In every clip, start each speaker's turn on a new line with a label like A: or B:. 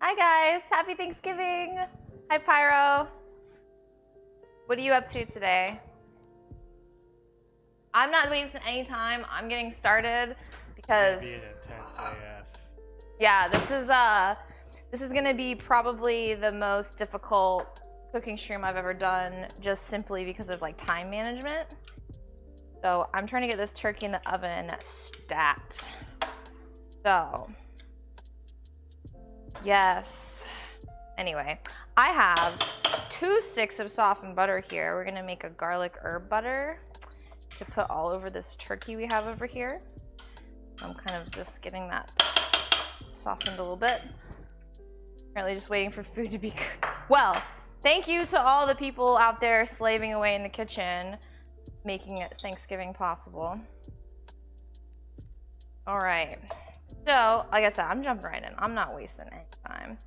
A: Hi guys, happy Thanksgiving. Hi Pyro. What are you up to today? I'm not wasting any time. I'm getting started because
B: Being intense AF.
A: yeah, this is gonna be probably the most difficult cooking stream I've ever done, just simply because of like time management. So I'm trying to get this turkey in the oven stat. So yes. Anyway, I have 2 sticks of softened butter here. We're gonna make a garlic herb butter to put all over this turkey we have over here. I'm kind of just getting that softened a little bit. Apparently just waiting for food to be cooked. Well, thank you to all the people out there slaving away in the kitchen, making it Thanksgiving possible. All right, so like I said, I'm jumping right in. I'm not wasting any time.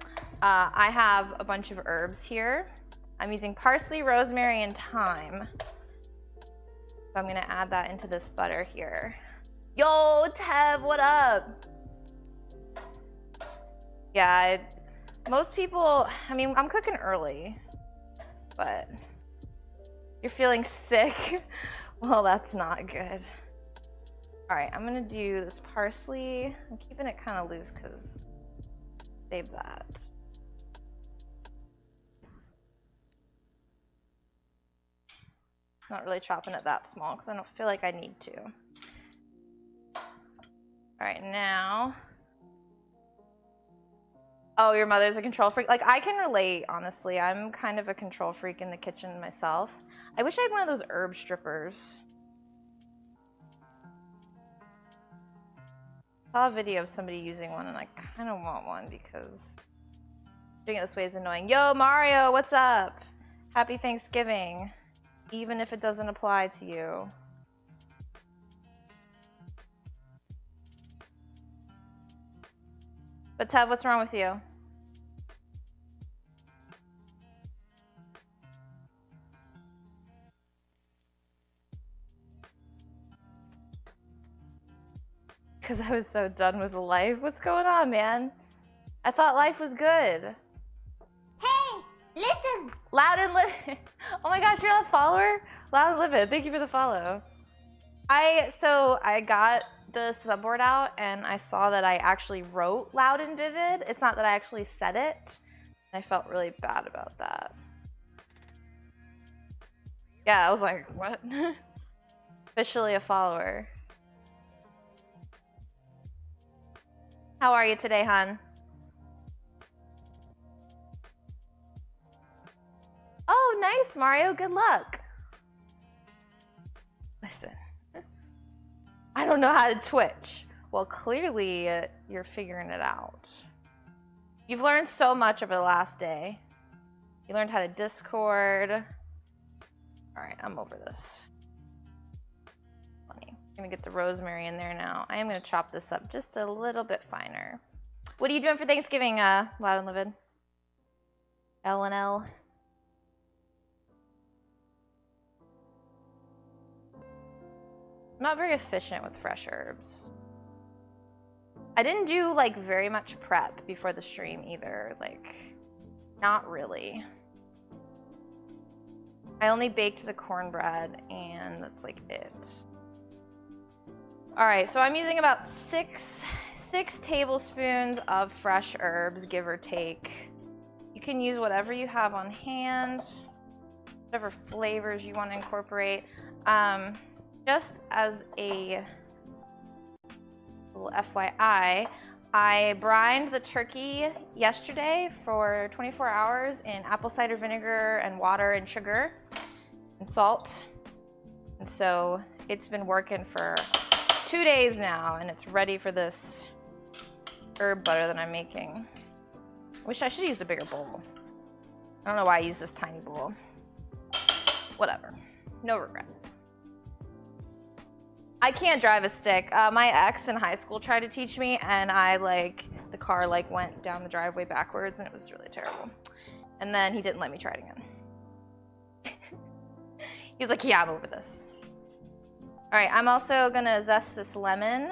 A: I have a bunch of herbs here. I'm using parsley, rosemary, and thyme. So I'm gonna add that into this butter here. Yo, Tev, what up? Yeah, most people, I mean, I'm cooking early, but you're feeling sick. Well, that's not good. All right, I'm gonna do this parsley. I'm keeping it kind of loose because save that. Not really chopping it that small because I don't feel like I need to. All right, now. Oh, your mother's a control freak? Like, I can relate, honestly. I'm kind of a control freak in the kitchen myself. I wish I had one of those herb strippers. I saw a video of somebody using one and I kind of want one because doing it this way is annoying. Yo, Mario, what's up? Happy Thanksgiving. Even if it doesn't apply to you. But Tev, what's wrong with you? Because I was so done with life. What's going on, man? I thought life was good.
C: Hey, listen.
A: Loud and Livid. Oh my gosh, you're a follower? Loud and Livid, thank you for the follow. So I got the subboard out and I saw that I actually wrote Loud and Vivid. It's not that I actually said it. I felt really bad about that. Yeah, I was like, what? Officially a follower. How are you today, hon? Oh, nice, Mario. Good luck. Listen, I don't know how to Twitch. Well, clearly you're figuring it out. You've learned so much over the last day. You learned how to Discord. All right, I'm over this. Funny. I'm gonna get the rosemary in there now. I am gonna chop this up just a little bit finer. What are you doing for Thanksgiving, Loud and Livid? L and L. I'm not very efficient with fresh herbs. I didn't do like very much prep before the stream either, like not really. I only baked the cornbread and that's like it. All right, so I'm using about six tablespoons of fresh herbs, give or take. You can use whatever you have on hand, whatever flavors you want to incorporate. Just as a little FYI, I brined the turkey yesterday for 24 hours in apple cider vinegar and water and sugar and salt. And so it's been working for 2 days now and it's ready for this herb butter that I'm making. Wish I should use a bigger bowl. I don't know why I use this tiny bowl. Whatever, no regrets. I can't drive a stick. My ex in high school tried to teach me and the car went down the driveway backwards and it was really terrible. And then he didn't let me try it again. He's like, yeah, I'm over this. All right, I'm also gonna zest this lemon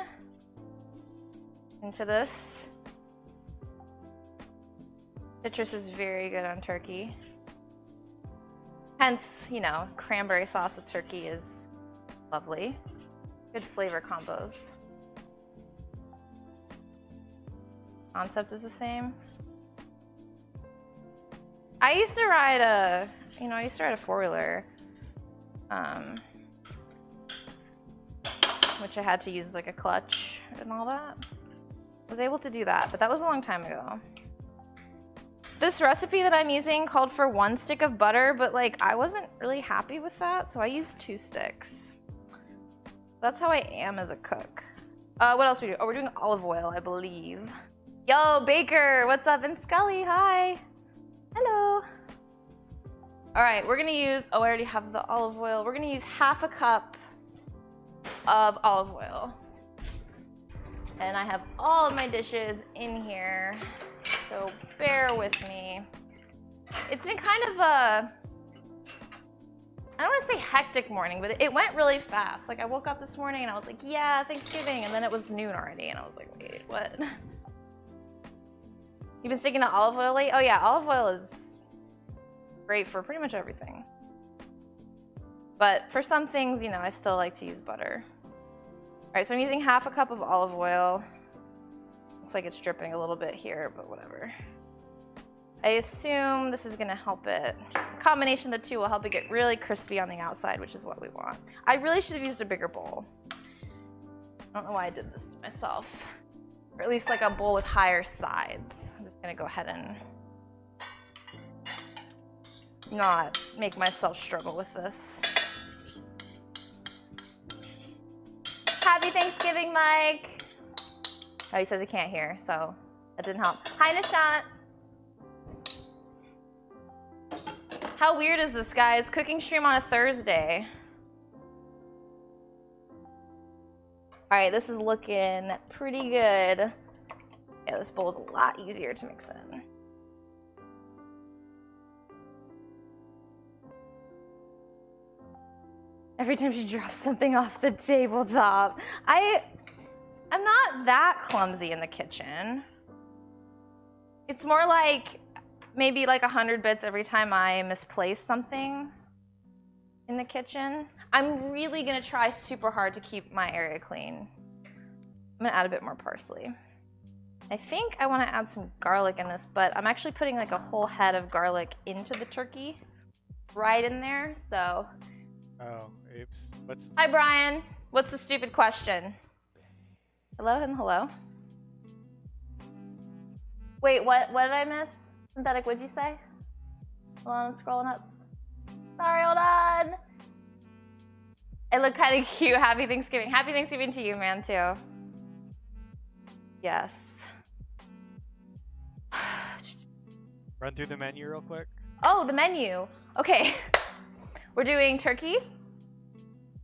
A: into this. Citrus is very good on turkey. Hence, you know, cranberry sauce with turkey is lovely. Good flavor combos. Concept is the same. I used to ride a four-wheeler, which I had to use like a clutch and all that. I was able to do that, but that was a long time ago. This recipe that I'm using called for 1 stick of butter, but like I wasn't really happy with that, so I used 2 sticks. That's how I am as a cook. What else we do? Oh, we're doing olive oil, I believe. Yo, Baker, what's up? And Scully, hi. Hello. All right, we're gonna use, oh, I already have the olive oil. We're gonna use half a cup of olive oil. And I have all of my dishes in here, so bear with me. It's been kind of a, I don't want to say hectic morning, but it went really fast. Like I woke up this morning and I was like, yeah, Thanksgiving, and then it was noon already, and I was like, wait, what? You've been sticking to olive oil late? Oh yeah, olive oil is great for pretty much everything. But for some things, you know, I still like to use butter. All right, so I'm using half a cup of olive oil. Looks like it's dripping a little bit here, but whatever. I assume this is gonna help it. A combination of the two will help it get really crispy on the outside, which is what we want. I really should have used a bigger bowl. I don't know why I did this to myself. Or at least like a bowl with higher sides. I'm just gonna go ahead and not make myself struggle with this. Happy Thanksgiving, Mike. Oh, he says he can't hear, so that didn't help. Hi, Nishant. How weird is this, guys? Cooking stream on a Thursday. All right, this is looking pretty good. Yeah, this bowl is a lot easier to mix in. Every time she drops something off the tabletop. I'm not that clumsy in the kitchen. It's more like maybe like 100 bits every time I misplace something in the kitchen. I'm really gonna try super hard to keep my area clean. I'm gonna add a bit more parsley. I think I wanna add some garlic in this, but I'm actually putting like a whole head of garlic into the turkey right in there, so.
B: Oh, oops.
A: Hi, Brian. What's the stupid question? Hello and hello. Wait, what did I miss? Synthetic, what'd you say? Hold on, I'm scrolling up. Sorry, hold on. It looked kind of cute. Happy Thanksgiving. Happy Thanksgiving to you, man, too. Yes.
B: Run through the menu real quick.
A: Oh, the menu. Okay. We're doing turkey,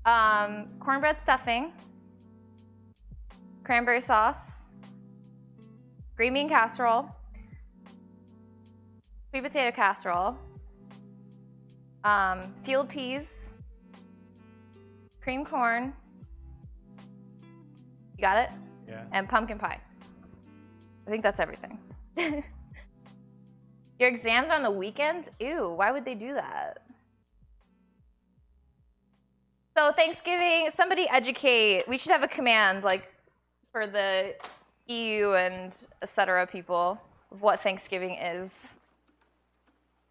A: cornbread stuffing, cranberry sauce, green bean casserole, sweet potato casserole, field peas, cream corn. You got it?
B: Yeah.
A: And pumpkin pie. I think that's everything. Your exams are on the weekends? Ew, why would they do that? So Thanksgiving, somebody educate. We should have a command like for the EU and etc. people of what Thanksgiving is.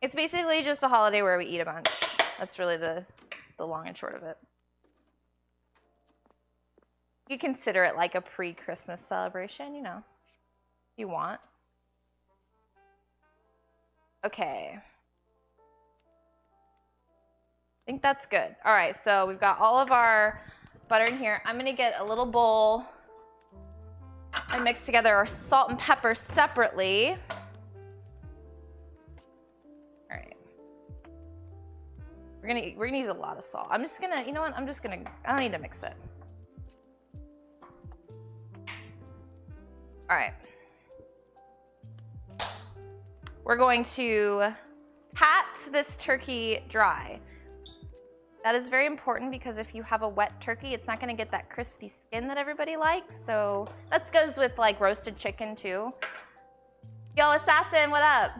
A: It's basically just a holiday where we eat a bunch. That's really the long and short of it. You consider it like a pre-Christmas celebration, you know, if you want. Okay. I think that's good. All right, so we've got all of our butter in here. I'm gonna get a little bowl and mix together our salt and pepper separately. All right. We're gonna use a lot of salt. I'm just gonna, you know what? I don't need to mix it. All right. We're going to pat this turkey dry. That is very important because if you have a wet turkey, it's not gonna get that crispy skin that everybody likes. So that goes with like roasted chicken too. Yo, Assassin, what up?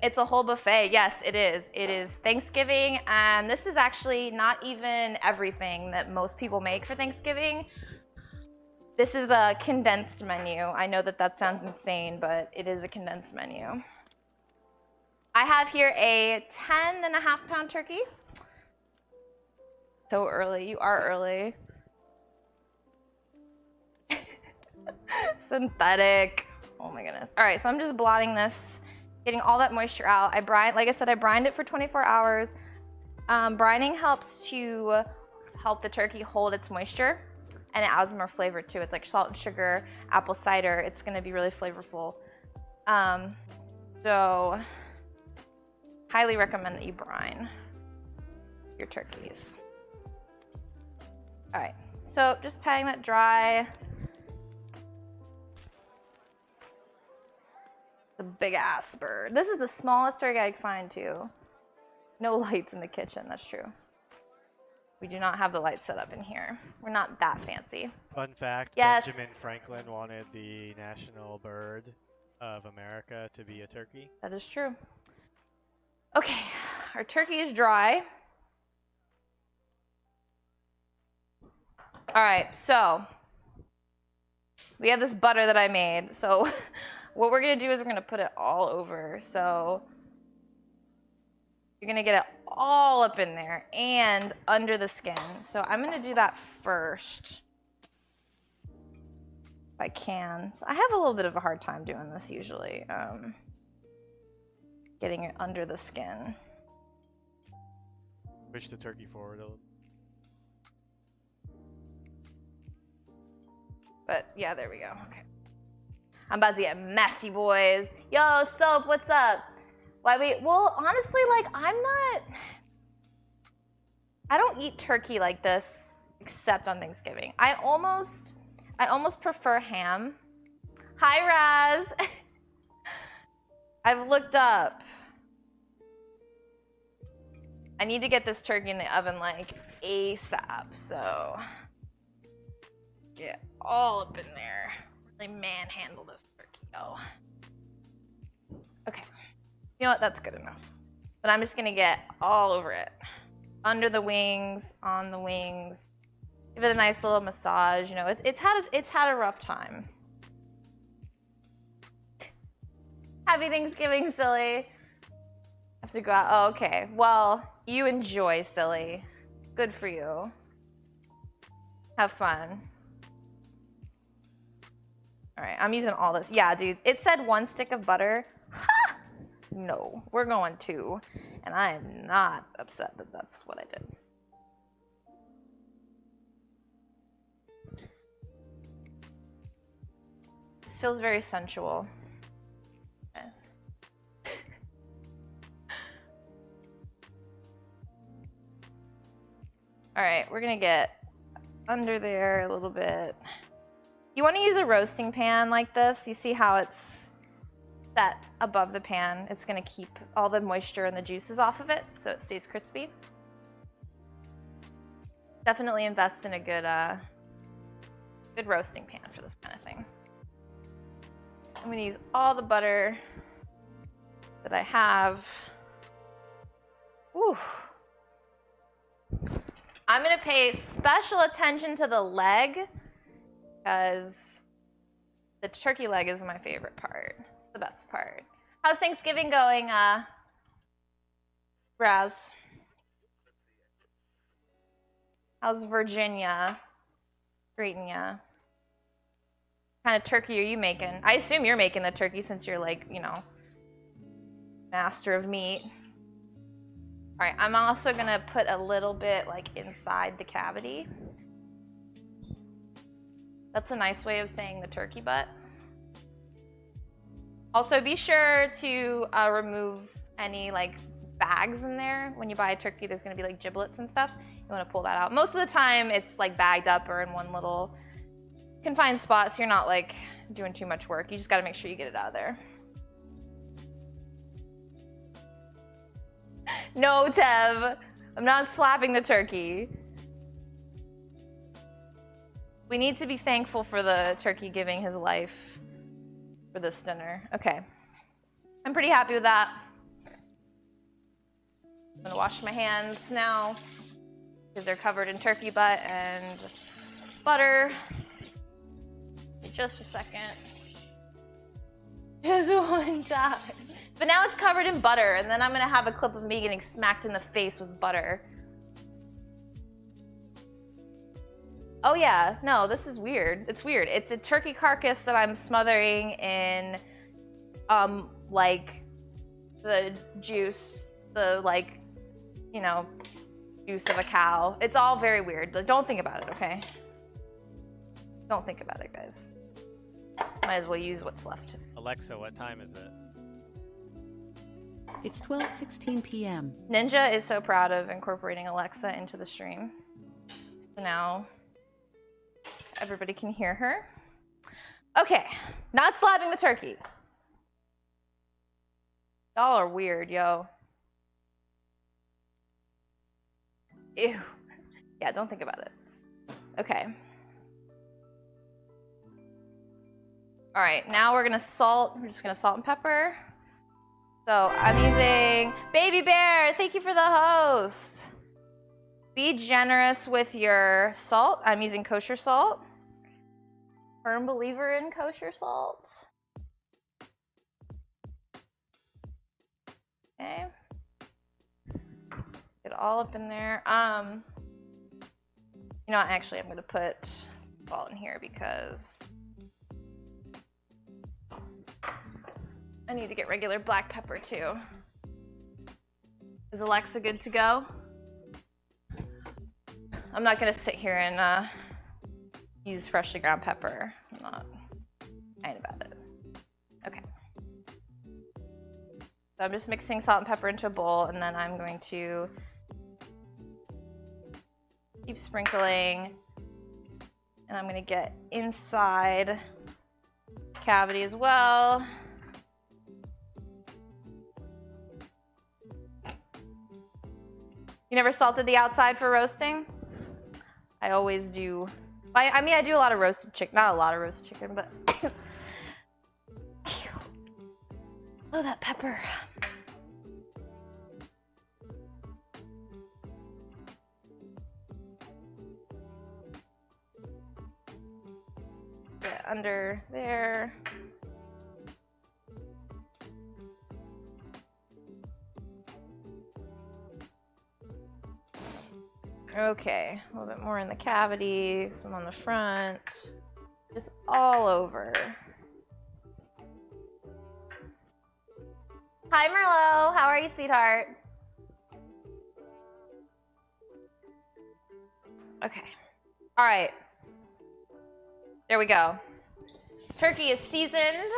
A: It's a whole buffet. Yes, it is. It is Thanksgiving, and this is actually not even everything that most people make for Thanksgiving. This is a condensed menu. I know that that sounds insane, but it is a condensed menu. I have here a 10.5-pound turkey. So early. You are early. Synthetic. Oh my goodness. All right, so I'm just blotting this, getting all that moisture out. Like I said, I brined it for 24 hours. Brining helps to help the turkey hold its moisture, and it adds more flavor too. It's like salt and sugar, apple cider. It's gonna be really flavorful. So highly recommend that you brine your turkeys. All right, so just patting that dry. The big ass bird. This is the smallest turkey I could find too. No lights in the kitchen, that's true. We do not have the lights set up in here. We're not that fancy.
B: Fun fact,
A: Yes.
B: Benjamin Franklin wanted the national bird of America to be a turkey.
A: That is true. Okay, our turkey is dry. All right, so we have this butter that I made. So what we're gonna do is we're gonna put it all over. So you're gonna get it all up in there and under the skin. So I'm gonna do that first, if I can. So I have a little bit of a hard time doing this usually, getting it under the skin.
B: Push the turkey forward a little.
A: But yeah, there we go. Okay. I'm about to get messy, boys. Yo, Soap, what's up? Well, honestly, like, I don't eat turkey like this except on Thanksgiving. I almost prefer ham. Hi, Raz. I've looked up. I need to get this turkey in the oven like ASAP, so get all up in there. Really manhandle this turkey, yo. Okay. You know what? That's good enough. But I'm just gonna get all over it. Under the wings, on the wings. Give it a nice little massage. You know, it's had a rough time. Happy Thanksgiving, Silly. Have to go out. Oh, okay. Well, you enjoy, Silly. Good for you. Have fun. All right, I'm using all this. Yeah, dude, it said 1 stick of butter. Ha! No, we're going 2. And I am not upset that that's what I did. This feels very sensual. Yes. All right, we're gonna get under there a little bit. You want to use a roasting pan like this. You see how it's set above the pan. It's going to keep all the moisture and the juices off of it so it stays crispy. Definitely invest in a good roasting pan for this kind of thing. I'm going to use all the butter that I have. Ooh. I'm going to pay special attention to the leg, because the turkey leg is my favorite part. It's the best part. How's Thanksgiving going, Raz? How's Virginia treating ya? What kind of turkey are you making? I assume you're making the turkey since you're like, you know, master of meat. All right, I'm also gonna put a little bit like inside the cavity. That's a nice way of saying the turkey butt. Also, be sure to remove any like bags in there. When you buy a turkey, there's gonna be like giblets and stuff. You wanna pull that out. Most of the time, it's like bagged up or in one little confined spot, so you're not like doing too much work. You just gotta make sure you get it out of there. No, Tev, I'm not slapping the turkey. We need to be thankful for the turkey giving his life for this dinner. Okay. I'm pretty happy with that. gonna wash my hands now because they're covered in turkey butt and butter. Just a second. Just one time. But now it's covered in butter, and then I'm gonna have a clip of me getting smacked in the face with butter. Oh yeah, no, this is weird. It's weird. It's a turkey carcass that I'm smothering in, like, the juice, the, like, you know, juice of a cow. It's all very weird. Like, don't think about it, okay? Don't think about it, guys. Might as well use what's left.
B: Alexa, what time is it?
D: It's 12:16 p.m.
A: Ninja is so proud of incorporating Alexa into the stream. So now everybody can hear her. Okay, not slapping the turkey. Y'all are weird, yo. Ew. Yeah, don't think about it. Okay. All right, now we're gonna salt. We're just gonna salt and pepper. So I'm using Baby Bear. Thank you for the host. Be generous with your salt. I'm using kosher salt. Firm believer in kosher salt. Okay. Get all up in there. You know what? Actually, I'm gonna put salt in here because I need to get regular black pepper too. Is Alexa good to go? I'm not gonna sit here and use freshly ground pepper. I'm not fine about it. Okay. So I'm just mixing salt and pepper into a bowl, and then I'm going to keep sprinkling, and I'm gonna get inside the cavity as well. You never salted the outside for roasting? I always do. I mean, I do a lot of roasted chicken. Not a lot of roasted chicken, but oh, that pepper. Get under there. Okay, a little bit more in the cavity, some on the front, just all over. Hi, Merlot. How are you, sweetheart? Okay. All right. There we go. Turkey is seasoned.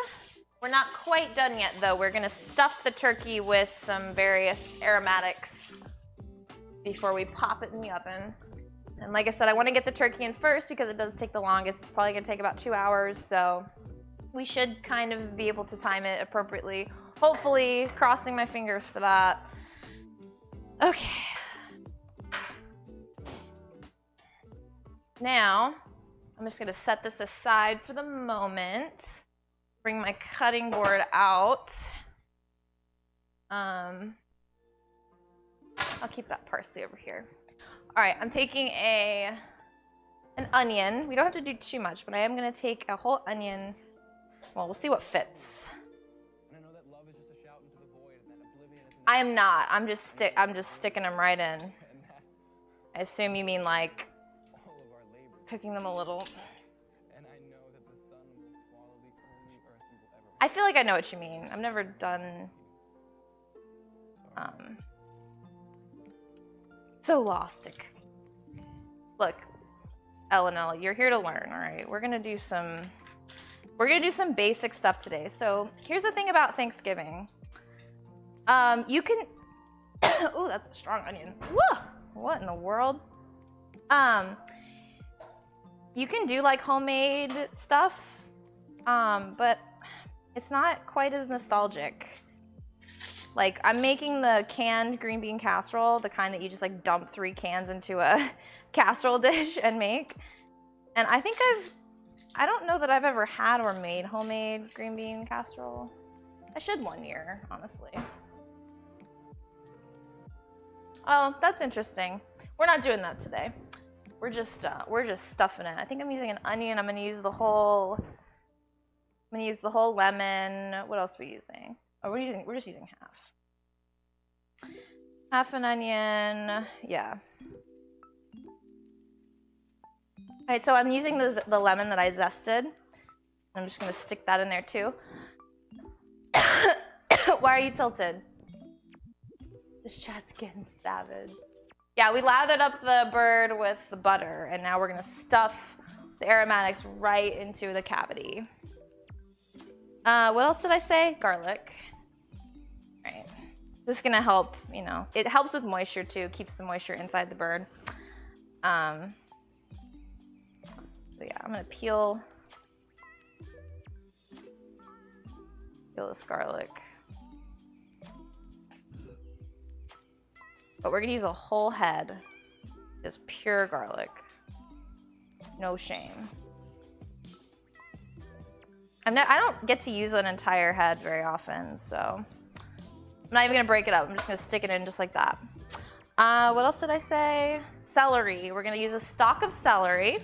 A: We're not quite done yet, though. We're going to stuff the turkey with some various aromatics before we pop it in the oven. And like I said, I want to get the turkey in first because it does take the longest. It's probably going to take about 2 hours, so we should kind of be able to time it appropriately. Hopefully, crossing my fingers for that. Okay. Now, I'm just going to set this aside for the moment. Bring my cutting board out. I'll keep that parsley over here. All right, I'm taking an onion. We don't have to do too much, but I am gonna take a whole onion. Well, we'll see what fits. I am not. I'm just sticking them right in. I assume you mean like cooking them a little. I feel like I know what you mean. I've never done. So lost. Look, Ella, you're here to learn, all right? We're gonna do some basic stuff today. So here's the thing about Thanksgiving. You can, ooh, that's a strong onion. Whoa, what in the world? You can do like homemade stuff, but it's not quite as nostalgic. Like, I'm making the canned green bean casserole, the kind that you just like dump 3 cans into a casserole dish and make. And I think I don't know that I've ever had or made homemade green bean casserole. I should one year, honestly. Oh, that's interesting. We're not doing that today. We're just stuffing it. I think I'm using an onion. I'm gonna use the whole lemon. What else are we using? Oh, we're just using half. Half an onion. Yeah. All right, so I'm using the lemon that I zested. I'm just gonna stick that in there too. Why are you tilted? This chat's getting savage. Yeah, we lathered up the bird with the butter, and now we're gonna stuff the aromatics right into the cavity. What else did I say? Garlic. All right. This is gonna help, you know, it helps with moisture too, keeps the moisture inside the bird. So yeah, I'm gonna peel this garlic. But we're gonna use a whole head, just pure garlic. No shame. I don't get to use an entire head very often, so I'm not even gonna break it up. I'm just gonna stick it in just like that. What else did I say? Celery. We're gonna use a stalk of celery.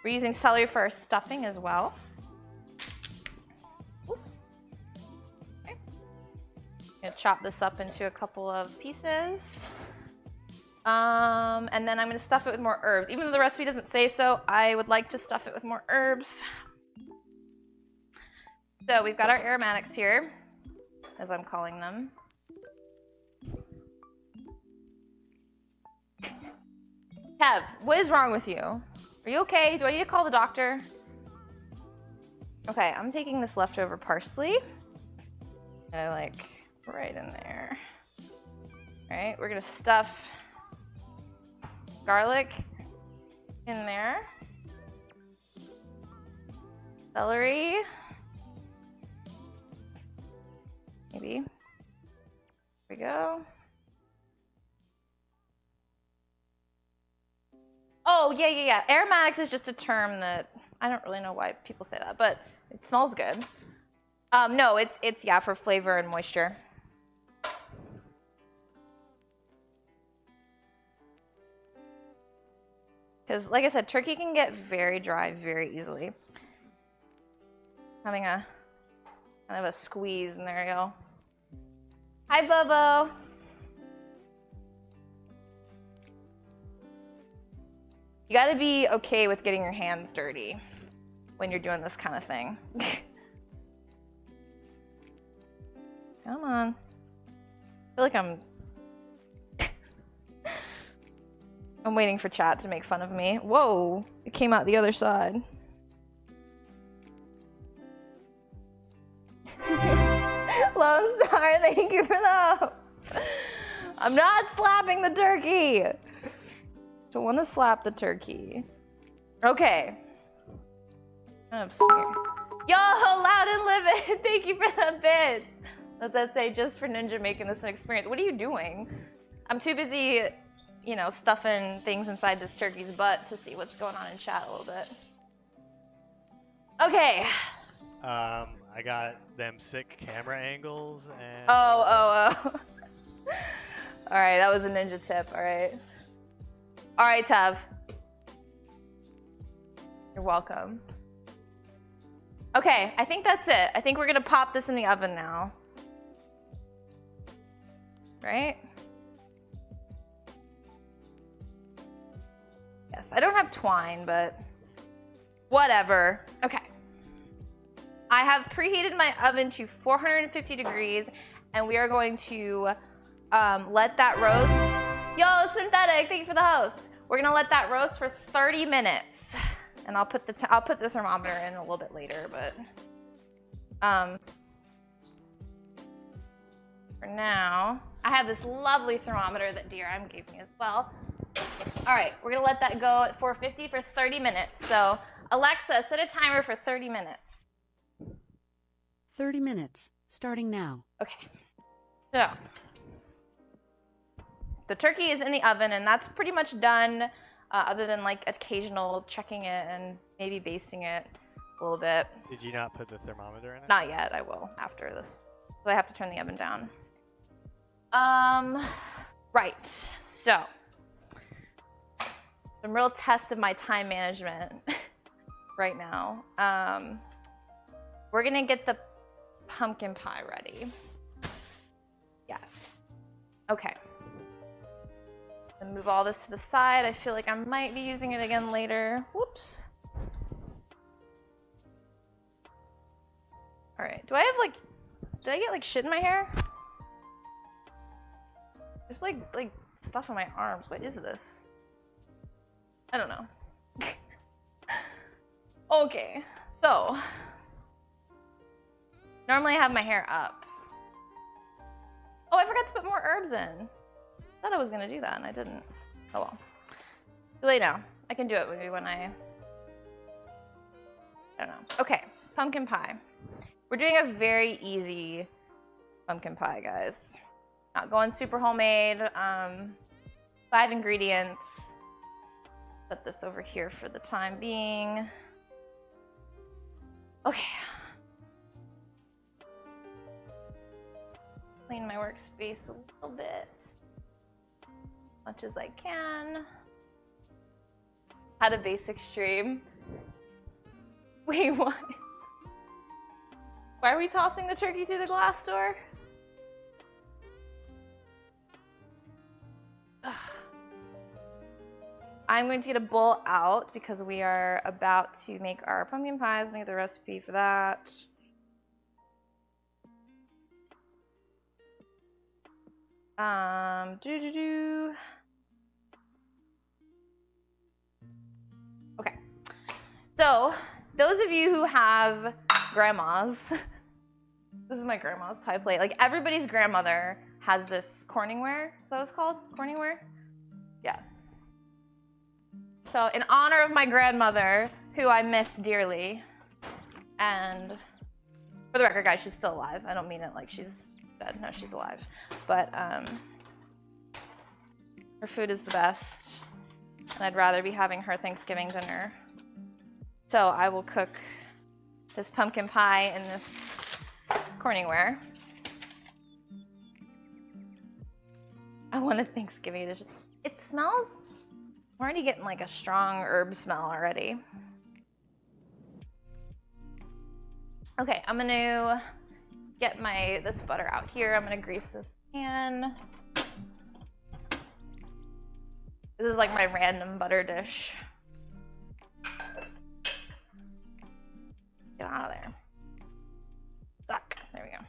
A: We're using celery for our stuffing as well. Okay. I'm gonna chop this up into a couple of pieces. And then I'm gonna stuff it with more herbs. Even though the recipe doesn't say so, I would like to stuff it with more herbs. So we've got our aromatics here, as I'm calling them. Kev, what is wrong with you? Are you okay? Do I need to call the doctor? Okay, I'm taking this leftover parsley. And I like right in there. All right, we're gonna stuff garlic in there. Celery. Maybe. Here we go. Oh, yeah. Aromatics is just a term that I don't really know why people say that, but it smells good. No, it's yeah, for flavor and moisture. Because, like I said, turkey can get very dry very easily. Having a kind of a squeeze, and there you go. Hi, Bobo. You gotta be okay with getting your hands dirty when you're doing this kind of thing. Come on. I feel like I'm waiting for chat to make fun of me. Whoa, it came out the other side. Lone Star, thank you for those. I'm not slapping the turkey. Don't want to slap the turkey. Okay. I'm smear. Yo, loud and livid. Thank you for the bits. What's that say? Just for Ninja making this an experience. What are you doing? I'm too busy, you know, stuffing things inside this turkey's butt to see what's going on in chat a little bit. Okay.
B: I got them sick camera angles and.
A: Oh. All right, that was a ninja tip. All right. All right, Tav. You're welcome. Okay, I think that's it. I think we're gonna pop this in the oven now. Right? Yes, I don't have twine, but whatever. Okay. I have preheated my oven to 450 degrees, and we are going to let that roast. Yo, Synthetic, thank you for the host. We're gonna let that roast for 30 minutes, and I'll put the thermometer in a little bit later, but for now, I have this lovely thermometer that DRM gave me as well. All right, we're gonna let that go at 450 for 30 minutes. So Alexa, set a timer for 30 minutes.
D: 30 minutes, starting now.
A: Okay, so the turkey is in the oven, and that's pretty much done, other than like occasional checking it and maybe basting it a little bit.
B: Did you not put the thermometer in it?
A: Not yet, I will after this. So I have to turn the oven down. Right. So, some real test of my time management right now. We're gonna get the pumpkin pie ready. Yes. Okay. And move all this to the side. I feel like I might be using it again later. Whoops. All right. Did I get like shit in my hair? There's like stuff on my arms. What is this? I don't know. Okay. So, normally I have my hair up. Oh, I forgot to put more herbs in. Thought I was gonna do that and I didn't. Oh well. Too late now. I can do it maybe when I don't know. Okay, pumpkin pie. We're doing a very easy pumpkin pie, guys. Not going super homemade. 5 ingredients. Set this over here for the time being. Okay. Clean my workspace a little bit. Much as I can. Had a basic stream. Wait, what? Why are we tossing the turkey through the glass door? Ugh. I'm going to get a bowl out because we are about to make our pumpkin pies, make the recipe for that. Okay. So, those of you who have grandmas, this is my grandma's pie plate. Like everybody's grandmother has this Corningware. Is that what it's called? Corningware? Yeah. So in honor of my grandmother, who I miss dearly, and for the record, guys, she's still alive. I don't mean it like she's dead. No, she's alive. But her food is the best, and I'd rather be having her Thanksgiving dinner. So I will cook this pumpkin pie in this Corningware. I want a Thanksgiving dish. It smells, I'm already getting like a strong herb smell already. Okay, I'm gonna get this butter out here. I'm gonna grease this pan. This is like my random butter dish. Get out of there. Suck. There we go. All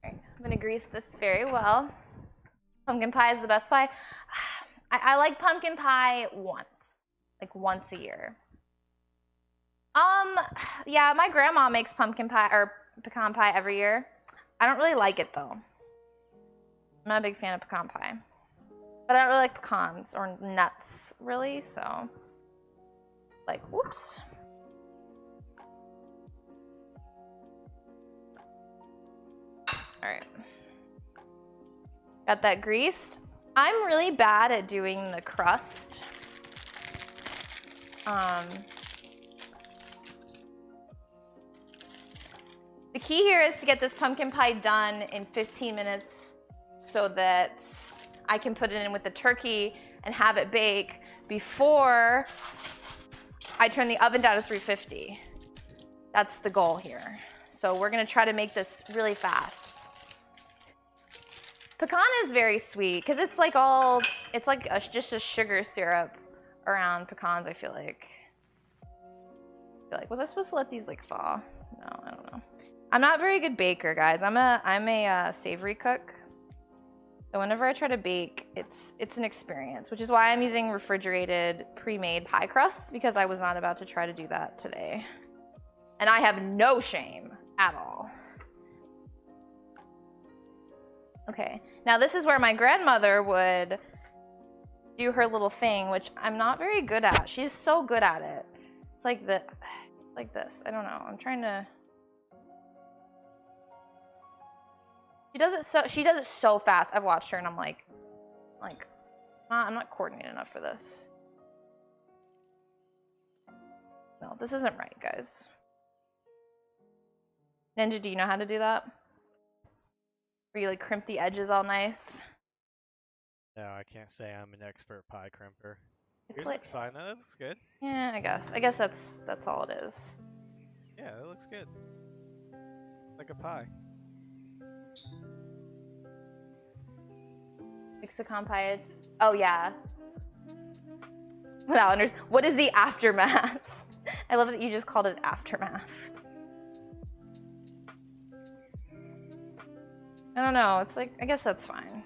A: right, I'm gonna grease this very well. Pumpkin pie is the best pie. I like pumpkin pie once a year. Yeah, my grandma makes pumpkin pie or pecan pie every year. I don't really like it though. I'm not a big fan of pecan pie. But I don't really like pecans or nuts, really, so. Like, whoops. All right. Got that greased. I'm really bad at doing the crust. The key here is to get this pumpkin pie done in 15 minutes so that I can put it in with the turkey and have it bake before I turn the oven down to 350. That's the goal here. So we're gonna try to make this really fast. Pecan is very sweet because it's like just a sugar syrup around pecans, I feel like. Was I supposed to let these like thaw? No, I don't know. I'm not a very good baker, guys. I'm a savory cook. So whenever I try to bake, it's an experience, which is why I'm using refrigerated pre-made pie crusts, because I was not about to try to do that today. And I have no shame at all. Okay, now this is where my grandmother would do her little thing, which I'm not very good at. She's so good at it. It's like this. I don't know. I'm trying to. She does it so fast. I've watched her and I'm like, I'm not coordinated enough for this. No, this isn't right, guys. Ninja, do you know how to do that? Where you like crimp the edges all nice.
B: No, I can't say I'm an expert pie crimper.
A: It's
B: Yours
A: like,
B: looks fine. That looks good.
A: yeah, I guess. I guess that's all it is.
B: Yeah, that looks good. Like a pie.
A: Mixed pecan pie is. Oh yeah. Without what is the aftermath? I love that you just called it aftermath. I don't know. It's like, I guess that's fine.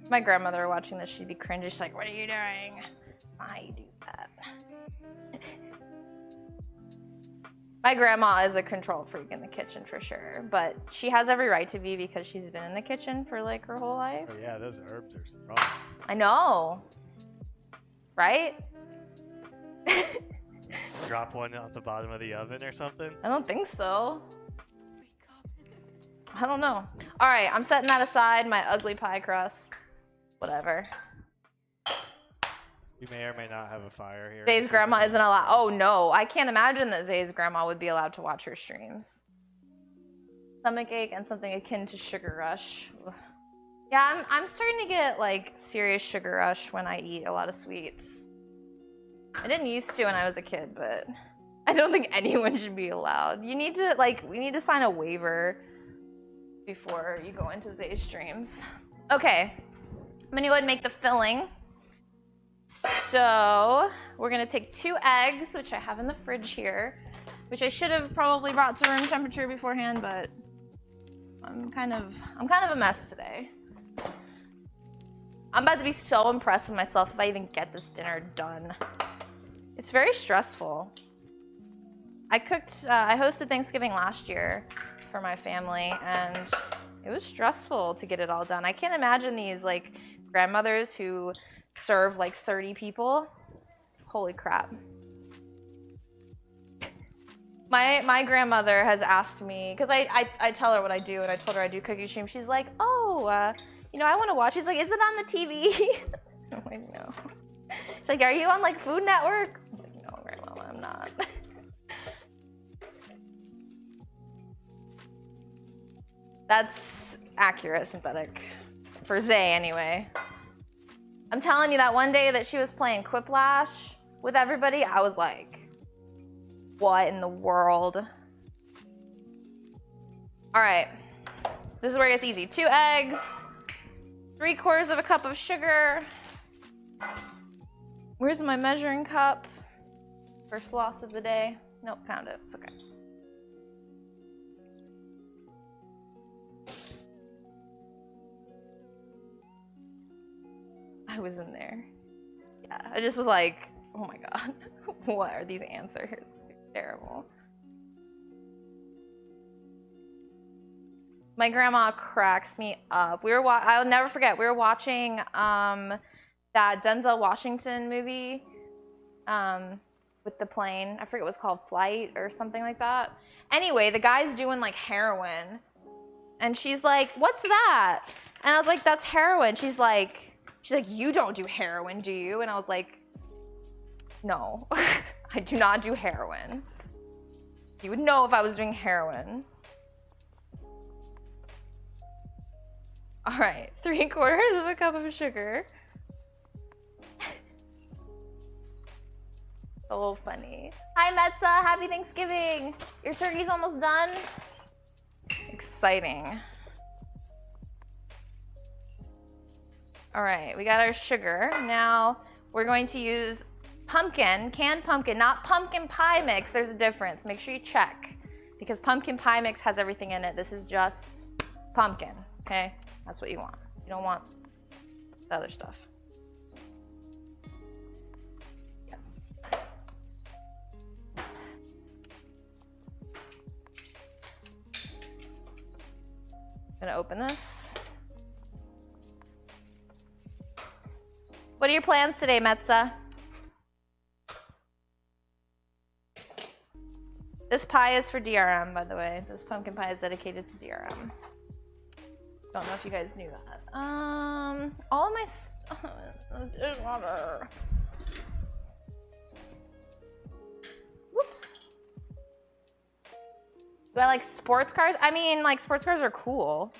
A: If my grandmother watching this, she'd be cringy. She's like, "What are you doing?" I do that. My grandma is a control freak in the kitchen for sure, but she has every right to be because she's been in the kitchen for like her whole life.
B: Oh yeah, those herbs are strong.
A: I know. Right?
B: Drop one at the bottom of the oven or something.
A: I don't think so. I don't know. All right, I'm setting that aside, my ugly pie crust. Whatever.
B: We may or may not have a fire here.
A: Zay's grandma isn't allowed. Oh no, I can't imagine that Zay's grandma would be allowed to watch her streams. Stomachache and something akin to sugar rush. Ugh. Yeah, I'm starting to get like serious sugar rush when I eat a lot of sweets. I didn't used to when I was a kid, but I don't think anyone should be allowed. You need to we need to sign a waiver before you go into Zay's streams. Okay, I'm gonna go ahead and make the filling. So we're gonna take 2 eggs, which I have in the fridge here, which I should have probably brought to room temperature beforehand, but I'm kind of a mess today. I'm about to be so impressed with myself if I even get this dinner done. It's very stressful. I hosted Thanksgiving last year for my family, and it was stressful to get it all done. I can't imagine these like grandmothers who serve like 30 people. Holy crap. My grandmother has asked me, because I tell her what I do, and I told her I do cookie stream. She's like, oh, you know, I want to watch. She's like, is it on the TV? I'm like, no. She's like, are you on like Food Network? I'm like, no, Grandma, I'm not. That's accurate, synthetic. For Zay, anyway. I'm telling you that one day that she was playing Quiplash with everybody, I was like, what in the world? All right, this is where it gets easy. 2 eggs, 3/4 of a cup of sugar. Where's my measuring cup? First loss of the day. Nope, found it, it's okay. I was in there. Yeah, I just was like, oh my God, what are these answers? Terrible. My grandma cracks me up. I'll never forget, we were watching that Denzel Washington movie with the plane. I forget what it was called, Flight or something like that. Anyway, the guy's doing like heroin. And she's like, what's that? And I was like, that's heroin. She's like, you don't do heroin, do you? And I was like, no, I do not do heroin. You would know if I was doing heroin. All right, 3/4 of a cup of sugar. So funny. Hi, Metza, happy Thanksgiving. Your turkey's almost done. Exciting. All right, we got our sugar. Now we're going to use canned pumpkin, not pumpkin pie mix. There's a difference. Make sure you check, because pumpkin pie mix has everything in it. This is just pumpkin, okay? That's what you want. You don't want the other stuff. Yes. I'm gonna open this. What are your plans today, Metza? This pie is for DRM, by the way. This pumpkin pie is dedicated to DRM. Don't know if you guys knew that. All of my water. Whoops. Do I like sports cars? I mean, like, sports cars are cool,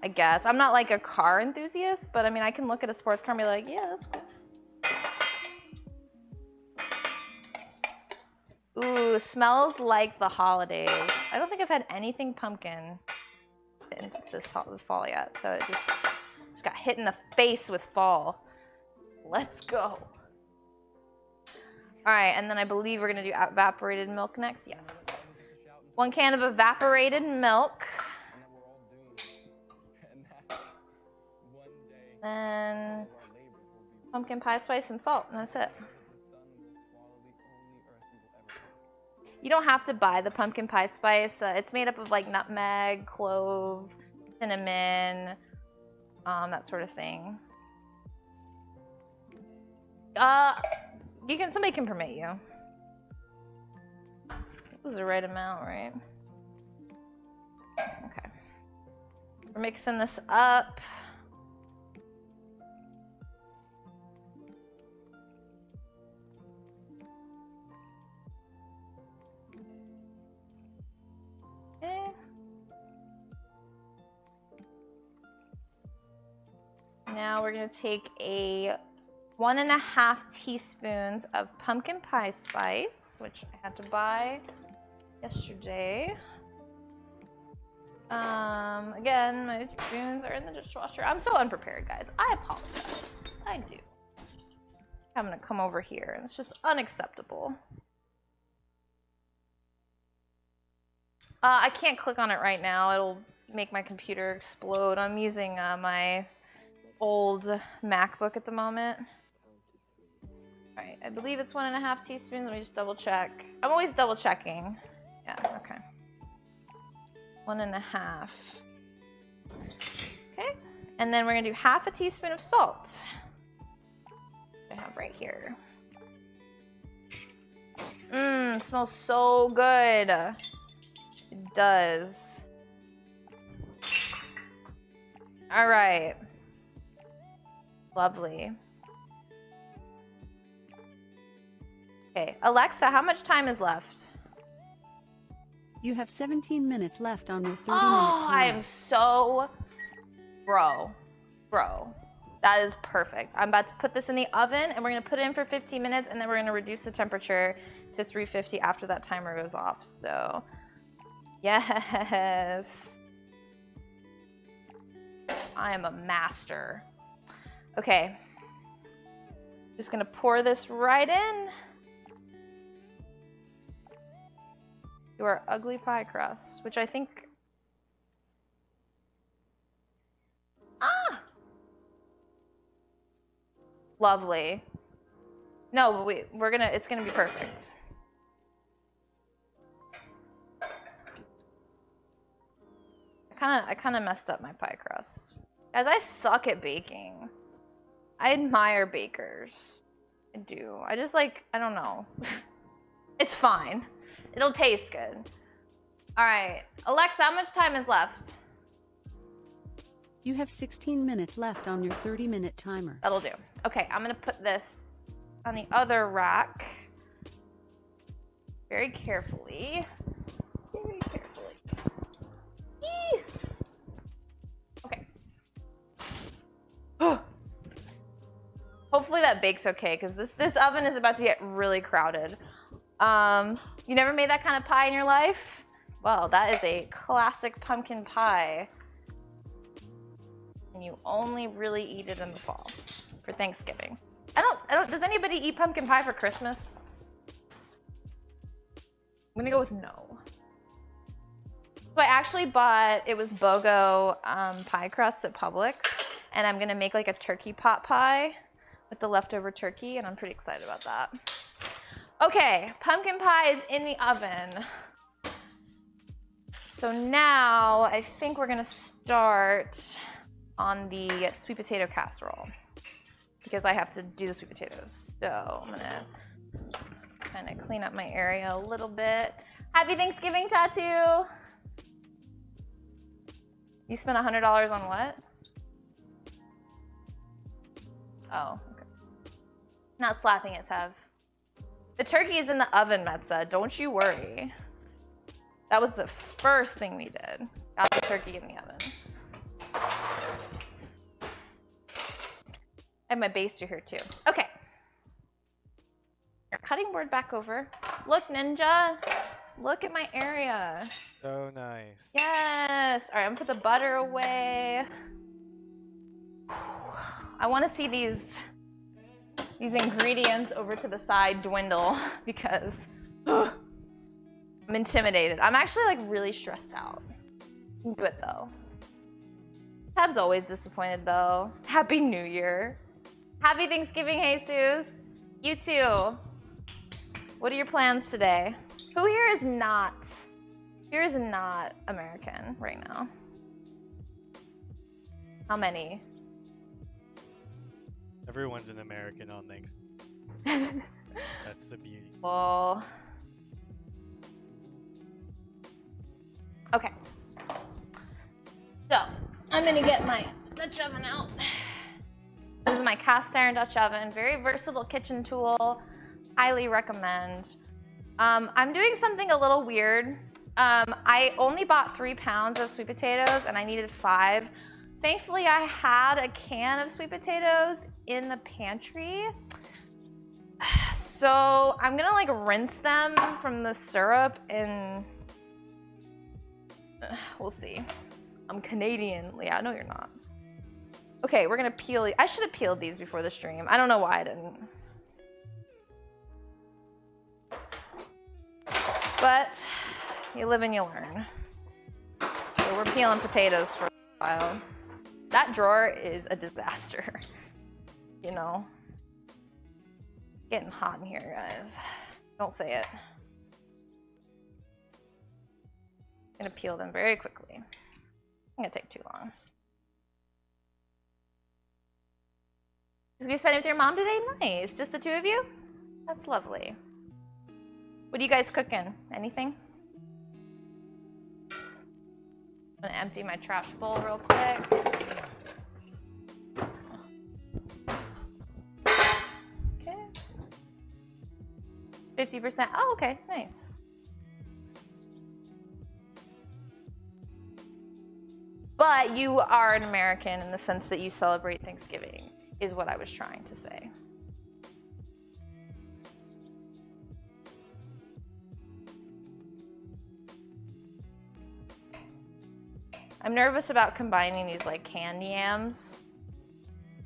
A: I guess. I'm not like a car enthusiast, but I mean, I can look at a sports car and be like, yeah, that's cool. Ooh, smells like the holidays. I don't think I've had anything pumpkin this fall yet, so it just got hit in the face with fall. Let's go. All right, and then I believe we're gonna do evaporated milk next. Yes. 1 can of evaporated milk. And pumpkin pie spice and salt, and that's it. You don't have to buy the pumpkin pie spice. It's made up of like nutmeg, clove, cinnamon, that sort of thing. Somebody can permit you. It was the right amount, right? Okay. We're mixing this up. Okay. Now we're gonna take 1.5 teaspoons of pumpkin pie spice, which I had to buy yesterday. Again, my teaspoons are in the dishwasher. I'm so unprepared, guys. I apologize. I do. I'm gonna come over here, and it's just unacceptable. I can't click on it right now. It'll make my computer explode. I'm using my old MacBook at the moment. All right, I believe it's 1.5 teaspoons. Let me just double check. I'm always double checking. Yeah, okay. 1.5. Okay, and then we're gonna do 1/2 teaspoon of salt. I have right here. Smells so good. It does. All right. Lovely. Okay, Alexa, how much time is left?
D: You have 17 minutes left on your 30-minute
A: Oh,
D: timer.
A: I am so... Bro. That is perfect. I'm about to put this in the oven, and we're going to put it in for 15 minutes, and then we're going to reduce the temperature to 350 after that timer goes off. So, yes. I am a master. Okay. Just going to pour this right in. To our ugly pie crust, which I think... Lovely. No, but it's gonna be perfect. I kinda messed up my pie crust. Guys, I suck at baking. I admire bakers. I do. I just like, I don't know. It's fine. It'll taste good. All right, Alexa, how much time is left?
D: You have 16 minutes left on your 30-minute timer.
A: That'll do. Okay, I'm gonna put this on the other rack. Very carefully. Very carefully. Eee! Okay. Hopefully that bakes okay, because this oven is about to get really crowded. You never made that kind of pie in your life? Well, that is a classic pumpkin pie. And you only really eat it in the fall for Thanksgiving. Does anybody eat pumpkin pie for Christmas? I'm gonna go with no. So I actually bought, it was BOGO pie crust at Publix, and I'm gonna make like a turkey pot pie with the leftover turkey, and I'm pretty excited about that. Okay, pumpkin pie is in the oven. So now I think we're gonna start on the sweet potato casserole because I have to do the sweet potatoes. So I'm gonna kind of clean up my area a little bit. Happy Thanksgiving, Tattoo! You spent $100 on what? Oh, okay. Not slapping it, Tev. The turkey is in the oven, Metza. Don't you worry. That was the first thing we did. Got the turkey in the oven. I have my baster here too. Okay. Your cutting board back over. Look, Ninja. Look at my area.
B: So nice.
A: Yes. All right, I'm gonna put the butter away. I want to see these ingredients over to the side dwindle because I'm intimidated. I'm actually like really stressed out. You can do it though. Tab's always disappointed though. Happy New Year. Happy Thanksgiving, Jesus. You too. What are your plans today? Who here is not American right now? How many?
B: Everyone's an American on Thanksgiving. That's the beauty.
A: Well, okay. So I'm gonna get my Dutch oven out. This is my cast iron Dutch oven. Very versatile kitchen tool. Highly recommend. I'm doing something a little weird. I only bought 3 pounds of sweet potatoes and I needed 5. Thankfully, I had a can of sweet potatoes in the pantry. So I'm gonna like rinse them from the syrup and we'll see. I'm Canadian. Yeah, no, you're not. Okay, we're gonna peel. I should have peeled these before the stream. I don't know why I didn't. But you live and you learn. So we're peeling potatoes for a while. That drawer is a disaster. You know. Getting hot in here, guys. Don't say it. I'm gonna peel them very quickly. It's gonna take too long. Just gonna be spending with your mom today? Nice. Just the 2 of you? That's lovely. What are you guys cooking? Anything? I'm gonna empty my trash bowl real quick. Okay. 50%. Oh, okay. Nice. But you are an American in the sense that you celebrate Thanksgiving, is what I was trying to say. I'm nervous about combining these like canned yams.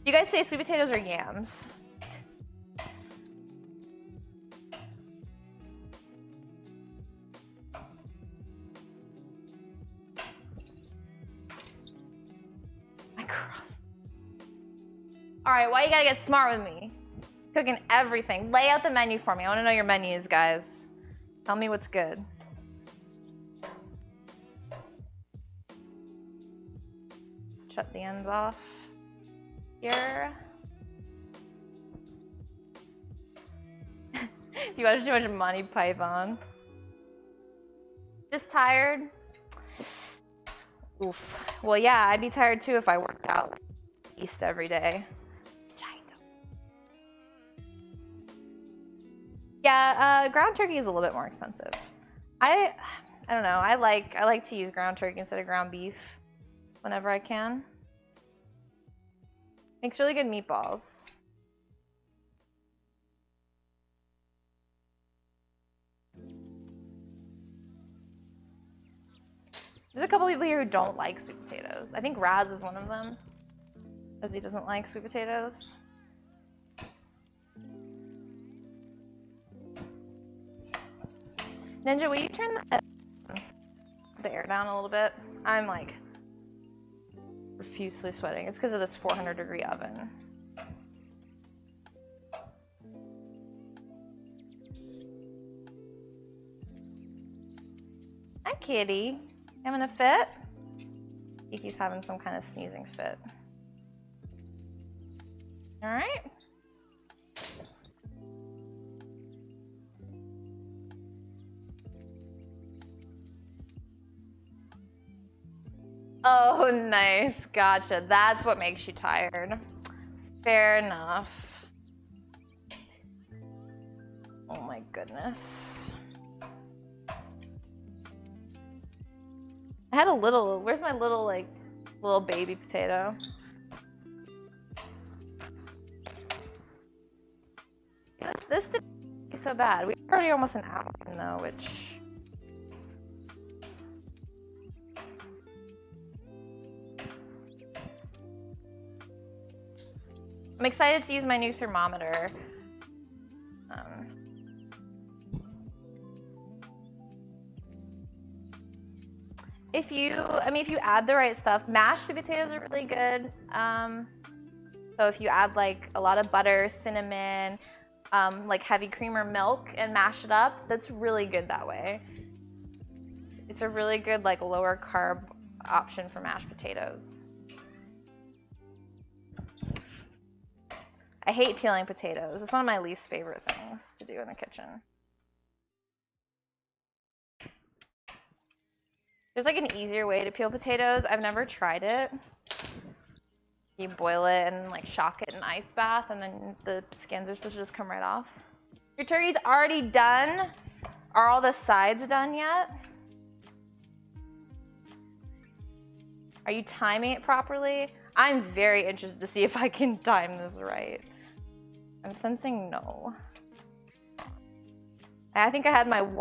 A: You guys say sweet potatoes or yams? My crust. All right, why you gotta get smart with me? Cooking everything. Lay out the menu for me. I wanna know your menus, guys. Tell me what's good. Shut the ends off here. You watch too much Monty Python. Just tired? Oof. Well, yeah, I'd be tired too if I worked out east every day. Yeah, ground turkey is a little bit more expensive. I don't know. I like to use ground turkey instead of ground beef whenever I can. Makes really good meatballs. There's a couple people here who don't like sweet potatoes. I think Raz is one of them, because he doesn't like sweet potatoes. Ninja, will you turn the air down a little bit? I'm like profusely sweating. It's because of this 400-degree oven. Hi, kitty. Having a fit? Kiki's having some kind of sneezing fit. All right. Oh, nice. Gotcha. That's what makes you tired. Fair enough. Oh my goodness. I had a little, where's my little, like, little baby potato? This didn't be so bad. We're already almost an hour in though, which... I'm excited to use my new thermometer. If you add the right stuff, mashed sweet potatoes are really good. So if you add like a lot of butter, cinnamon, like heavy cream or milk and mash it up, that's really good that way. It's a really good like lower carb option for mashed potatoes. I hate peeling potatoes. It's one of my least favorite things to do in the kitchen. There's like an easier way to peel potatoes. I've never tried it. You boil it and like shock it in an ice bath, and then the skins are supposed to just come right off. Your turkey's already done. Are all the sides done yet? Are you timing it properly? I'm very interested to see if I can time this right. I'm sensing no. I think I had my one.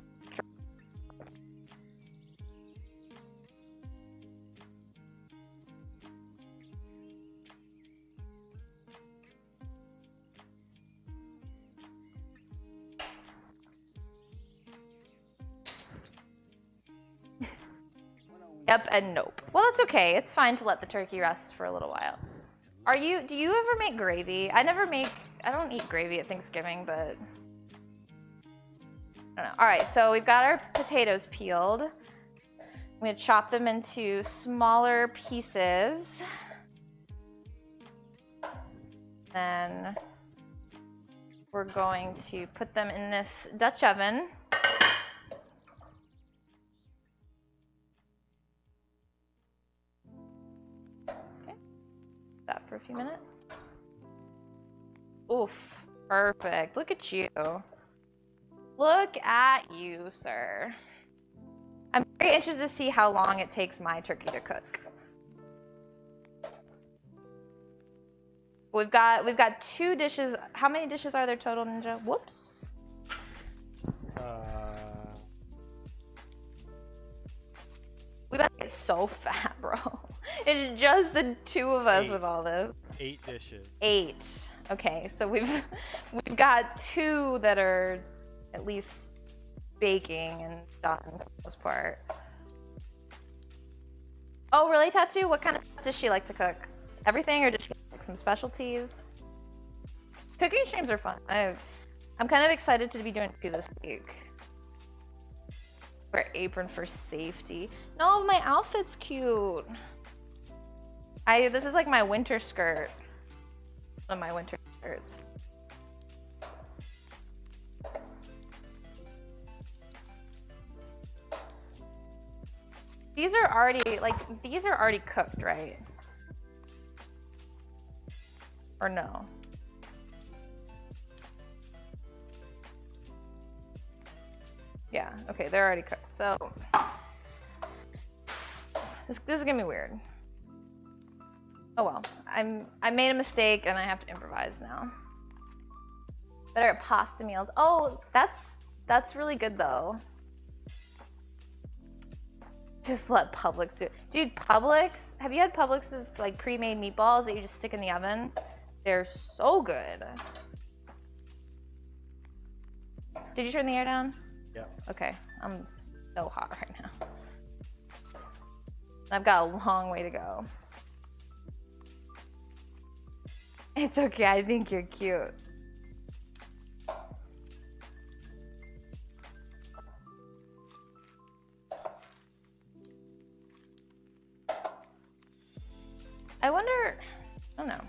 A: Yep and nope. Well, that's okay. It's fine to let the turkey rest for a little while. Do you ever make gravy? I don't eat gravy at Thanksgiving, but I don't know. All right, so we've got our potatoes peeled. I'm gonna chop them into smaller pieces. Then we're going to put them in this Dutch oven. That for a few minutes. Oof, perfect. Look at you. Look at you, sir. I'm very interested to see how long it takes my turkey to cook. We've got 2 dishes. How many dishes are there total, Ninja? Whoops. We about to get so fat, bro. It's just the 2 of us with all this.
B: 8 dishes.
A: 8. Okay, so we've got 2 that are at least baking and done for the most part. Oh, really, Tattoo? What kind of stuff does she like to cook? Everything, or does she like some specialties? Cooking streams are fun. I'm kind of excited to be doing 2 this week. Wear apron for safety. No, my outfit's cute. This is like my winter skirt. One of my winter skirts. These are already cooked, right? Or no? Yeah, okay, they're already cooked. So this is gonna be weird. Oh well, I made a mistake and I have to improvise now. Better at pasta meals. Oh, that's really good though. Just let Publix do it. Dude, Publix, have you had Publix's like pre-made meatballs that you just stick in the oven? They're so good. Did you turn the air down?
B: Yeah.
A: Okay, I'm so hot right now. I've got a long way to go. It's okay, I think you're cute. I wonder, I don't know.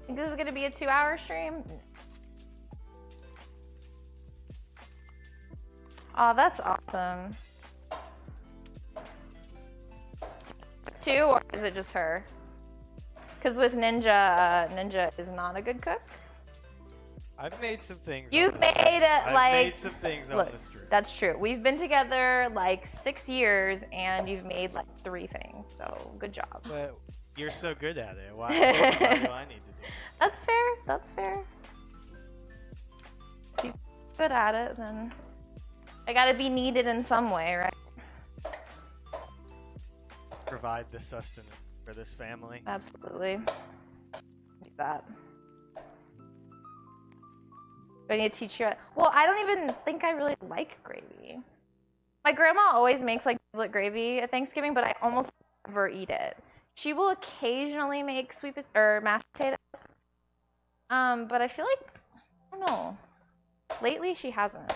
A: Think this is gonna be a 2-hour stream? Oh, that's awesome. 2, or is it just her? Because with Ninja, Ninja is not a good cook.
B: I've made some things.
A: You've
B: on the street.
A: made
B: I've
A: like.
B: made some things
A: Look,
B: on the street.
A: that's true. We've been together like 6 years, and you've made like 3 things. So good job.
B: But you're so good at it. Why do I need to do it?
A: That's fair. That's fair. If you're good at it, then I gotta be needed in some way, right?
B: Provide the sustenance for this family.
A: Absolutely. Do that. Do I need to teach you? Well, I don't even think I really like gravy. My grandma always makes like giblet gravy at Thanksgiving, but I almost never eat it. She will occasionally make or mashed potatoes. But I feel like, I don't know. Lately, she hasn't.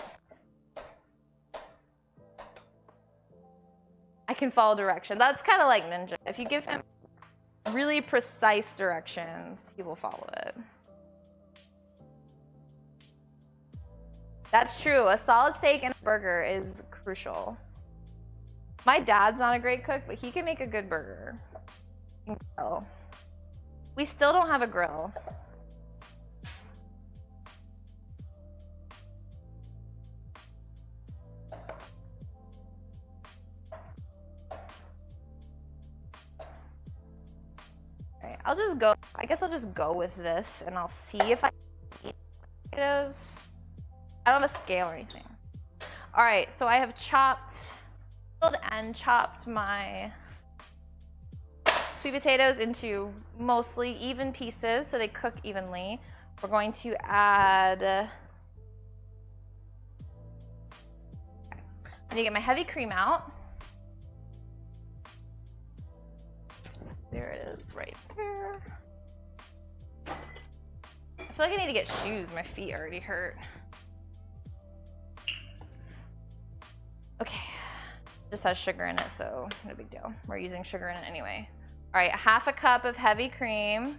A: I can follow direction. That's kind of like Ninja. If you give him really precise directions, he will follow it. That's true. A solid steak and a burger is crucial. My dad's not a great cook, but he can make a good burger. We still don't have a grill. Alright, I'll just go. I guess I'll just go with this, and I'll see if I can eat potatoes. I don't have a scale or anything. All right, so I have chopped my sweet potatoes into mostly even pieces so they cook evenly. We're going to add, I'm gonna get my heavy cream out. There it is, right there. I feel like I need to get shoes. My feet already hurt. Okay, just has sugar in it, so no big deal. We're using sugar in it anyway. All right, 1/2 cup of heavy cream.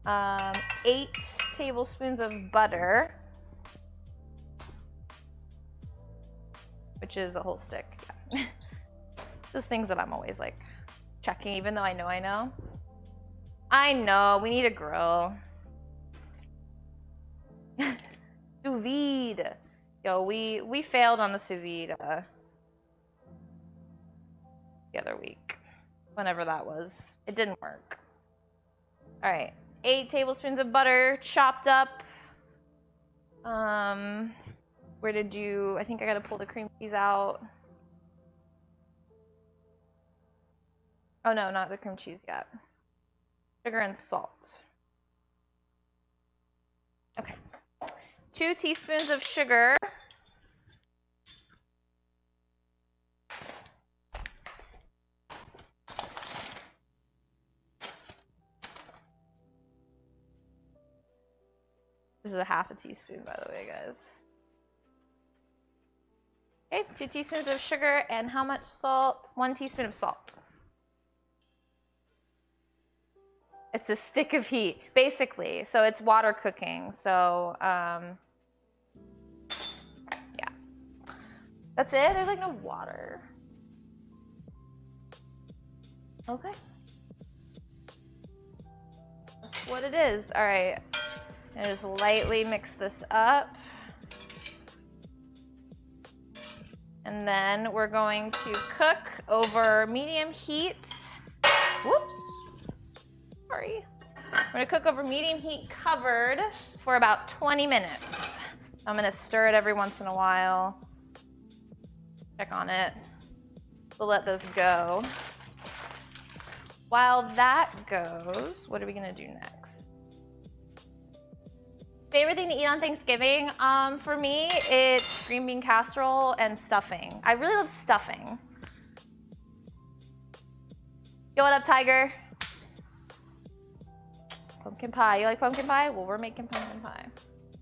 A: 8 tablespoons of butter, which is a whole stick. Yeah. Just things that I'm always like checking, even though I know. I know, we need a grill. Sous vide. Yo, we failed on the sous vide the other week. Whenever that was. It didn't work. All right. 8 tablespoons of butter chopped up. I think I gotta pull the cream cheese out. Oh no, not the cream cheese yet. Sugar and salt. Okay. 2 teaspoons of sugar. This is a 1/2 teaspoon, by the way, guys. Okay, 2 teaspoons of sugar, and how much salt? 1 teaspoon of salt. It's a stick of heat, basically. So it's water cooking. So, yeah. That's it? There's like no water. Okay. That's what it is. All right. And just lightly mix this up. And then we're going to cook over medium heat. Whoops. Sorry. We're gonna cook over medium heat covered for about 20 minutes. I'm gonna stir it every once in a while. Check on it. We'll let this go. While that goes, what are we gonna do next? Favorite thing to eat on Thanksgiving? For me, it's green bean casserole and stuffing. I really love stuffing. Yo, what up, Tiger? Pumpkin pie. You like pumpkin pie? Well, we're making pumpkin pie.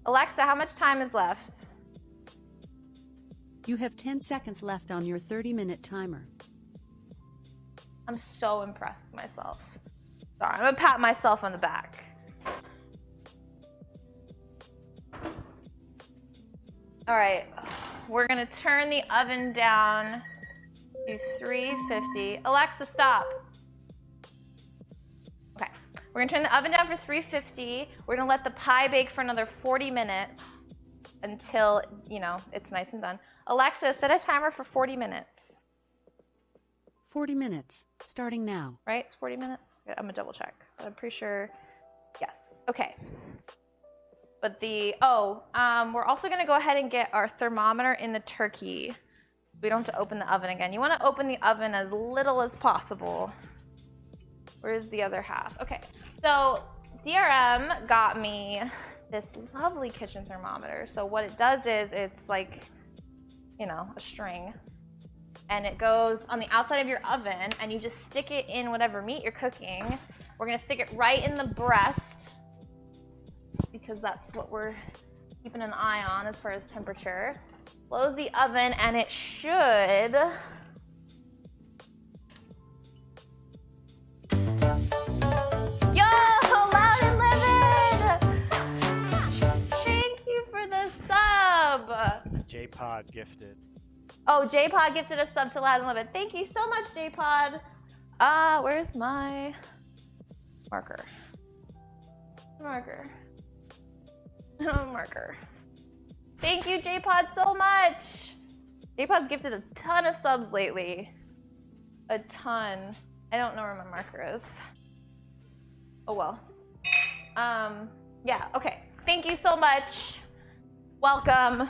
A: Alexa, how much time is left?
D: You have 10 seconds left on your 30-minute timer.
A: I'm so impressed with myself. Sorry, I'm gonna pat myself on the back. All right, we're gonna turn the oven down to 350. Alexa, stop. Okay, We're gonna turn the oven down for 350. We're gonna let the pie bake for another 40 minutes until, you know, it's nice and done. Alexa, set a timer for 40 minutes.
D: 40 minutes, starting now.
A: Right, it's 40 minutes? I'm gonna double check. I'm pretty sure, yes, okay. But we're also gonna go ahead and get our thermometer in the turkey. We don't have to open the oven again. You wanna open the oven as little as possible. Where's the other half? Okay, so DRM got me this lovely kitchen thermometer. So what it does is it's like, you know, a string. And it goes on the outside of your oven and you just stick it in whatever meat you're cooking. We're gonna stick it right in the breast because that's what we're keeping an eye on as far as temperature. Close the oven and it should. Yo, Loud and Livid! Thank you for the sub.
B: J-Pod gifted.
A: Oh, J-Pod gifted a sub to Loud and Livid. Thank you so much, J-Pod. Where's my marker? Marker. Marker. Thank you, J-Pod, so much. J-Pod's gifted a ton of subs lately. A ton. I don't know where my marker is. Oh well. Yeah, okay. Thank you so much. Welcome.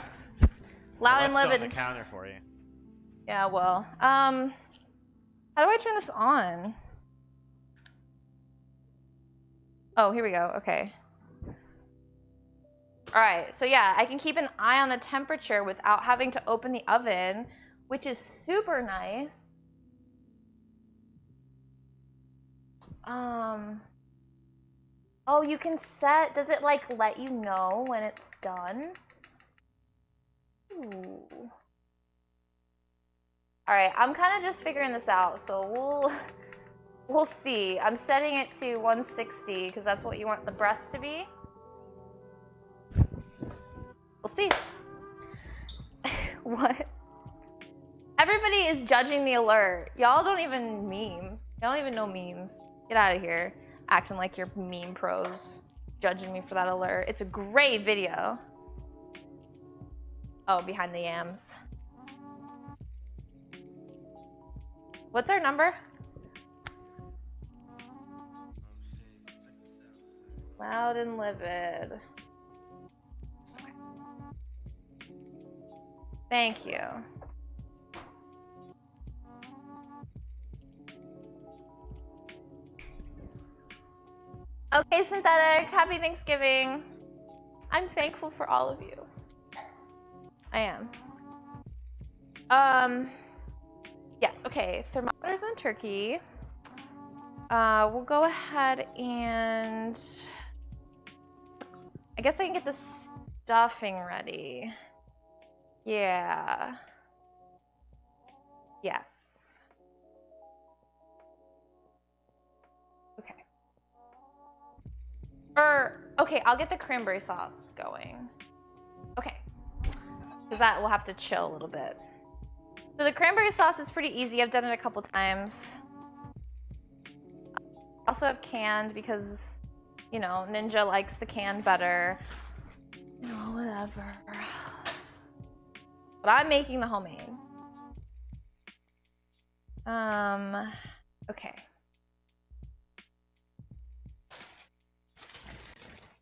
A: Loud and Livid.
B: On the counter for you.
A: Yeah, well. How do I turn this on? Oh, here we go. Okay. All right. So yeah, I can keep an eye on the temperature without having to open the oven, which is super nice. Oh, you can set, does it like let you know when it's done? Ooh. All right, I'm kind of just figuring this out, so we'll see. I'm setting it to 160 because that's what you want the breast to be. We'll see. What? Everybody is judging the alert. Y'all don't even meme. Y'all don't even know memes. Get out of here. Acting like you're meme pros. Judging me for that alert. It's a great video. Oh, behind the yams. What's our number? Loud and Livid. Thank you. Okay, Synthetic, happy Thanksgiving. I'm thankful for all of you. I am. Yes, okay, thermometers and turkey. We'll go ahead and I guess I can get the stuffing ready. Yeah. Yes. Okay. Okay, I'll get the cranberry sauce going. Okay. Because that will have to chill a little bit. So the cranberry sauce is pretty easy. I've done it a couple times. I also have canned because, you know, Ninja likes the canned better. You know, whatever. But I'm making the homemade. Okay.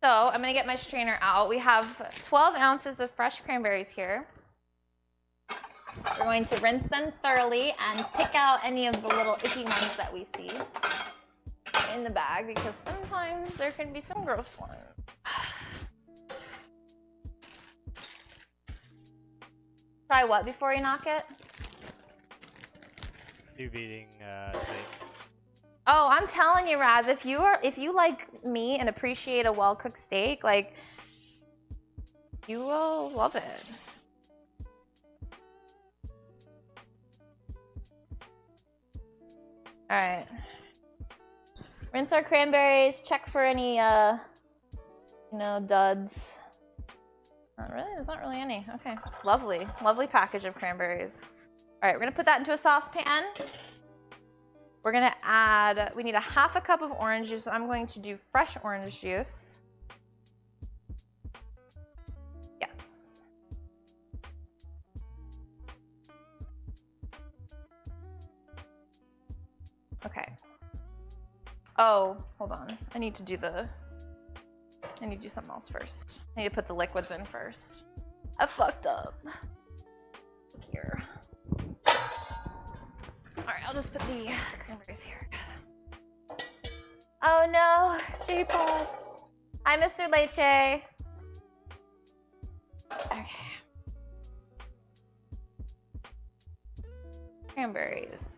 A: So I'm gonna get my strainer out. We have 12 ounces of fresh cranberries here. We're going to rinse them thoroughly and pick out any of the little icky ones that we see in the bag because sometimes there can be some gross ones. Try what before you knock it?
B: Tube eating steak.
A: Oh, I'm telling you, Raz, if you like me and appreciate a well-cooked steak, like, you will love it. All right. Rinse our cranberries, check for any, you know, duds. Not really, there's not really any. Okay, lovely, lovely package of cranberries. All right, we're gonna put that into a saucepan. We're gonna add, we need a half a cup of orange juice. So I'm going to do fresh orange juice. Yes. Okay. Oh, hold on. I need to do something else first. I need to put the liquids in first. I fucked up. Here. Alright, I'll just put the cranberries here. Oh no, J-Pod. Hi, Mr. Leche. Okay. Cranberries.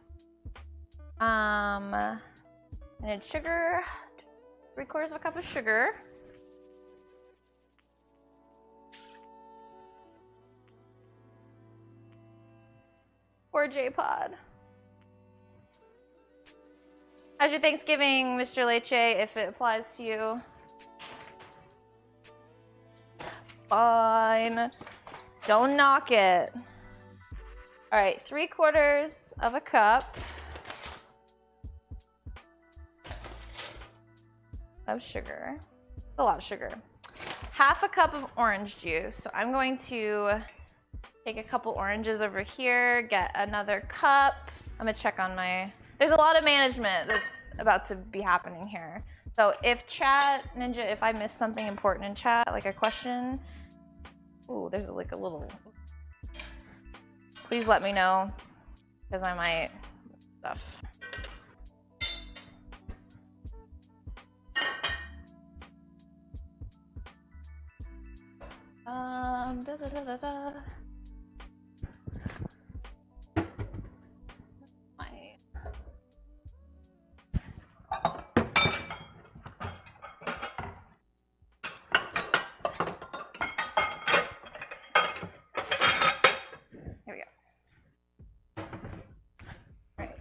A: I need sugar. 3/4 of a cup of sugar. Poor J-Pod. How's your Thanksgiving, Mr. Leche, if it applies to you? Fine. Don't knock it. All right, 3/4 of a cup of sugar. That's a lot of sugar. Half a cup of orange juice. So I'm going to take a couple oranges over here, get another cup. I'm gonna check on my, there's a lot of management that's about to be happening here. So if chat, Ninja, if I missed something important in chat, like a question, ooh, there's like a little, please let me know, because I might stuff. Da, da, da, da, da.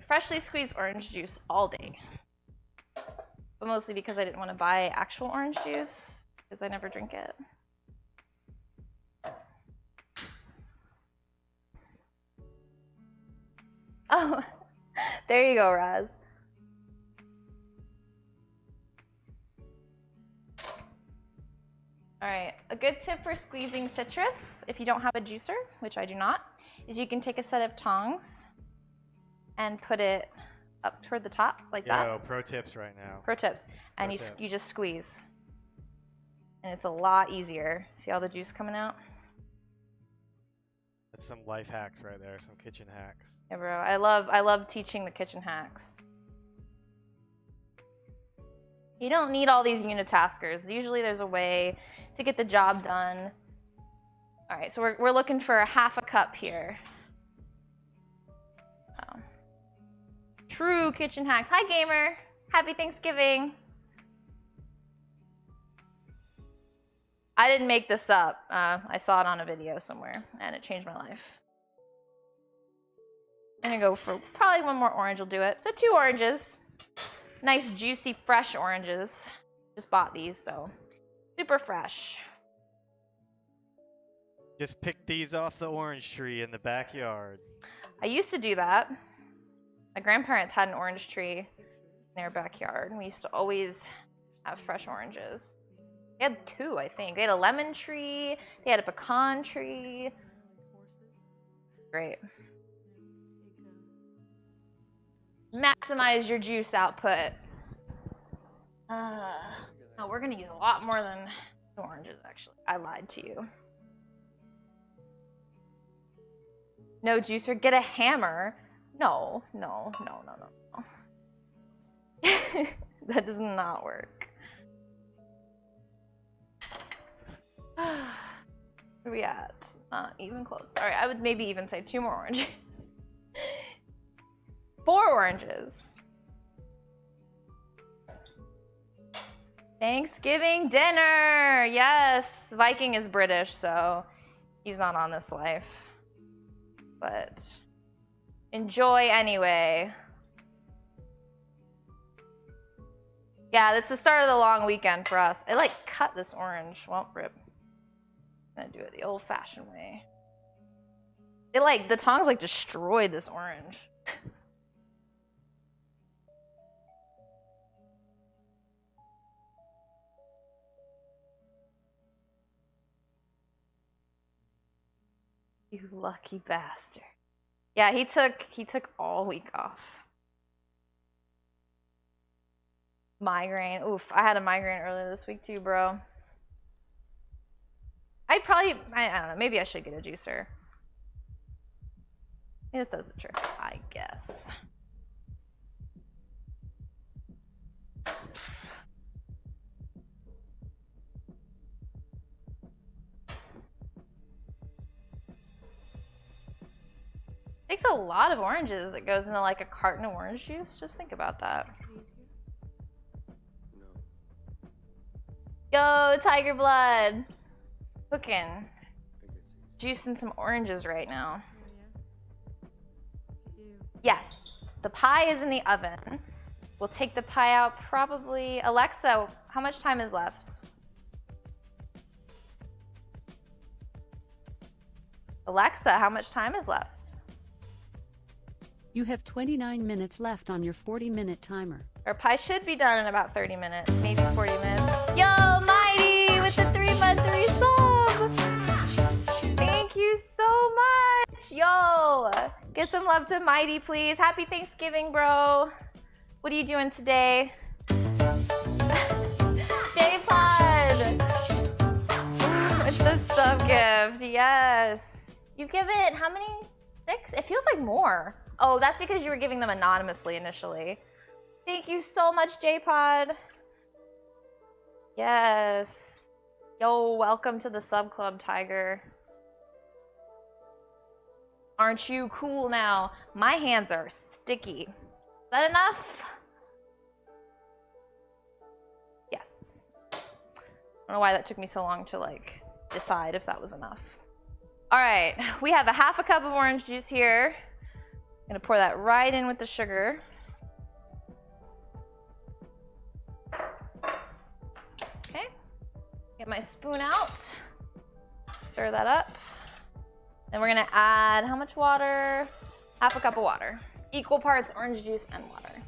A: Freshly squeezed orange juice all day, but mostly because I didn't want to buy actual orange juice because I never drink it. Oh, there you go, Raz. All right, a good tip for squeezing citrus, if you don't have a juicer, which I do not, is you can take a set of tongs and put it up toward the top like that.
B: Yo, pro tips right now.
A: Pro tips. And you just squeeze. And it's a lot easier. See all the juice coming out?
B: That's some life hacks right there, some kitchen hacks.
A: Yeah, bro. I love teaching the kitchen hacks. You don't need all these unitaskers. Usually there's a way to get the job done. All right, so we're looking for a half a cup here. Oh. True kitchen hacks. Hi, gamer. Happy Thanksgiving. I didn't make this up. I saw it on a video somewhere, and it changed my life. I'm gonna go for probably one more orange will do it. So 2 oranges. Nice, juicy, fresh oranges. Just bought these, so super fresh.
B: Just pick these off the orange tree in the backyard.
A: I used to do that. My grandparents had an orange tree in their backyard, and we used to always have fresh oranges. They had 2, I think. They had a lemon tree, they had a pecan tree. Great. Maximize your juice output. No, we're gonna use a lot more than 2 oranges, actually. I lied to you. No juicer, get a hammer. No. That does not work. Where are we at? Not even close. All right, I would maybe even say 2 more oranges. 4 oranges. Thanksgiving dinner. Yes, Viking is British, so he's not on this life. But enjoy anyway. Yeah, that's the start of the long weekend for us. I like cut this orange. Well, rip. I'm gonna do it the old-fashioned way. It the tongs destroyed this orange. You lucky bastard. Yeah, he took all week off. Migraine. Oof, I had a migraine earlier this week too, bro. I don't know, maybe I should get a juicer. This does the trick, I guess. Takes a lot of oranges. It goes into like a carton of orange juice. Just think about that. Yo, Tiger Blood. Cooking. Juicing some oranges right now. Yes, the pie is in the oven. We'll take the pie out probably. Alexa, how much time is left? Alexa, how much time is left?
D: You have 29 minutes left on your 40-minute timer.
A: Our pie should be done in about 30 minutes, maybe 40 minutes. Yo, Mighty with the 3x3 sub! Thank you so much! Yo! Get some love to Mighty, please. Happy Thanksgiving, bro. What are you doing today? J-Pod! It's the sub gift, yes. You give it, how many? 6? It feels like more. Oh, that's because you were giving them anonymously initially. Thank you so much, J-Pod. Yes. Yo, welcome to the sub club, Tiger. Aren't you cool now? My hands are sticky. Is that enough? Yes. I don't know why that took me so long to like decide if that was enough. All right, we have a half a cup of orange juice here. I'm gonna pour that right in with the sugar. Okay, get my spoon out, stir that up. Then we're gonna add how much water? Half a cup of water. Equal parts orange juice and water.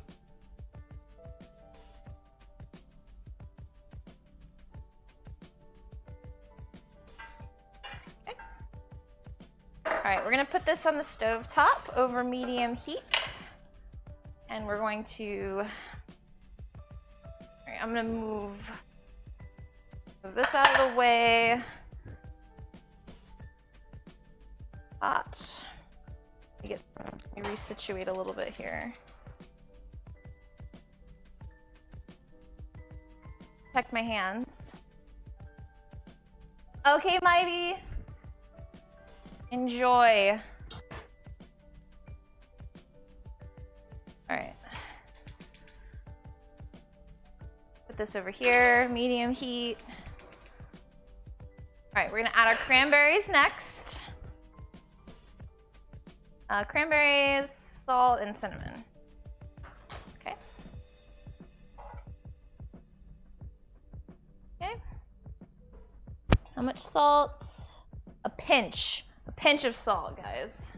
A: Okay. All right, we're gonna put this on the stove top over medium heat. And we're going to, all right, I'm gonna move this out of the way. Hot. Let me resituate a little bit here. Protect my hands. Okay, Mighty. Enjoy. All right. Put this over here, medium heat. All right, we're gonna add our cranberries next. Cranberries, salt, and cinnamon. Okay. Okay. How much salt? A pinch of salt, guys.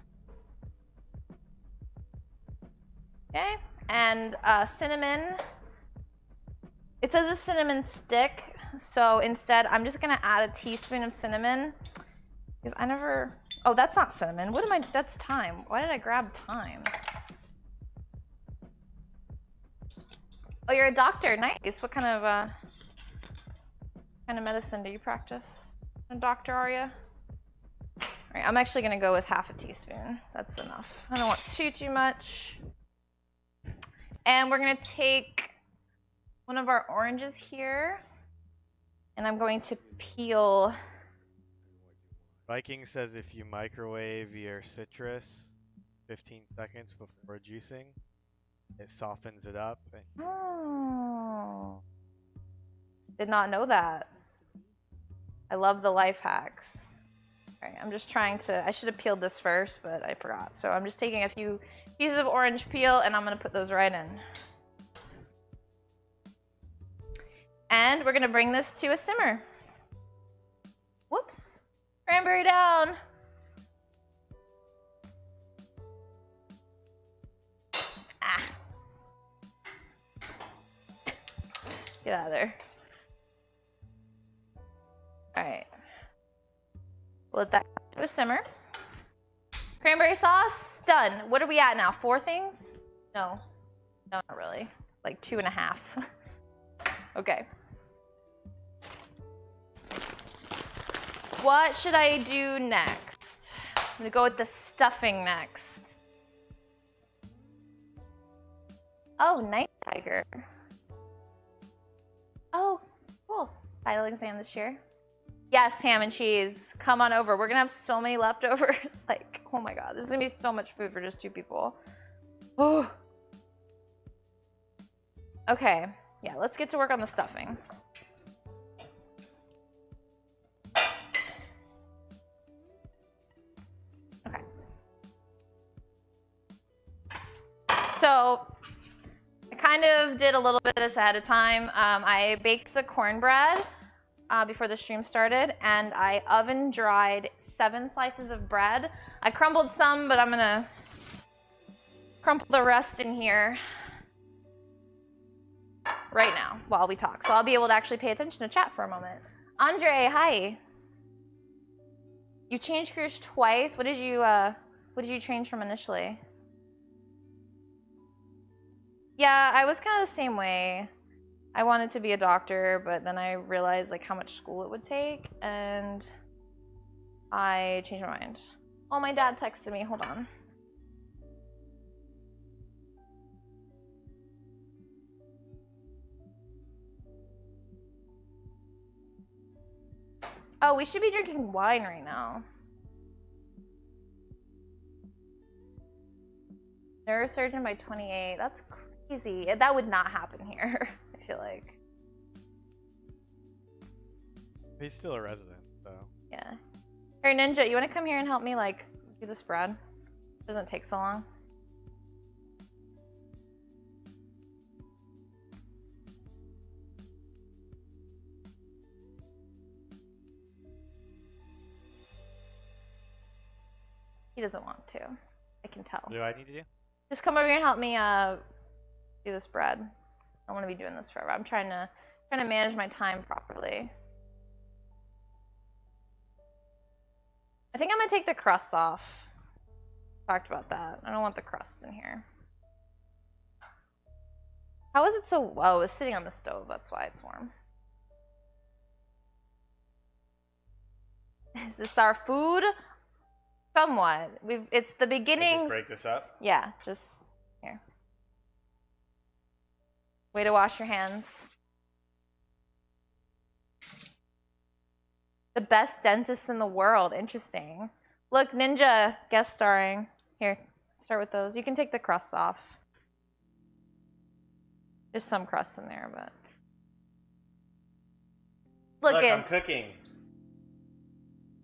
A: Okay, and cinnamon. It says a cinnamon stick, so instead I'm just gonna add a teaspoon of cinnamon because I never. Oh, that's not cinnamon. What am I? That's thyme. Why did I grab thyme? Oh, you're a doctor. Nice. What kind of medicine do you practice? A doctor, are you? All right, I'm actually gonna go with half a teaspoon. That's enough. I don't want too much. And we're gonna take one of our oranges here, and I'm going to peel.
B: Viking says if you microwave your citrus 15 seconds before juicing, it softens it up.
A: Oh. Did not know that. I love the life hacks. All right, I'm just trying to, I should have peeled this first, but I forgot. So I'm just taking a few pieces of orange peel and I'm gonna put those right in. And we're gonna bring this to a simmer. Whoops. Cranberry down. Ah. Get out of there. All right. We'll let that go to a simmer. Cranberry sauce, done. What are we at now? 4 things? No, not really. Like 2.5. Okay. What should I do next? I'm gonna go with the stuffing next. Oh, Night Tiger. Oh, cool. Final exam this year. Yes, ham and cheese. Come on over. We're gonna have so many leftovers. Like, oh my god, this is gonna be so much food for just 2 people. Oh. Okay, yeah, let's get to work on the stuffing. Okay. So, I kind of did a little bit of this ahead of time. I baked the cornbread before the stream started, and I oven dried 7 slices of bread. I crumbled some, but I'm gonna crumble the rest in here right now while we talk. So I'll be able to actually pay attention to chat for a moment. Andre, hi. You changed careers twice. What did you change from initially? Yeah, I was kind of the same way. I wanted to be a doctor, but then I realized like how much school it would take, and I changed my mind. Oh, my dad texted me. Hold on. Oh, we should be drinking wine right now. Neurosurgeon by 28. That's crazy. That would not happen here, I feel like.
B: He's still a resident, so.
A: Yeah. Hey, Ninja, you want to come here and help me, like, do the spread? It doesn't take so long. He doesn't want to. I can tell.
B: What do I need to do?
A: Just come over here and help me do the spread. I don't want to be doing this forever. I'm trying to manage my time properly. I think I'm gonna take the crusts off. Talked about that. I don't want the crusts in here. How is it so? Oh, it's sitting on the stove. That's why it's warm. Is this our food? Somewhat. It's the beginning.
B: Just break this up?
A: Yeah, just here. Way to wash your hands. The best dentist in the world. Interesting. Look, Ninja guest starring. Here, start with those. You can take the crusts off. There's some crusts in there, but look
B: I'm cooking.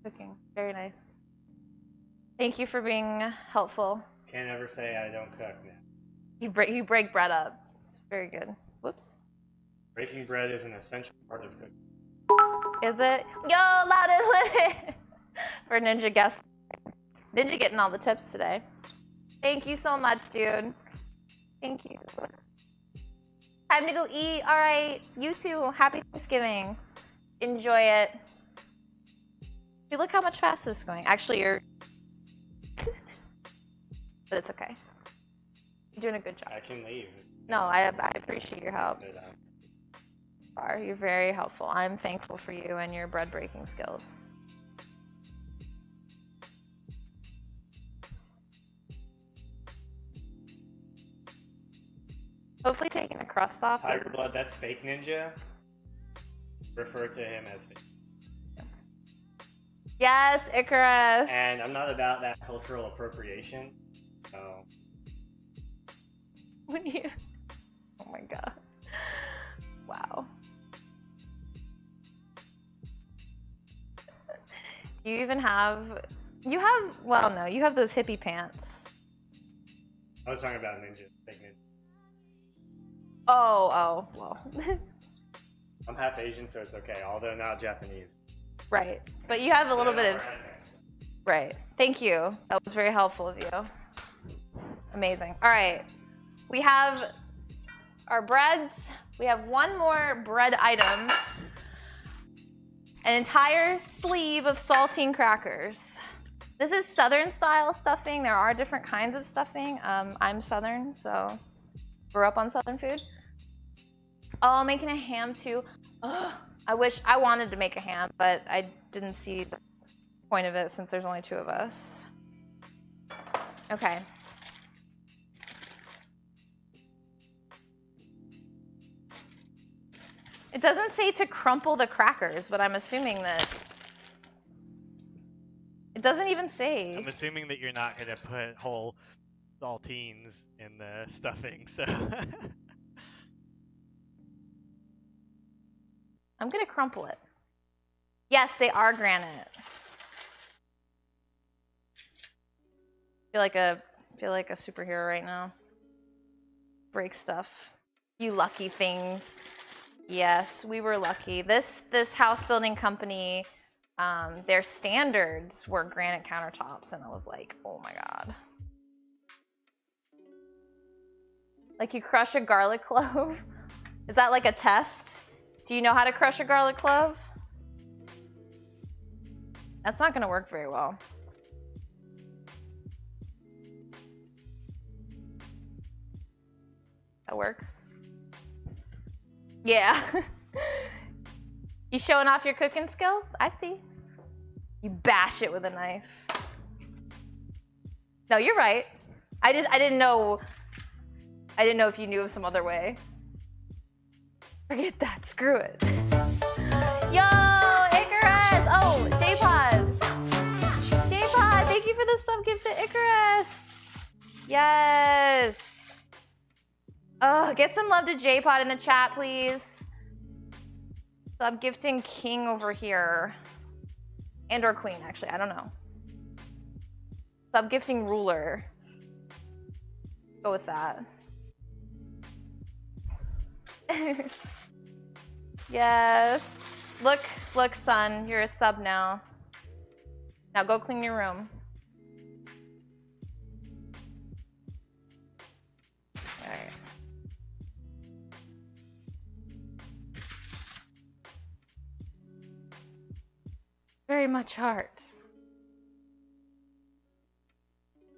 A: Cooking. Very nice. Thank you for being helpful.
B: Can't ever say I don't cook now.
A: You break bread up. It's very good. Whoops.
B: Breaking bread is an essential part of cooking.
A: Is it? Yo, loud and lit for Ninja guest. Ninja getting all the tips today. Thank you so much, dude. Thank you. Time to go eat. All right, you too. Happy Thanksgiving. Enjoy it. See, look how much faster this is going. Actually, you're. But it's okay. You're doing a good job.
B: I can leave.
A: No, I appreciate your help. You're very helpful. I'm thankful for you and your bread breaking skills. Hopefully taking the crust off.
B: Tiger Blood, that's fake Ninja. Refer to him as fake.
A: Yes, Icarus.
B: And I'm not about that cultural appropriation. So.
A: When you. Oh my god. Wow. Do you even have. You have. Well, no, you have those hippie pants.
B: I was talking about Ninja. Fake Ninja.
A: Oh, well.
B: I'm half Asian, so it's okay, although not Japanese.
A: Right. But you have a little bit of. Right. Thank you. That was very helpful of you. Amazing. All right. We have our breads. We have one more bread item. An entire sleeve of saltine crackers. This is Southern style stuffing. There are different kinds of stuffing. I'm Southern, so grew up on Southern food. Oh, making a ham too. Ugh, I wanted to make a ham, but I didn't see the point of it since there's only 2 of us. Okay. It doesn't say to crumple the crackers, but I'm assuming that it doesn't even say.
B: I'm assuming that you're not gonna put whole saltines in the stuffing, so.
A: I'm gonna crumple it. Yes, they are granite. Feel like a superhero right now. Break stuff. You lucky things. Yes, we were lucky. This house building company, their standards were granite countertops, and I was like, oh my god. Like you crush a garlic clove? Is that like a test? Do you know how to crush a garlic clove? That's not gonna work very well. That works. Yeah. You showing off your cooking skills? I see. You bash it with a knife. No, you're right. I didn't know if you knew of some other way. Forget that. Screw it. Yo, Icarus! Oh, J-Pause. J-Pod, thank you for the sub gift to Icarus. Yes. Oh, get some love to J-Pod in the chat, please. Sub gifting king over here. And or queen, actually, I don't know. Sub gifting ruler. Go with that. Yes. Look, son, you're a sub now. Now go clean your room. All right. Very much heart.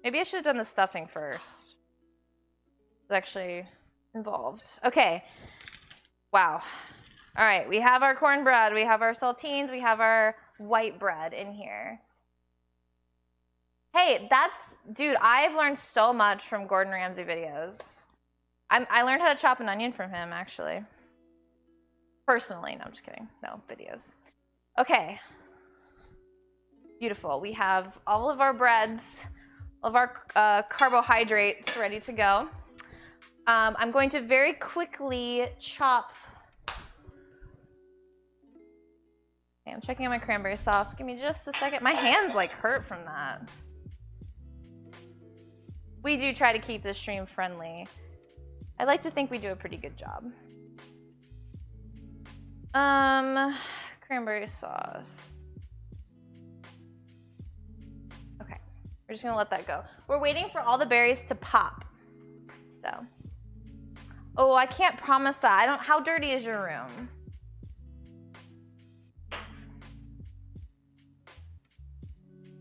A: Maybe I should have done the stuffing first. It's actually involved. Okay. Wow. All right, we have our cornbread, we have our saltines, we have our white bread in here. Hey, dude, I've learned so much from Gordon Ramsay videos. I learned how to chop an onion from him, actually. Personally, no, I'm just kidding. No, videos. Okay. Beautiful. We have all of our breads, all of our carbohydrates ready to go. I'm going to very quickly chop. Okay, I'm checking out my cranberry sauce. Give me just a second. My hands like hurt from that. We do try to keep this stream friendly. I like to think we do a pretty good job. Cranberry sauce. Okay, we're just gonna let that go. We're waiting for all the berries to pop. So, oh, I can't promise that. How dirty is your room?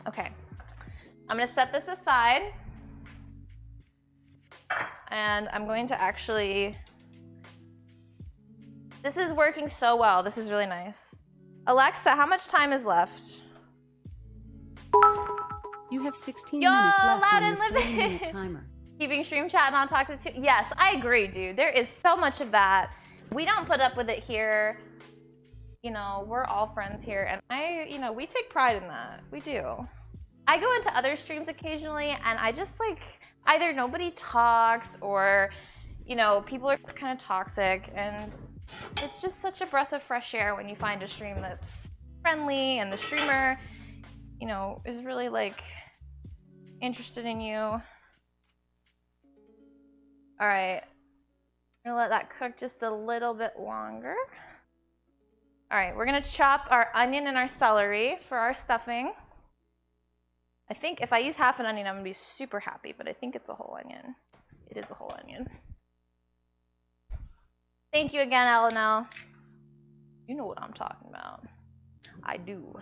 A: Okay, I'm gonna set this aside. And I'm going to actually, this is working so well. This is really nice. Alexa, how much time is left?
D: You have 16 minutes left
A: loud
D: on
A: and
D: your
A: living.
D: 30-minute timer.
A: Keeping stream chat not talk to two. Yes, I agree, dude. There is so much of that. We don't put up with it here. You know, we're all friends here. And we take pride in that. We do. I go into other streams occasionally and I just like, either nobody talks or, people are kind of toxic, and it's just such a breath of fresh air when you find a stream that's friendly and the streamer, is really like interested in you. All right, I'm gonna let that cook just a little bit longer. All right, we're gonna chop our onion and our celery for our stuffing. I think if I use half an onion, I'm gonna be super happy, but I think it's a whole onion. It is a whole onion. Thank you again, LNL. You know what I'm talking about. I do.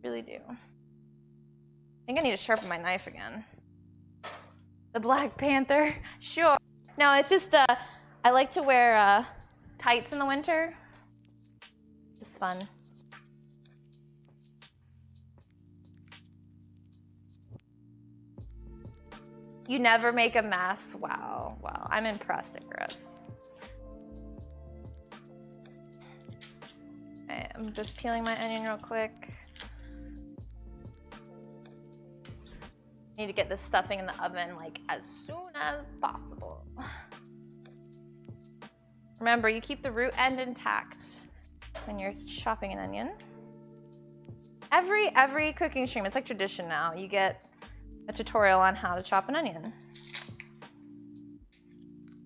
A: Really do. think I need to sharpen my knife again. The Black Panther? Sure. No, it's just, I like to wear tights in the winter. Just fun. You never make a mess? Wow, wow. I'm impressed, Icarus. Okay, I'm just peeling my onion real quick. Need to get this stuffing in the oven like as soon as possible. Remember, you keep the root end intact when you're chopping an onion. Every cooking stream, it's like tradition now. You get a tutorial on how to chop an onion.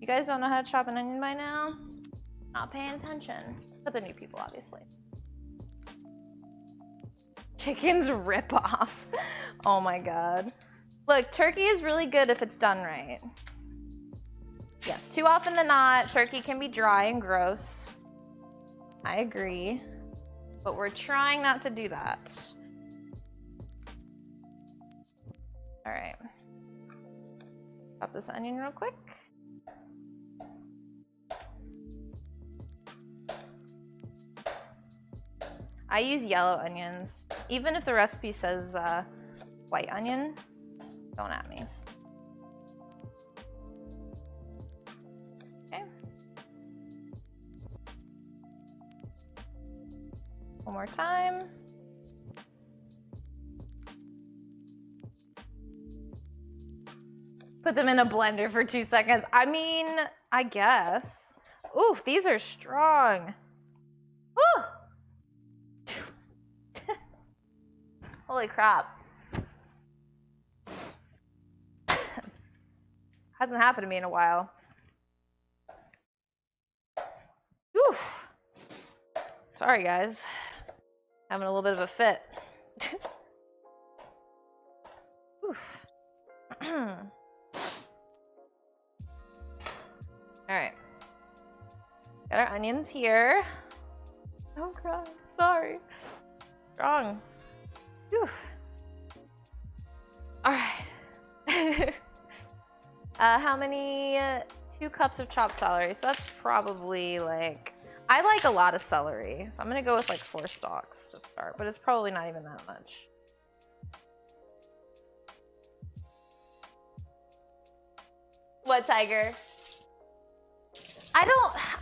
A: You guys don't know how to chop an onion by now? Not paying attention. But the new people, obviously. Chickens rip off. Oh my god. Look, turkey is really good if it's done right. Yes, too often than not, turkey can be dry and gross. I agree. But we're trying not to do that. All right. Chop this onion real quick. I use yellow onions. Even if the recipe says white onion, don't at me. Okay. One more time. Put them in a blender for 2 seconds. I mean, I guess. Ooh, these are strong. Woo! Holy crap. Hasn't happened to me in a while. Oof. Sorry, guys. Having a little bit of a fit. Oof. All right. Got our onions here. Don't cry. Sorry. Strong. Whew. All right. How many? 2 cups of chopped celery. So that's probably like, I like a lot of celery. So I'm gonna go with like 4 stalks to start, but it's probably not even that much. What, Tiger?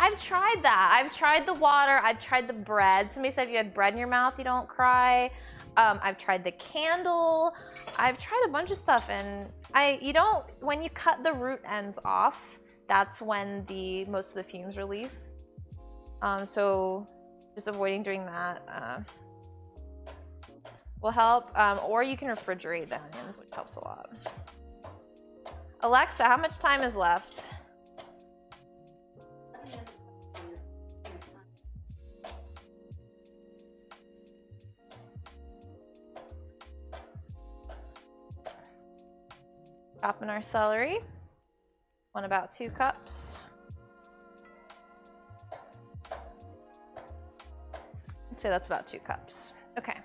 A: I've tried that. I've tried the water, I've tried the bread. Somebody said if you had bread in your mouth, you don't cry. I've tried the candle. I've tried a bunch of stuff, and when you cut the root ends off, that's when most of the fumes release. So just avoiding doing that will help. Or you can refrigerate the onions, which helps a lot. Alexa, how much time is left? Chopping our celery. About 2 cups. I'd say that's about 2 cups. Okay.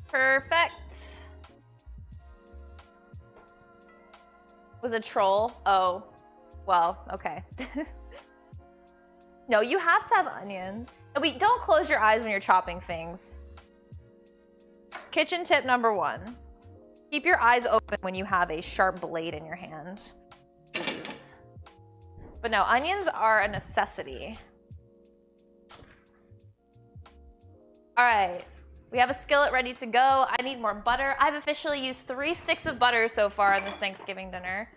A: Perfect. Was a troll? Oh, well, okay. No, you have to have onions. Don't close your eyes when you're chopping things. Kitchen tip number 1. Keep your eyes open when you have a sharp blade in your hand. Please. But no, onions are a necessity. All right, we have a skillet ready to go. I need more butter. I've officially used 3 sticks of butter so far on this Thanksgiving dinner.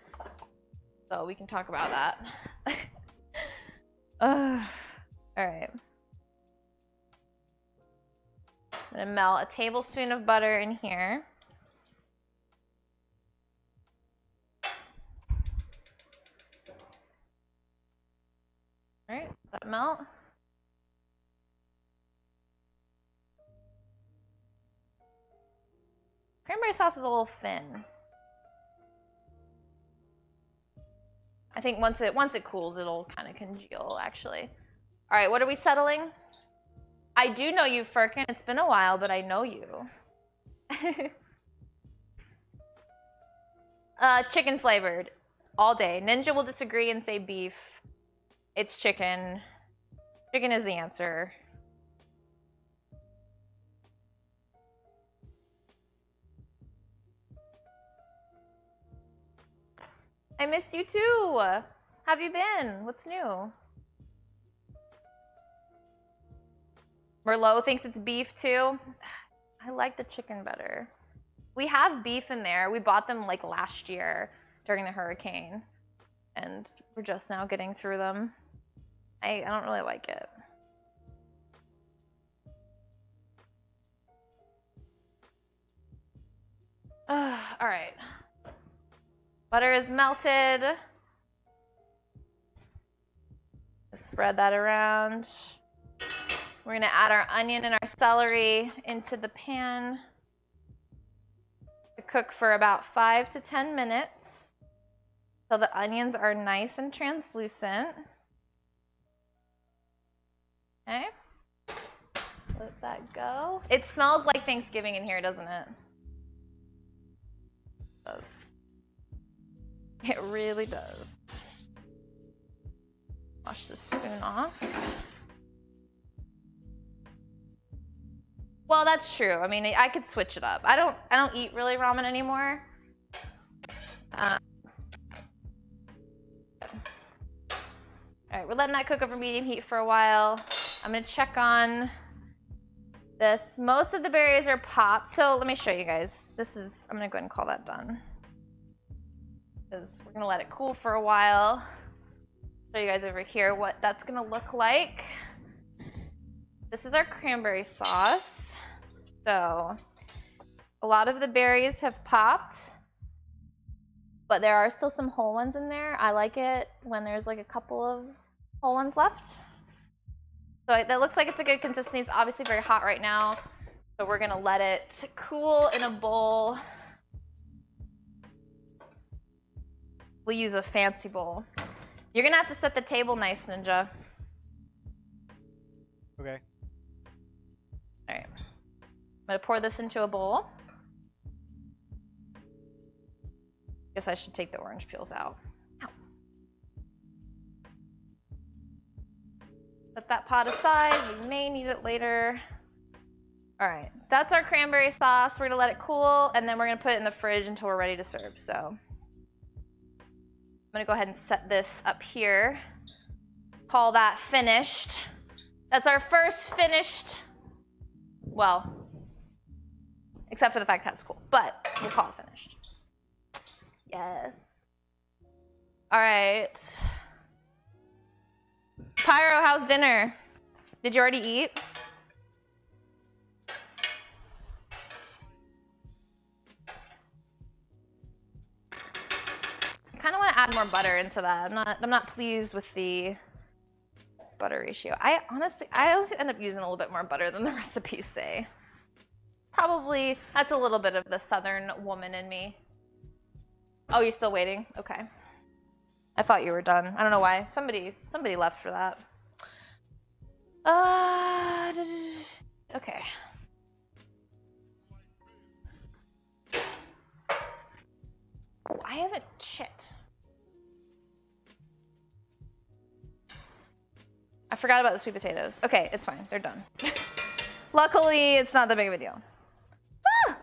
A: So we can talk about that. All right. I'm gonna melt a tablespoon of butter in here. All right, let that melt. Cranberry sauce is a little thin. I think once it cools, it'll kind of congeal, actually. All right, what are we settling? I do know you, Firkin. It's been a while, but I know you. Chicken flavored all day. Ninja will disagree and say beef. It's chicken. Chicken is the answer. I missed you too. Have you been? What's new? Merlot thinks it's beef too. I like the chicken better. We have beef in there. We bought them like last year during the hurricane, and we're just now getting through them. I don't really like it. All right. Butter is melted. Spread that around. We're gonna add our onion and our celery into the pan to cook for about 5 to 10 minutes so the onions are nice and translucent. Okay. Let that go. It smells like Thanksgiving in here, doesn't it? It does. It really does. Wash the spoon off. Well, that's true. I mean, I could switch it up. I don't eat really ramen anymore. All right, we're letting that cook over medium heat for a while. I'm gonna check on this. Most of the berries are popped. So let me show you guys. I'm gonna go ahead and call that done. Because we're gonna let it cool for a while. Show you guys over here what that's gonna look like. This is our cranberry sauce. So a lot of the berries have popped, but there are still some whole ones in there. I like it when there's like a couple of whole ones left. So that looks like it's a good consistency. It's obviously very hot right now, so we're gonna let it cool in a bowl. We'll use a fancy bowl. You're gonna have to set the table nice, Ninja.
B: Okay.
A: All right. I'm gonna pour this into a bowl. Guess I should take the orange peels out. Ow. Set that pot aside. We may need it later. All right, that's our cranberry sauce. We're gonna let it cool, and then we're gonna put it in the fridge until we're ready to serve. So I'm gonna go ahead and set this up here. Call that finished. That's our first finished, well, except for the fact that it's cool, but we'll call it finished. Yes. All right. Pyro, how's dinner? Did you already eat? I kind of want to add more butter into that. I'm not pleased with the butter ratio. I always end up using a little bit more butter than the recipes say. Probably, that's a little bit of the Southern woman in me. Oh, you're still waiting? Okay. I thought you were done. I don't know why. Somebody left for that. Okay. Oh, I haven't shit. I forgot about the sweet potatoes. Okay, it's fine. They're done. Luckily, it's not that big of a deal. Ah!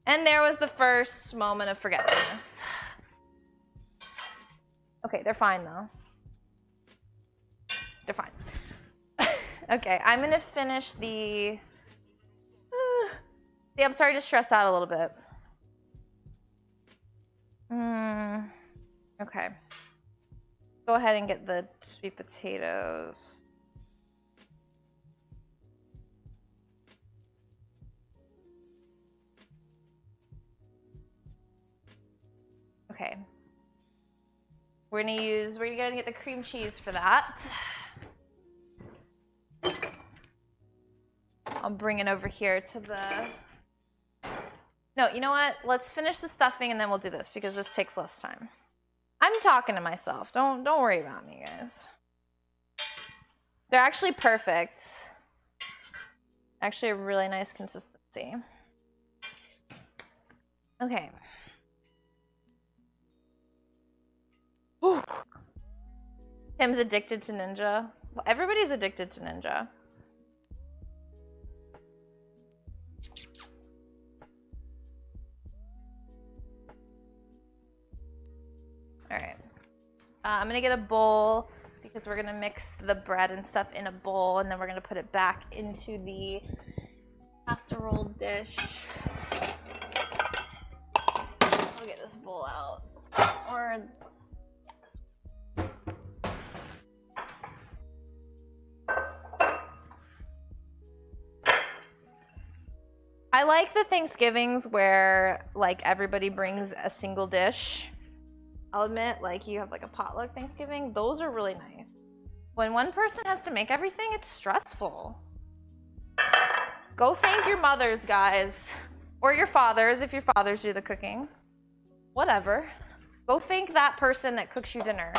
A: And there was the first moment of forgetfulness. Okay, they're fine though. They're fine. Okay, I'm gonna finish the... See, I'm starting to stress out a little bit. Okay. Go ahead and get the sweet potatoes. Okay. We're gonna get the cream cheese for that. I'll bring it over here to the... No, you know what? Let's finish the stuffing and then we'll do this because this takes less time. I'm talking to myself. Don't worry about me, guys. They're actually perfect. Actually a really nice consistency. Okay. Tim's addicted to Ninja. Well, everybody's addicted to Ninja. All right. I'm gonna get a bowl because we're gonna mix the bread and stuff in a bowl, and then we're gonna put it back into the casserole dish. I'll get this bowl out. Or I like the Thanksgivings where like everybody brings a single dish. I'll admit, like you have like a potluck Thanksgiving, those are really nice. When one person has to make everything, it's stressful. Go thank your mothers, guys. Or your fathers, if your fathers do the cooking. Whatever. Go thank that person that cooks you dinner.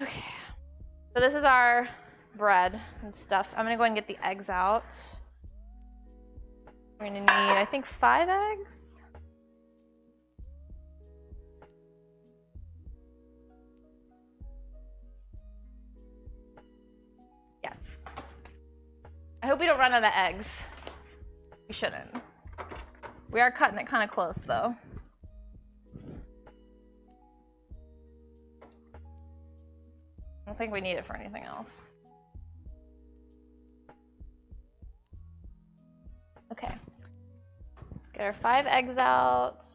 A: Okay. So this is our bread and stuff. I'm gonna go ahead and get the eggs out. We're gonna need, I think, 5 eggs. Yes. I hope we don't run out of eggs. We shouldn't. We are cutting it kind of close, though. I don't think we need it for anything else. Okay. Get our 5 eggs out.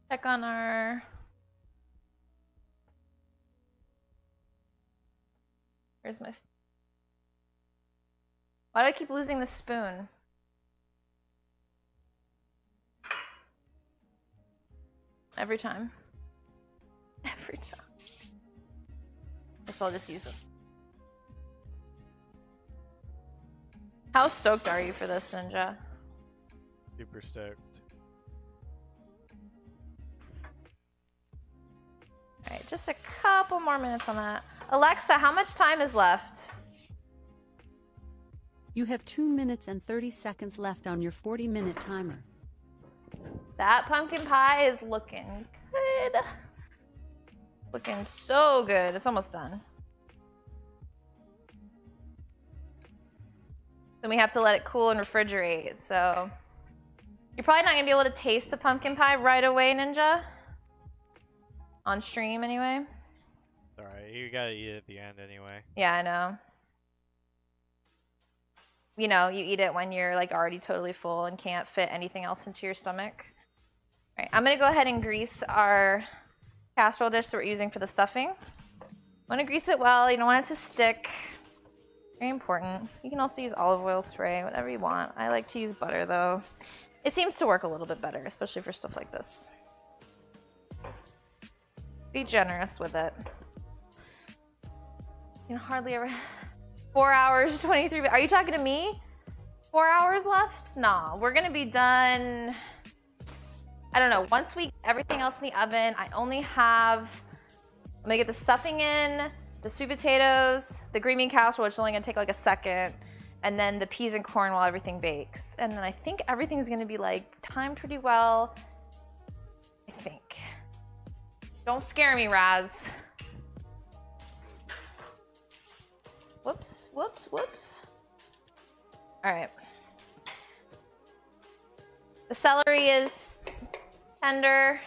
A: Check on our... Where's my... Why do I keep losing the spoon? Every time. Every time. Guess I'll just use this. How stoked are you for this, Ninja?
B: Super stoked.
A: Alright, just a couple more minutes on that. Alexa, how much time is left?
D: You have 2 minutes and 30 seconds left on your 40-minute timer.
A: That pumpkin pie is looking good. Looking so good. It's almost done. Then we have to let it cool and refrigerate. So you're probably not going to be able to taste the pumpkin pie right away, Ninja. On stream, anyway.
B: Alright, you gotta eat it at the end anyway.
A: Yeah, I know. You know, you eat it when you're like already totally full and can't fit anything else into your stomach. All right, I'm gonna go ahead and grease our casserole dish that we're using for the stuffing. Want to grease it well. You don't want it to stick. Very important. You can also use olive oil spray, whatever you want. I like to use butter though. It seems to work a little bit better, especially for stuff like this. Be generous with it. You can hardly ever... 4 hours, 23... Are you talking to me? 4 hours left? Nah, we're gonna be done... I don't know. Once we get everything else in the oven, I only have... I'm gonna get the stuffing in, the sweet potatoes, the green bean casserole, which is only gonna take like a second, and then the peas and corn while everything bakes. And then I think everything's gonna be like timed pretty well. I think. Don't scare me, Raz. Whoops, whoops, whoops. All right. The celery is tender.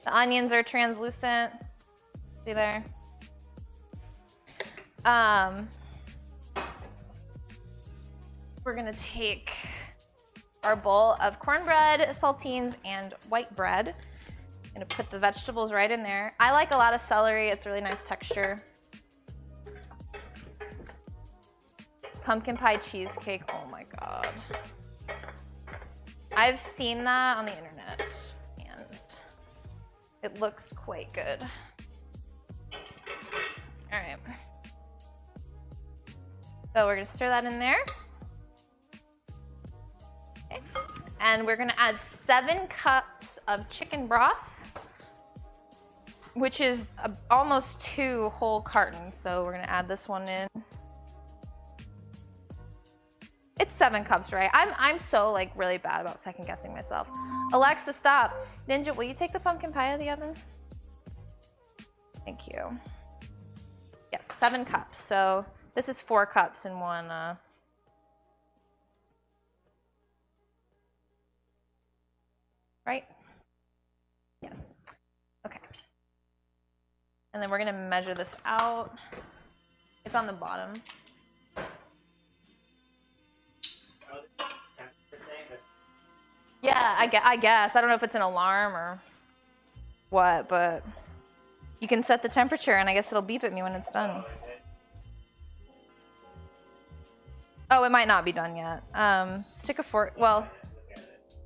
A: The onions are translucent. See there? We're gonna take our bowl of cornbread, saltines, and white bread. I'm gonna put the vegetables right in there. I like a lot of celery. It's a really nice texture. Pumpkin pie cheesecake. Oh my god. I've seen that on the internet and it looks quite good. All right. So we're gonna stir that in there. Okay. And we're gonna add 7 cups of chicken broth, which is almost 2 whole cartons. So we're gonna add this one in. It's 7 cups, right? I'm so like really bad about second guessing myself. Alexa, stop. Ninja, will you take the pumpkin pie out of the oven? Thank you. Yes, 7 cups. So this is 4 cups in one. Right? Yes. Okay. And then we're gonna measure this out. It's on the bottom. Yeah, I guess. I don't know if it's an alarm or what, but you can set the temperature and I guess it'll beep at me when it's done. Oh, it might not be done yet. Stick a fork. Well,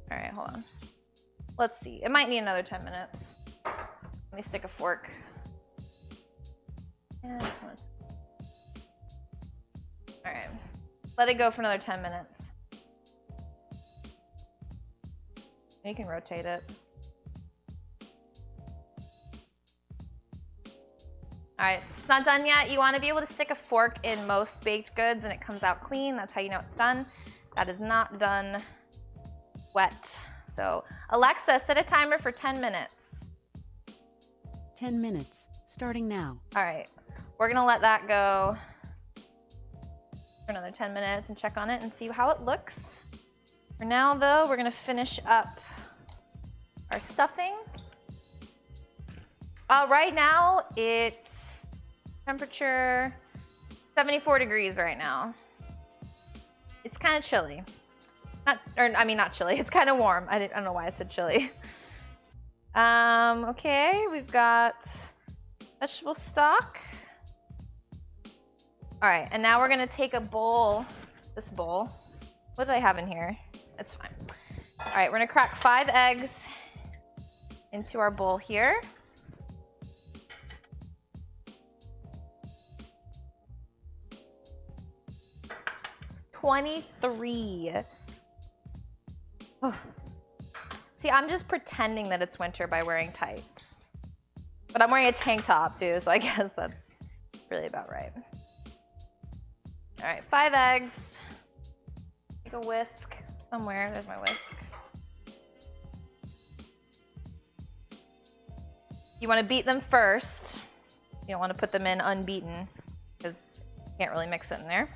A: all right, hold on. Let's see. It might need another 10 minutes. Let me stick a fork. Yeah, all right. Let it go for another 10 minutes. You can rotate it. All right, it's not done yet. You want to be able to stick a fork in most baked goods and it comes out clean. That's how you know it's done. That is not done wet. So Alexa, set a timer for 10 minutes.
D: 10 minutes, starting now.
A: All right, we're gonna let that go for another 10 minutes and check on it and see how it looks. For now though, we're gonna finish up our stuffing. Right now it's temperature 74 degrees right now. It's kind of chilly. Not chilly. It's kind of warm. I don't know why I said chilly. Okay, we've got vegetable stock. All right, and now we're gonna take a bowl. This bowl. What did I have in here? It's fine. All right, we're gonna crack 5 eggs into our bowl here. $23. Oh. See, I'm just pretending that it's winter by wearing tights. But I'm wearing a tank top too, so I guess that's really about right. All right, 5 eggs. Take a whisk somewhere. There's my whisk. You want to beat them first. You don't want to put them in unbeaten because you can't really mix it in there.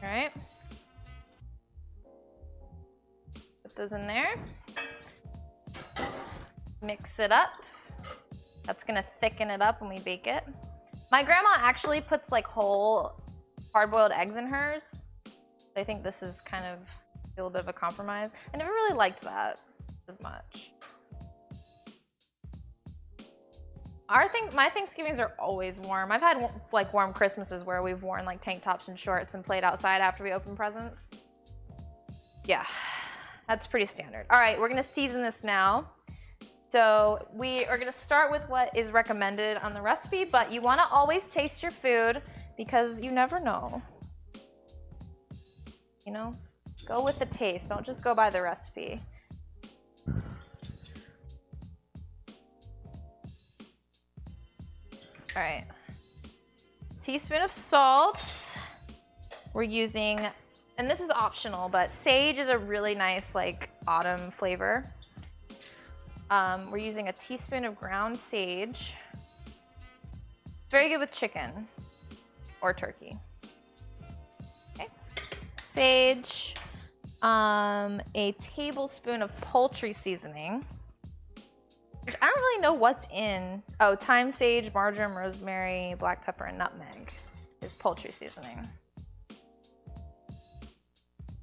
A: All right. Put those in there. Mix it up. That's gonna thicken it up when we bake it. My grandma actually puts like whole hard-boiled eggs in hers. I think this is kind of a little bit of a compromise. I never really liked that as much. My Thanksgivings are always warm. I've had like warm Christmases where we've worn like tank tops and shorts and played outside after we open presents. Yeah, that's pretty standard. All right, we're gonna season this now. So we are gonna start with what is recommended on the recipe, but you wanna always taste your food because you never know. You know, go with the taste, don't just go by the recipe. All right, teaspoon of salt. We're using, and this is optional, but sage is a really nice like autumn flavor. We're using a teaspoon of ground sage. It's very good with chicken or turkey. Okay, sage, a tablespoon of poultry seasoning. Which I don't really know what's in. Oh, thyme, sage, marjoram, rosemary, black pepper, and nutmeg is poultry seasoning.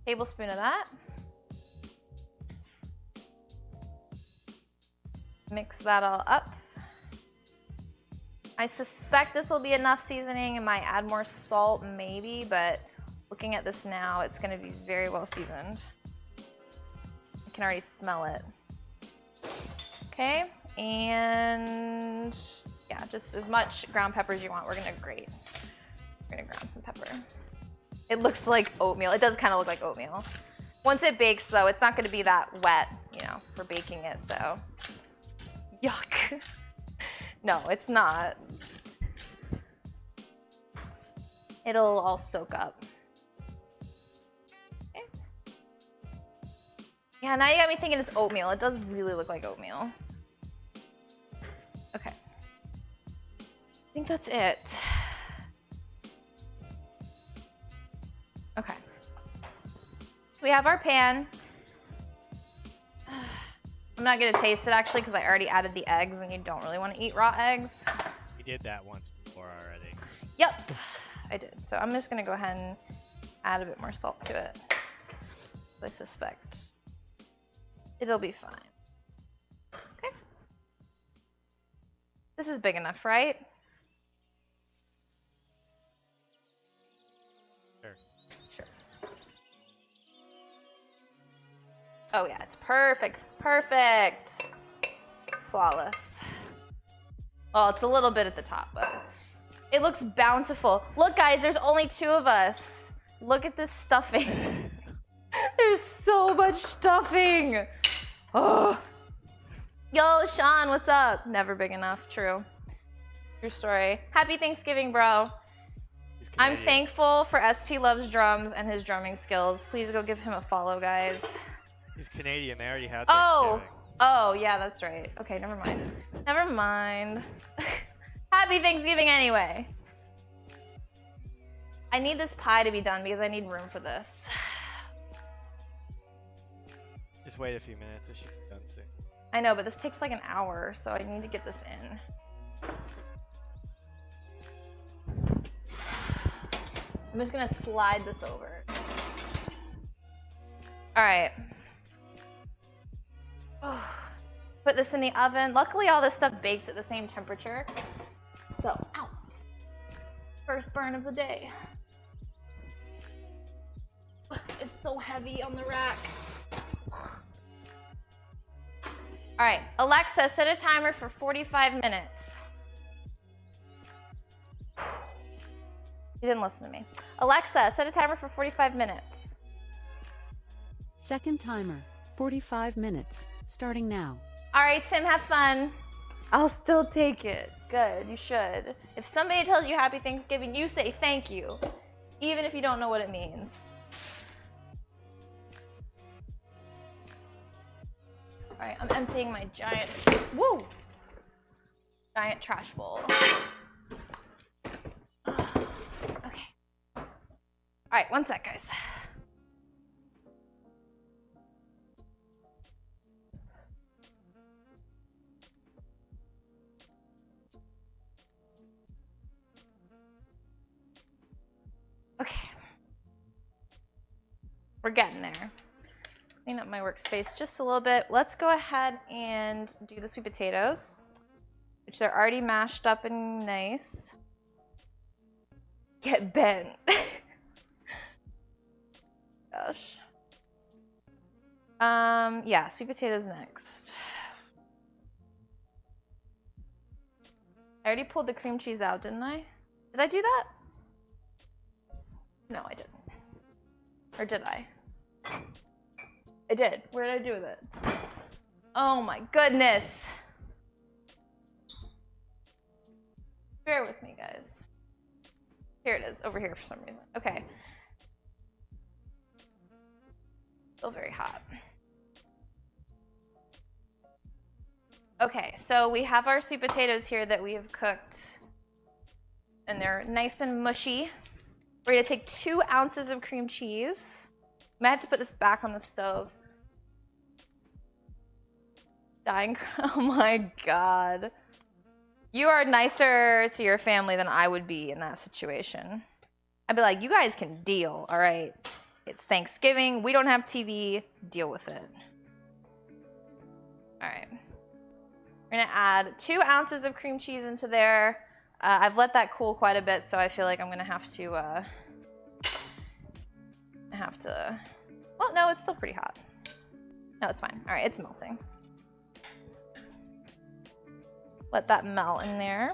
A: Tablespoon of that. Mix that all up. I suspect this will be enough seasoning. It might add more salt maybe, but looking at this now, it's gonna be very well seasoned. I can already smell it. Okay, and yeah, just as much ground pepper as you want. We're gonna grate. We're gonna ground some pepper. It looks like oatmeal. It does kind of look like oatmeal. Once it bakes though, it's not gonna be that wet, you know, for baking it, so Yuck. No, it's not. It'll all soak up. Okay. Yeah, now you got me thinking it's oatmeal. It does really look like oatmeal. Okay. I think that's it. Okay. We have our pan. I'm not gonna taste it actually because I already added the eggs and you don't really want to eat raw eggs.
B: We did that once before already.
A: Yep, I did. So I'm just gonna go ahead and add a bit more salt to it. I suspect it'll be fine. Okay. This is big enough, right?
B: Sure.
A: Sure. Oh yeah, it's perfect. Perfect. Flawless. Well, it's a little bit at the top, but it looks bountiful. Look, guys, there's only 2 of us. Look at this stuffing. There's so much stuffing. Oh. Yo, Sean, what's up? Never big enough. True. True story. Happy Thanksgiving, bro. I'm thankful for SP Loves Drums and his drumming skills. Please go give him a follow, guys.
B: He's Canadian. They already had
A: Oh.
B: Thanksgiving.
A: Oh, yeah, that's right. Okay, never mind. Never mind. Happy Thanksgiving anyway. I need this pie to be done because I need room for this.
B: Just wait a few minutes. It should be done soon.
A: I know, but this takes like an hour, so I need to get this in. I'm just gonna slide this over. All right. Oh, put this in the oven. Luckily, all this stuff bakes at the same temperature. So, ow. First burn of the day. It's so heavy on the rack. All right, Alexa, set a timer for 45 minutes. You didn't listen to me. Alexa, set a timer for 45 minutes.
D: Second timer, 45 minutes, starting now.
A: All right, Tim, have fun. I'll still take it. Good, you should. If somebody tells you Happy Thanksgiving, you say thank you, even if you don't know what it means. All right, I'm emptying my giant trash bowl. Okay. All right, one sec, guys. Okay. We're getting there. Clean up my workspace just a little bit. Let's go ahead and do the sweet potatoes, which they're already mashed up and nice. Get bent. Gosh. Yeah, sweet potatoes next. I already pulled the cream cheese out, didn't I? Did I do that? No, I didn't. Or did I? I did. Where did I do with it? Oh my goodness. Bear with me, guys. Here it is, over here for some reason. Okay. Still very hot. Okay, so we have our sweet potatoes here that we have cooked. And they're nice and mushy. We're gonna take 2 ounces of cream cheese. I might have to put this back on the stove. Dying. Oh my god. You are nicer to your family than I would be in that situation. I'd be like, you guys can deal, all right? It's Thanksgiving. We don't have TV. Deal with it. All right. We're going to add 2 ounces of cream cheese into there. I've let that cool quite a bit, so I feel like I'm going to have to... Well, no, it's still pretty hot. No, it's fine. All right, it's melting. Let that melt in there.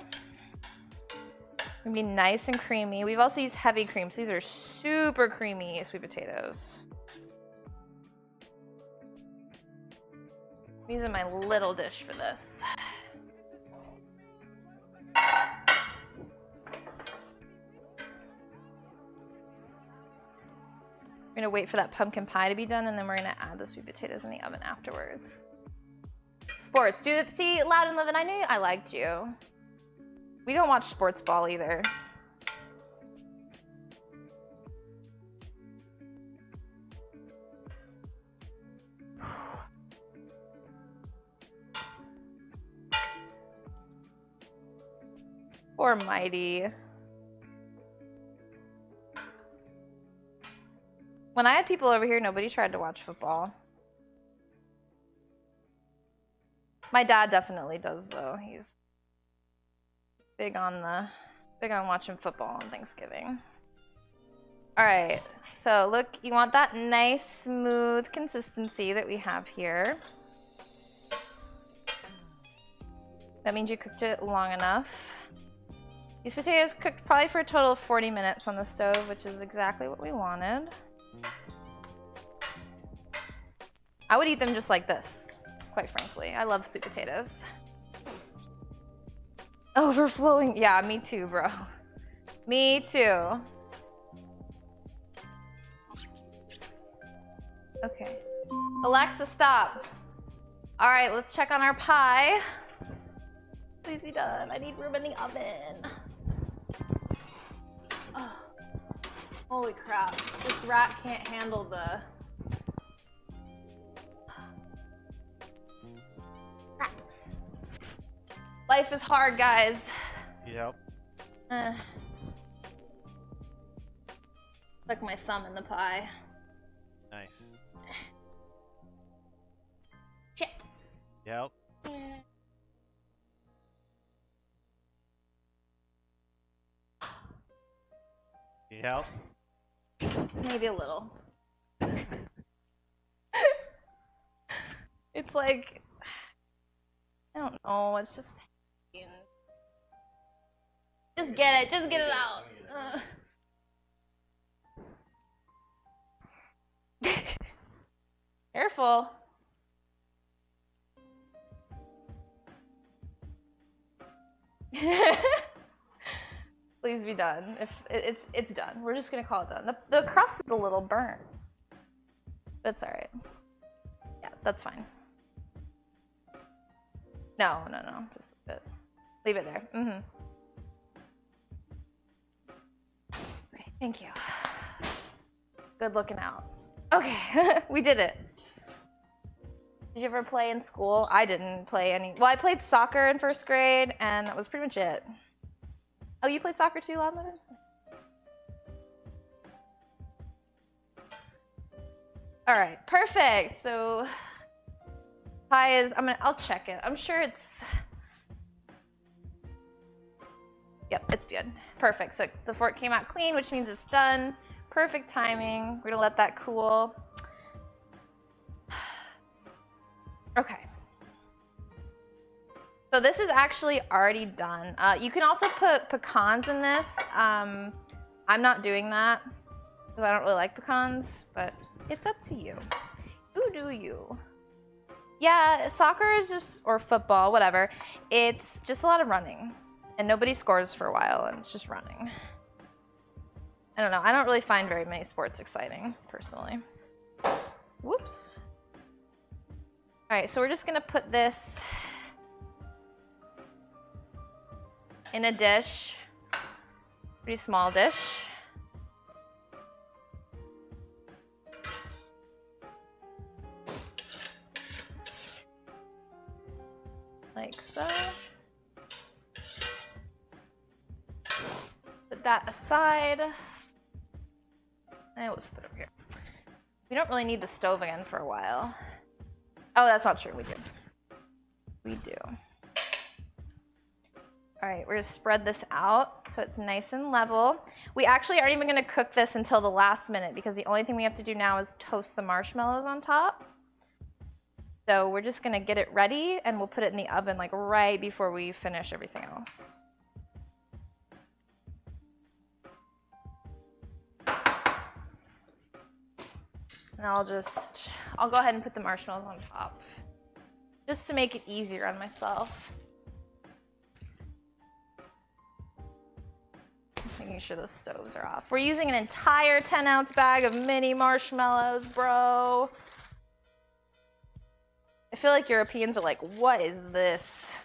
A: Gonna be nice and creamy. We've also used heavy cream, so these are super creamy sweet potatoes. I'm using my little dish for this. We're gonna wait for that pumpkin pie to be done, and then we're gonna add the sweet potatoes in the oven afterwards. Sports. See, Loud and Livin', I knew I liked you. We don't watch sports ball either. Poor Mighty. When I had people over here, nobody tried to watch football. My dad definitely does, though. He's big on watching football on Thanksgiving. All right, so look, you want that nice, smooth consistency that we have here. That means you cooked it long enough. These potatoes cooked probably for a total of 40 minutes on the stove, which is exactly what we wanted. I would eat them just like this, quite frankly. I love sweet potatoes. Overflowing. Yeah, me too, bro. Me too. Okay. Alexa, stop. All right, let's check on our pie. Please be done. I need room in the oven. Oh. Holy crap. This rat can't handle the... crap. Life is hard, guys.
B: Yep.
A: Stuck my thumb in the pie.
B: Nice.
A: Shit.
B: Yep. Need help?
A: Maybe a little. It's like, I don't know, it's just get it, just get it out. Careful. Please be done. If it's done, we're just gonna call it done. The crust is a little burnt. That's all right. Yeah, that's fine. No, just leave it there. Okay, thank you. Good looking out. Okay, we did it. Did you ever play in school? I didn't play any. Well, I played soccer in first grade, and that was pretty much it. Oh, you played soccer too, Loudon? All right, perfect. So pie is, I'll check it. I'm sure it's, yep, it's good. Perfect. So the fork came out clean, which means it's done. Perfect timing. We're gonna let that cool. Okay. So this is actually already done. You can also put pecans in this. I'm not doing that because I don't really like pecans, but it's up to you. Who do you? Yeah, soccer is just, or football, whatever. It's just a lot of running and nobody scores for a while and it's just running. I don't know. I don't really find very many sports exciting personally. Whoops. All right, so we're just gonna put this in a dish, pretty small dish. Like so. Put that aside. And we'll just put it over here. We don't really need the stove again for a while. Oh, that's not true, we do. We do. All right, we're gonna spread this out so it's nice and level. We actually aren't even gonna cook this until the last minute because the only thing we have to do now is toast the marshmallows on top. So we're just gonna get it ready and we'll put it in the oven like right before we finish everything else. And I'll go ahead and put the marshmallows on top just to make it easier on myself. Making sure the stoves are off. We're using an entire 10-ounce bag of mini marshmallows, bro. I feel like Europeans are like, what is this?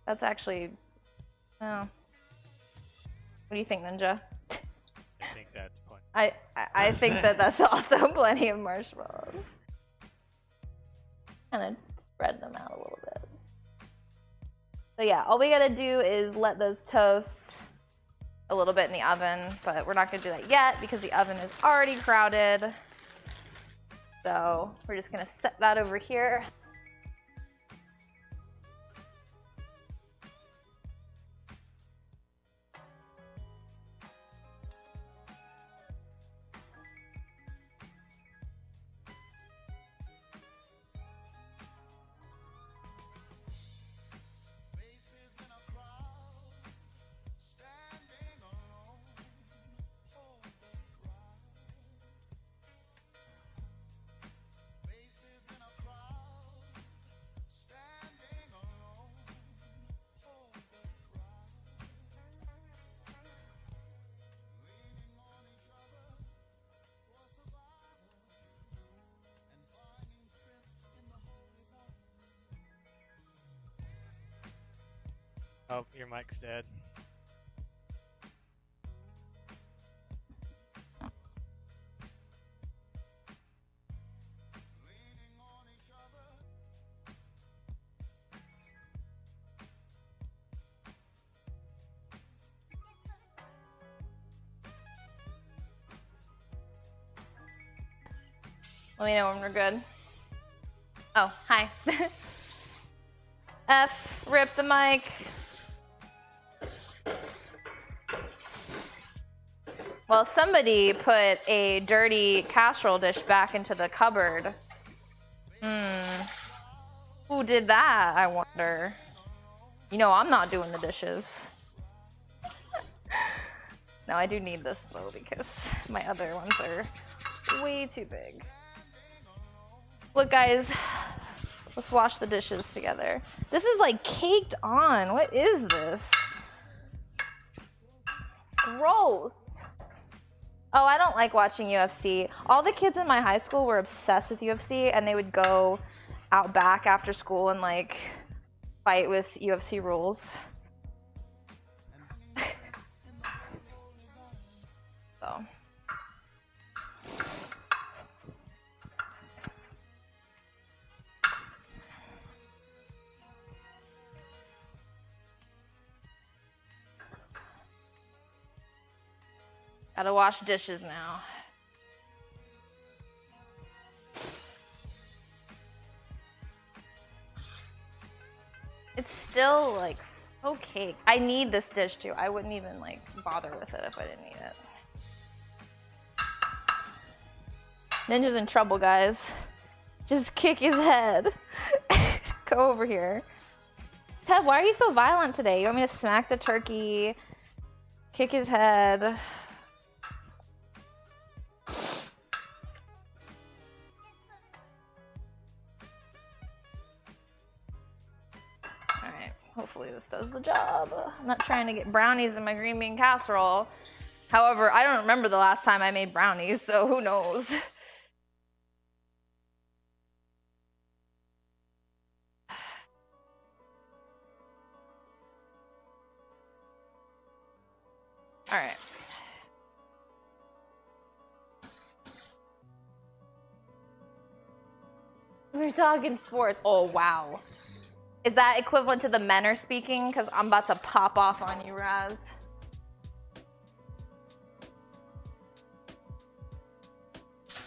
A: That's actually, oh. What do you think, Ninja?
B: I think that's plenty.
A: I think that that's also plenty of marshmallows. Kind of spread them out a little bit. So yeah, all we gotta do is let those toast a little bit in the oven, but we're not gonna do that yet because the oven is already crowded. So we're just gonna set that over here.
B: Oh, your mic's dead.
A: Let me know when we're good. Oh, hi. F, rip the mic. Well, somebody put a dirty casserole dish back into the cupboard. Who did that, I wonder? You know, I'm not doing the dishes. No, I do need this though because my other ones are way too big. Look, guys, let's wash the dishes together. This is like caked on. What is this? Gross. Oh, I don't like watching UFC. All the kids in my high school were obsessed with UFC, and they would go out back after school and like fight with UFC rules. So. Gotta wash dishes now. It's still like so caked. I need this dish too. I wouldn't even like bother with it if I didn't need it. Ninja's in trouble, guys. Just kick his head. Go over here. Ted, why are you so violent today? You want me to smack the turkey? Kick his head? Hopefully this does the job. I'm not trying to get brownies in my green bean casserole. However, I don't remember the last time I made brownies, so who knows? All right. We're talking sports. Oh, wow. Is that equivalent to the men are speaking? Because I'm about to pop off on you, Raz.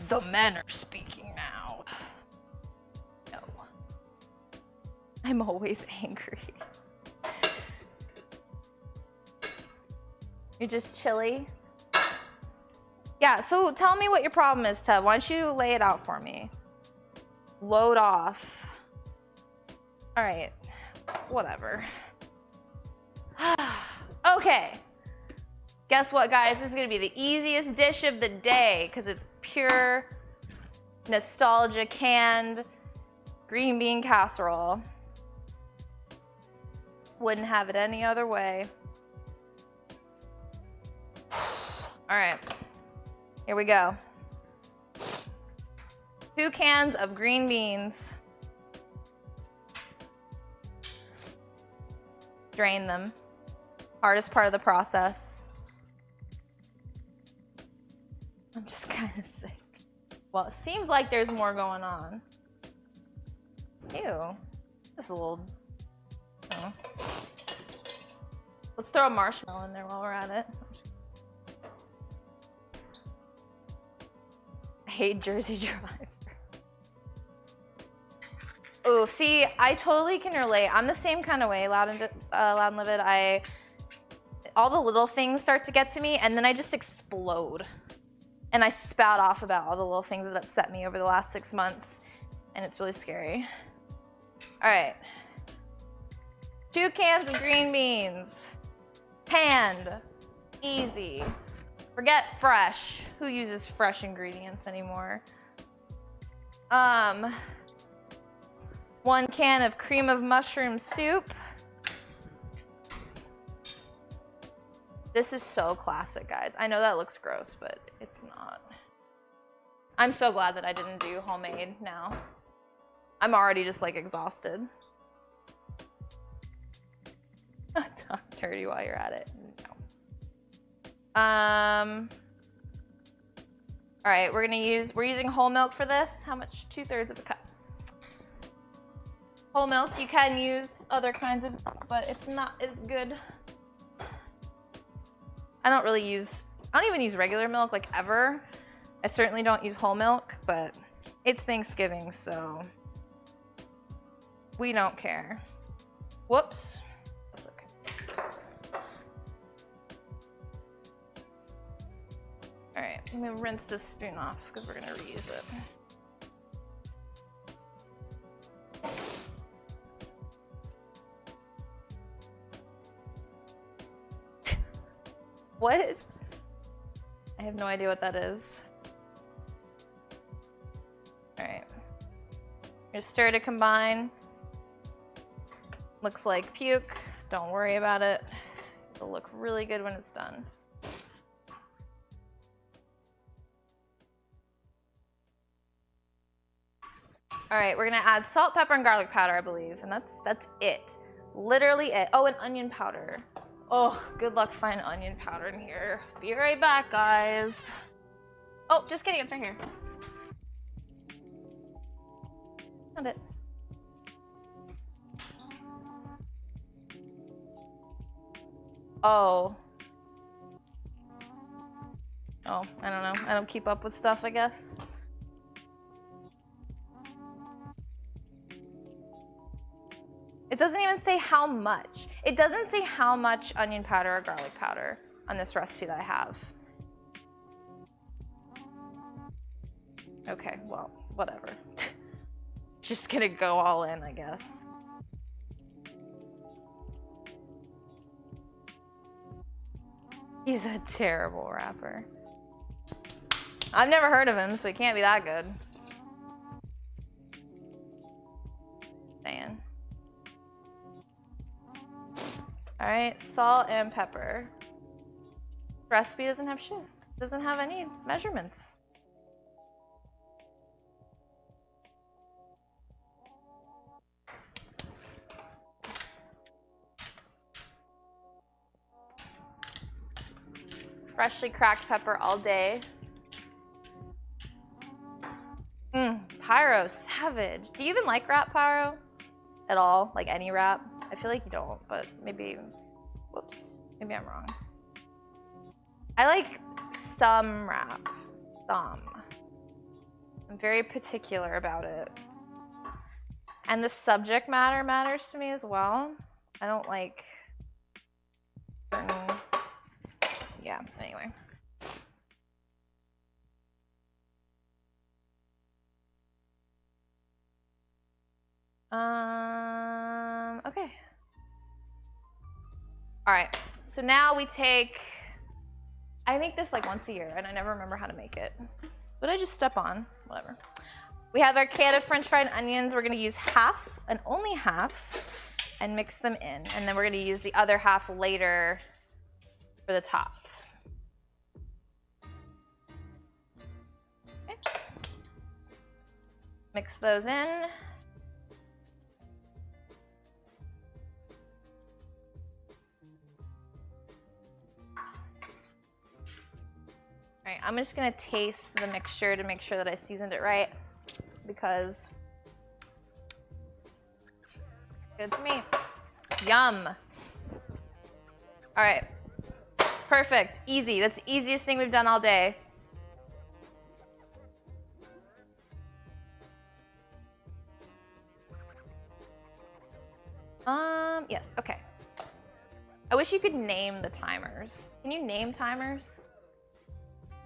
A: The men are speaking now. No. I'm always angry. You're just chilly? Yeah, so tell me what your problem is, Ted. Why don't you lay it out for me? Load off. All right, whatever. Okay. Guess what, guys? This is gonna be the easiest dish of the day because it's pure nostalgia canned green bean casserole. Wouldn't have it any other way. All right, here we go. 2 cans of green beans. Drain them. Hardest part of the process. I'm just kind of sick. Well, it seems like there's more going on. Ew. Just a little. Oh. Let's throw a marshmallow in there while we're at it. I hate Jersey Drive. Ooh, see, I totally can relate. I'm the same kind of way, Loud and Livid. All the little things start to get to me, and then I just explode. And I spout off about all the little things that upset me over the last 6 months, and it's really scary. All right. 2 cans of green beans. Canned. Easy. Forget fresh. Who uses fresh ingredients anymore? 1 can of cream of mushroom soup. This is so classic, guys. I know that looks gross, but it's not. I'm so glad that I didn't do homemade now. I'm already just like exhausted. Talk dirty while you're at it. No. All right, we're using whole milk for this. How much? 2/3 of a cup. Whole milk, you can use other kinds of milk, but it's not as good. I don't even use regular milk like ever. I certainly don't use whole milk, but it's Thanksgiving, so we don't care. Whoops. That's okay. All right, I'm gonna rinse this spoon off because we're gonna reuse it. What? I have no idea what that is. All right. Just stir to combine. Looks like puke. Don't worry about it. It'll look really good when it's done. All right, we're gonna add salt, pepper, and garlic powder, I believe, and that's it. Literally it. Oh, and onion powder. Oh, good luck finding onion powder in here. Be right back, guys. Oh, just kidding, it's right here. Found it. Oh. Oh, I don't know. I don't keep up with stuff, I guess. It doesn't even say how much. It doesn't say how much onion powder or garlic powder on this recipe that I have. Okay, well, whatever. Just gonna go all in, I guess. He's a terrible rapper. I've never heard of him, so he can't be that good. Saying. All right, salt and pepper. Recipe doesn't have shit. Doesn't have any measurements. Freshly cracked pepper all day. Pyro, savage. Do you even like rap, Pyro? At all? Like any rap? I feel like you don't, but maybe, whoops, maybe I'm wrong. I like some rap, some. I'm very particular about it. And the subject matter matters to me as well. I don't like certain, yeah, anyway. Okay. All right, so now we take, I make this like once a year and I never remember how to make it. What did I just step on? Whatever. We have our can of French fried onions. We're gonna use half and only half and mix them in. And then we're gonna use the other half later for the top. Okay. Mix those in. All right, I'm just gonna taste the mixture to make sure that I seasoned it right, because good to me. Yum. All right, perfect, easy. That's the easiest thing we've done all day. Yes, okay. I wish you could name the timers. Can you name timers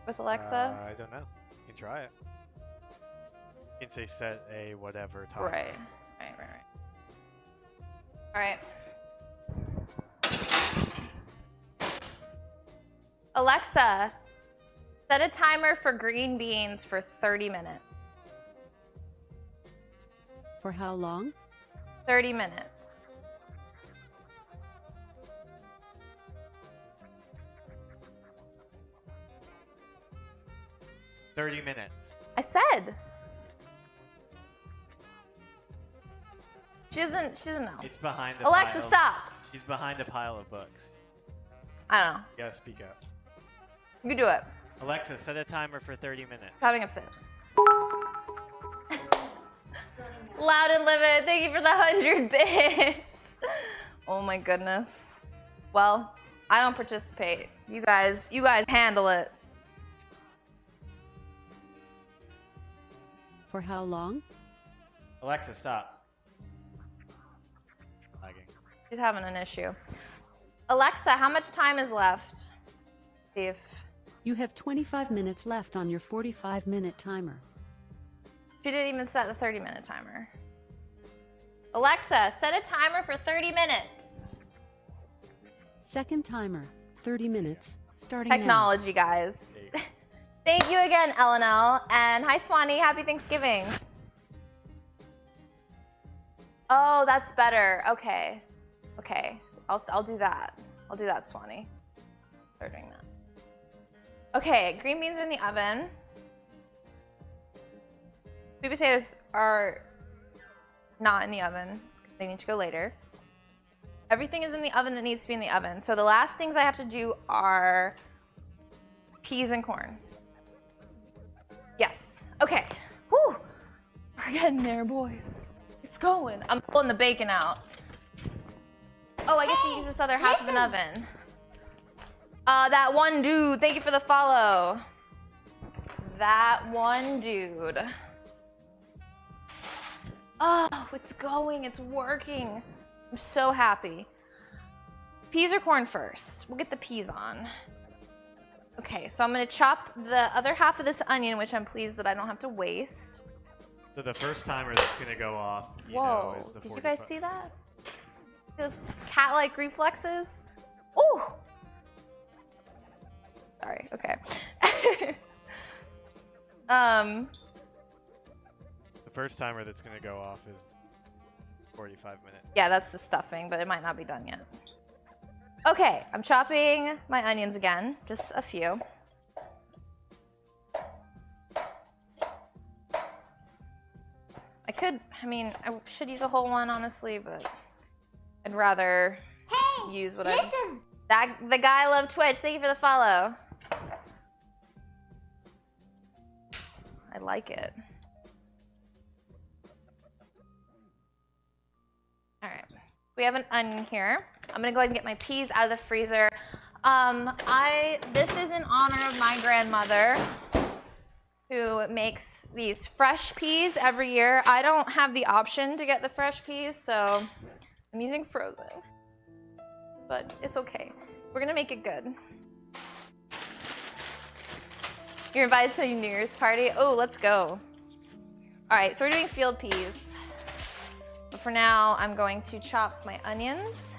A: with Alexa?
B: I don't know. You can try it. You can say set a whatever timer.
A: Right. All right. Alexa, set a timer for green beans for 30 minutes.
D: For how long?
A: 30 minutes.
B: $30.
A: I said. She doesn't know.
B: It's behind the
A: Alexa,
B: pile.
A: stop.
B: She's behind a pile of books.
A: I don't know.
B: You gotta speak up.
A: You do it.
B: Alexa, set a timer for 30 minutes.
A: Having a fit. Loud and livid. Thank you for the 100 bits. Oh my goodness. Well, I don't participate. You guys handle it.
D: For how long?
B: Alexa, stop. Lagging.
A: She's having an issue. Alexa, how much time is left? See if
D: You have 25 minutes left on your 45-minute timer.
A: she didn't even set the 30-minute timer. Alexa, set a timer for 30 minutes.
D: Second timer, 30 minutes, starting
A: Technology, guys. Thank you again, LNL. And hi, Swanee. Happy Thanksgiving. Oh, that's better. Okay. Okay. I'll do that. I'll do that, Swanee. Start doing that. Okay, green beans are in the oven. Sweet potatoes are not in the oven. They need to go later. Everything is in the oven that needs to be in the oven. So the last things I have to do are peas and corn. Yes. Okay. Whew. We're getting there, boys. It's going. I'm pulling the bacon out. Oh, I get to use this other half of an oven. That one dude. Thank you for the follow. That one dude. Oh, it's going. It's working. I'm so happy. Peas or corn first? We'll get the peas on. Okay, so I'm gonna chop the other half of this onion, which I'm pleased that I don't have to waste.
B: So the first timer that's gonna go off, you
A: Whoa,
B: know, is the
A: did
B: 45.
A: you guys see that? Those cat-like reflexes? Ooh! Sorry, okay.
B: The first timer that's gonna go off is 45 minutes.
A: Yeah, that's the stuffing, but it might not be done yet. Okay, I'm chopping my onions again, just a few. I should use a whole one, honestly, but I'd rather use what
C: Listen.
A: The guy loved Twitch. Thank you for the follow. I like it. All right, we have an onion here. I'm gonna go ahead and get my peas out of the freezer. This is in honor of my grandmother, who makes these fresh peas every year. I don't have the option to get the fresh peas, so I'm using frozen. But it's okay. We're gonna make it good. You're invited to a New Year's party? Oh, let's go. All right, so we're doing field peas. But for now, I'm going to chop my onions.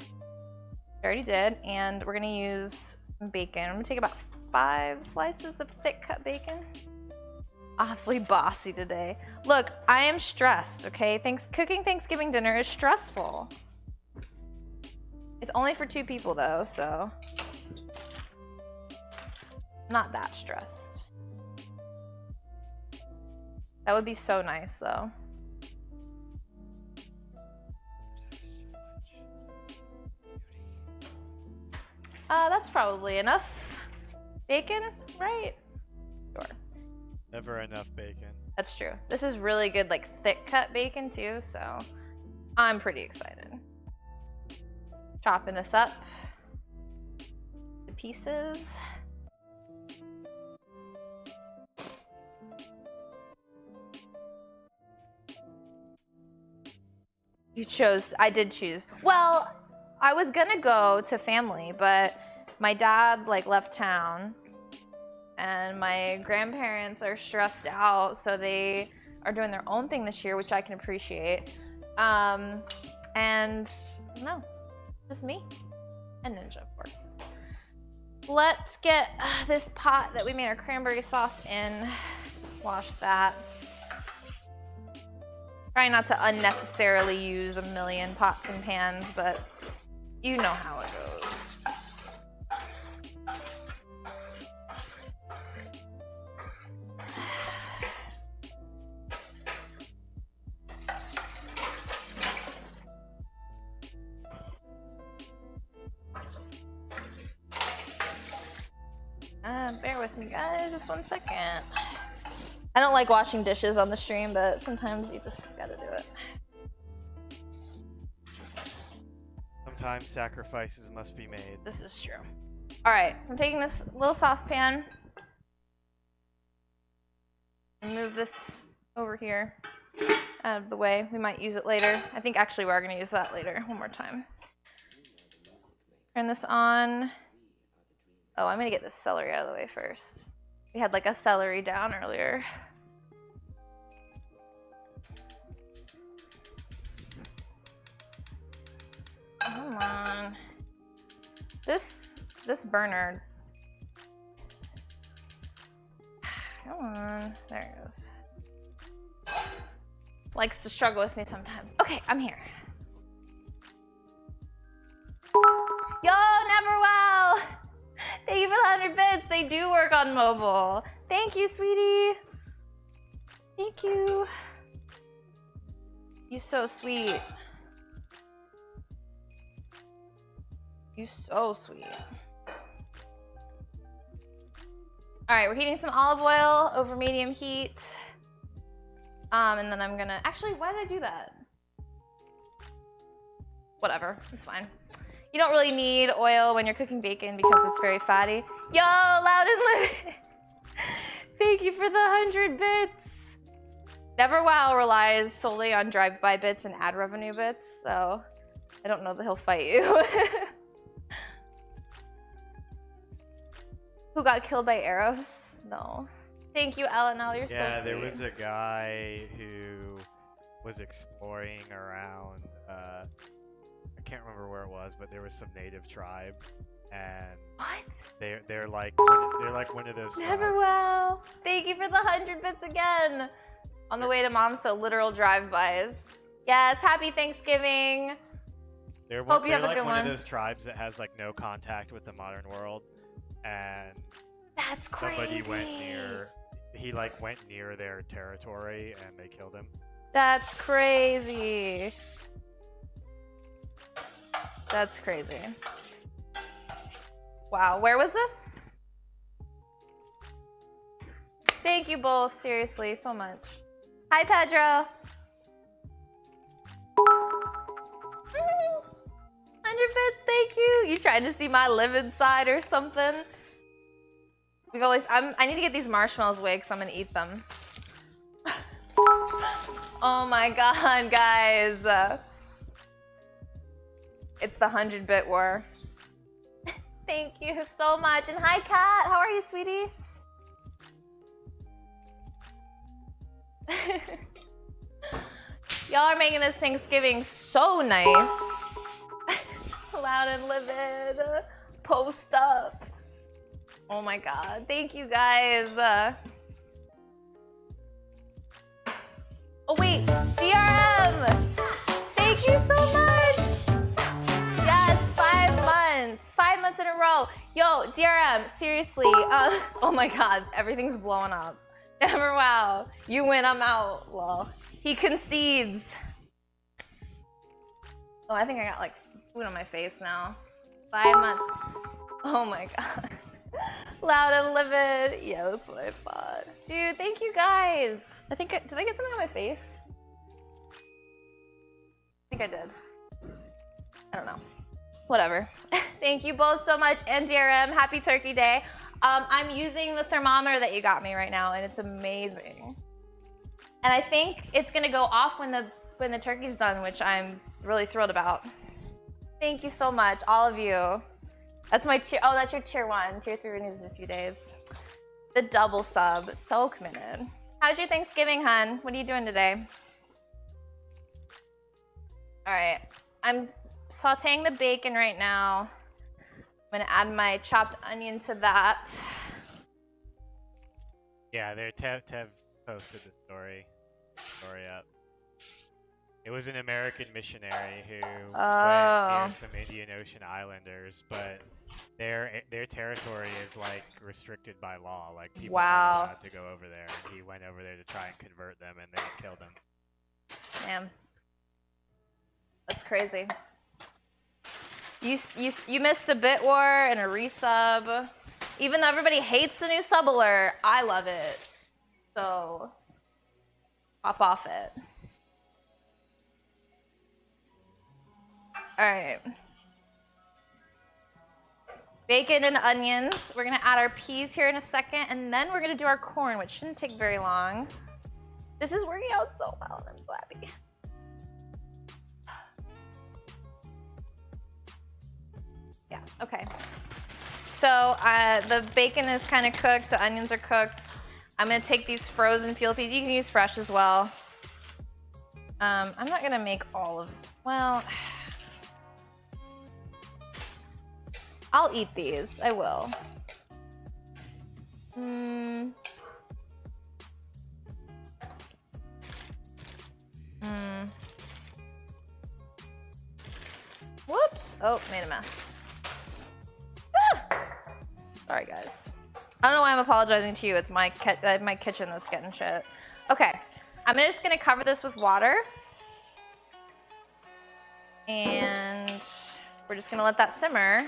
A: I already did, and we're gonna use some bacon. I'm gonna take about 5 slices of thick cut bacon. Awfully bossy today. Look, I am stressed, okay? Cooking Thanksgiving dinner is stressful. It's only for 2 people though, so not that stressed. That would be so nice though. That's probably enough bacon, right? Sure.
B: Never enough bacon.
A: That's true. This is really good, like thick cut bacon too, so I'm pretty excited. Chopping this up to pieces. I did choose. Well, I was gonna go to family, but my dad like left town and my grandparents are stressed out, so they are doing their own thing this year, which I can appreciate. And no, just me and Ninja, of course. Let's get this pot that we made our cranberry sauce in. Wash that. Try not to unnecessarily use a million pots and pans, but you know how it goes. Bear with me, guys, just 1 second. I don't like washing dishes on the stream, but sometimes you just gotta do it.
B: Sometimes sacrifices must be made.
A: This is true. All right, so I'm taking this little saucepan and move this over here out of the way. We might use it later. I think actually we are gonna use that later one more time. Turn this on. Oh, I'm gonna get this celery out of the way first. We had like a celery down earlier. Come on. This burner. Come on. There it goes. Likes to struggle with me sometimes. Okay, I'm here. Yo, Neverwell! Thank you for the 100 bits. They do work on mobile. Thank you, sweetie. Thank you. You so sweet. You so sweet. All right, we're heating some olive oil over medium heat. And then I'm gonna, actually, why did I do that? Whatever, it's fine. You don't really need oil when you're cooking bacon because it's very fatty. Yo, Loud and Live. Thank you for the 100 bits. Neverwell relies solely on drive-by bits and ad revenue bits, so I don't know that he'll fight you. Who got killed by arrows? No. Thank you, LNL. You're so sweet.
B: Yeah, there was a guy who was exploring around. I can't remember where it was, but there was some native tribe, and
A: what?
B: They're like one of those.
A: Neverwell. Thank you for the 100 bits again. On the way to mom, so literal drive-bys. Yes, happy Thanksgiving. Hope you have a good one.
B: They're like one of those tribes that has like no contact with the modern world, and
A: that's crazy.
B: Somebody went near. He like went near their territory, and they killed him.
A: That's crazy. That's crazy. Wow, where was this? Thank you both, seriously, so much. Hi, Pedro. 100 bits, thank you. You trying to see my livid side or something? I need to get these marshmallows away because I'm gonna eat them. Oh my god, guys. It's the 100-bit war. Thank you so much. And hi, Kat. How are you, sweetie? Y'all are making this Thanksgiving so nice. Loud and livid. Post up. Oh my god. Thank you, guys. Oh wait, DRM! Thank you so much! Yes, 5 months. 5 months in a row. Yo, DRM, seriously. Oh my god, everything's blowing up. Never wow. You win, I'm out. Well, he concedes. Oh, I think I got like food on my face now. 5 months. Oh my god. Loud and livid. Yeah, that's what I thought. Dude, thank you guys. Did I get something on my face? I think I did. I don't know. Whatever. Thank you both so much. And DRM, happy Turkey Day. I'm using the thermometer that you got me right now, and it's amazing. And I think it's gonna go off when the turkey's done, which I'm really thrilled about. Thank you so much, all of you. That's my tier. Oh, that's your tier 1. Tier 3 renews in a few days. The double sub, so committed. How's your Thanksgiving, hun? What are you doing today? All right, I'm sauteing the bacon right now. I'm gonna add my chopped onion to that.
B: Yeah, Tev posted the story up. It was an American missionary who went near some Indian Ocean islanders, but their territory is like restricted by law. Like people aren't allowed to go over there, and he went over there to try and convert them, and they killed him.
A: Damn, that's crazy. You missed a bit war and a resub. Even though everybody hates the new sub alert, I love it. So hop off it. All right. Bacon and onions. We're gonna add our peas here in a second, and then we're gonna do our corn, which shouldn't take very long. This is working out so well, and I'm so happy. Yeah, okay. So the bacon is kind of cooked, the onions are cooked. I'm gonna take these frozen field peas. You can use fresh as well. I'm not gonna make all of, well, I'll eat these, I will. Whoops, oh, made a mess. Sorry, guys. I don't know why I'm apologizing to you. It's my kitchen that's getting shit. Okay, I'm just gonna cover this with water. And we're just gonna let that simmer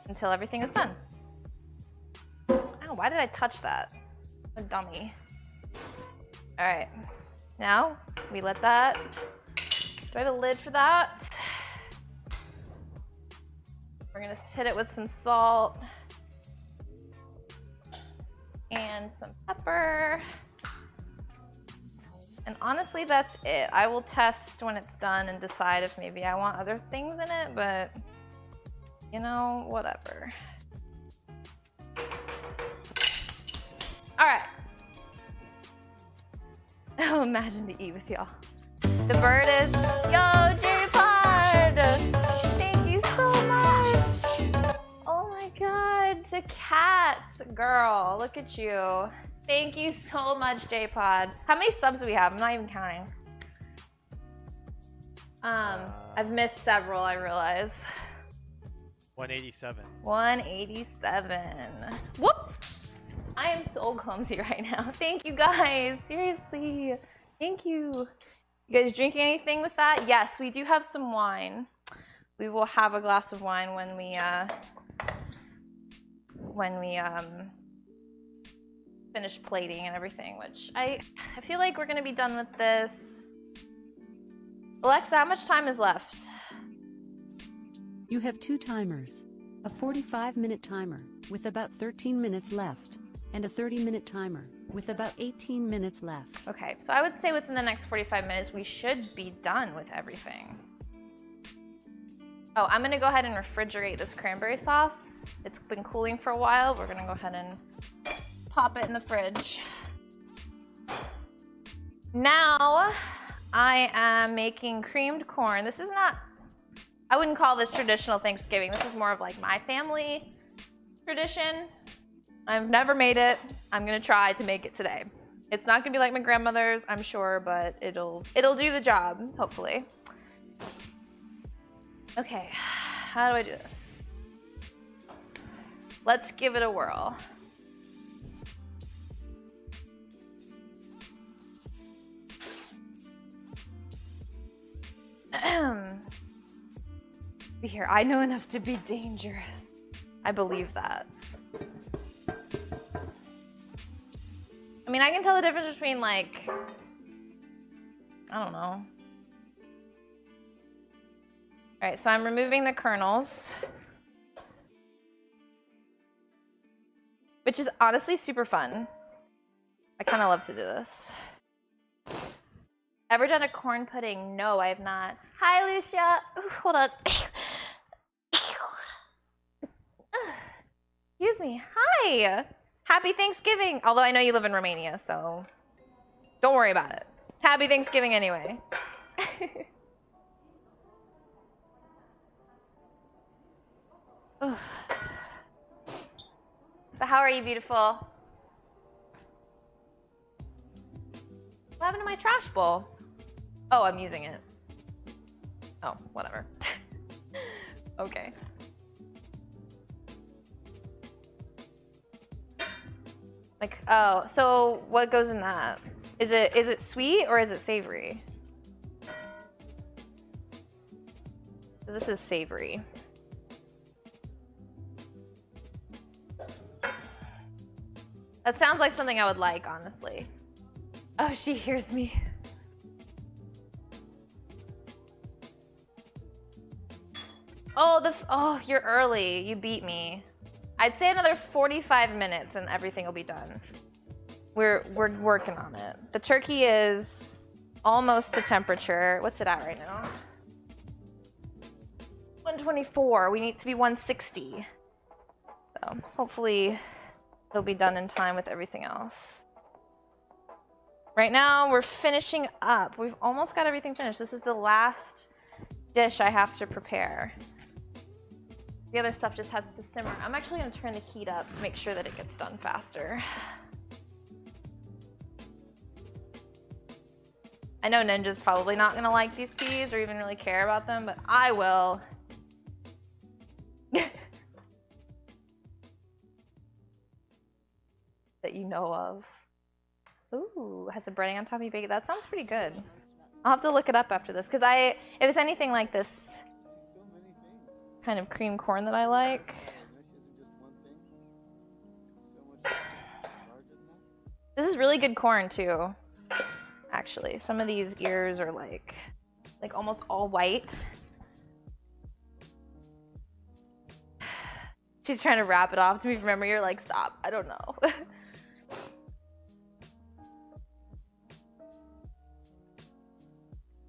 A: until everything is done. Oh, why did I touch that? I'm a dummy. All right, now we let that, do I have a lid for that? We're gonna hit it with some salt and some pepper. And honestly, that's it. I will test when it's done and decide if maybe I want other things in it, but you know, whatever. All right. Oh, imagine to eat with y'all. The bird is, yo, J-Pod! Thank you so much. Oh my God, to cat, girl, look at you. Thank you so much, J-Pod. How many subs do we have? I'm not even counting. I've missed several, I realize.
B: 187.
A: 187. Whoop! I am so clumsy right now. Thank you guys, seriously. Thank you. You guys drinking anything with that? Yes, we do have some wine. We will have a glass of wine when we finish plating and everything, which I feel like we're gonna be done with this. Alexa, how much time is left?
D: You have 2 timers. A 45-minute timer with about 13 minutes left, and a 30-minute timer with about 18 minutes left.
A: Okay, so I would say within the next 45 minutes, we should be done with everything. Oh, I'm gonna go ahead and refrigerate this cranberry sauce. It's been cooling for a while. We're gonna go ahead and pop it in the fridge. Now, I am making creamed corn. This is not, I wouldn't call this traditional Thanksgiving. This is more of like my family tradition. I've never made it. I'm gonna try to make it today. It's not gonna be like my grandmother's, I'm sure, but it'll do the job, hopefully. Okay, how do I do this? Let's give it a whirl. Be here. I know enough to be dangerous. I believe that. I mean, I can tell the difference between, like, I don't know. All right, so I'm removing the kernels, which is honestly super fun. I kind of love to do this. Ever done a corn pudding? No, I have not. Hi, Lucia. Ooh, hold on. Excuse me. Hi. Happy Thanksgiving. Although I know you live in Romania, so don't worry about it. Happy Thanksgiving anyway. But how are you, beautiful? What happened to my trash bowl? Oh, I'm using it. Oh, whatever. Okay. Like, oh, so what goes in that? Is it sweet or is it savory? This is savory. That sounds like something I would like, honestly. Oh, she hears me. Oh, you're early. You beat me. I'd say another 45 minutes and everything will be done. We're working on it. The turkey is almost to temperature. What's it at right now? 124. We need to be 160. So hopefully it'll be done in time with everything else. Right now we're finishing up. We've almost got everything finished. This is the last dish I have to prepare. The other stuff just has to simmer. I'm actually gonna turn the heat up to make sure that it gets done faster. I know Ninja's probably not gonna like these peas or even really care about them, but I will. That you know of. Ooh, has a breading on top of bacon. That sounds pretty good. I'll have to look it up after this, because if it's anything like this kind of cream corn that I like. This is really good corn too, actually. Some of these ears are like almost all white. She's trying to wrap it off to me from memory. You're like, stop, I don't know.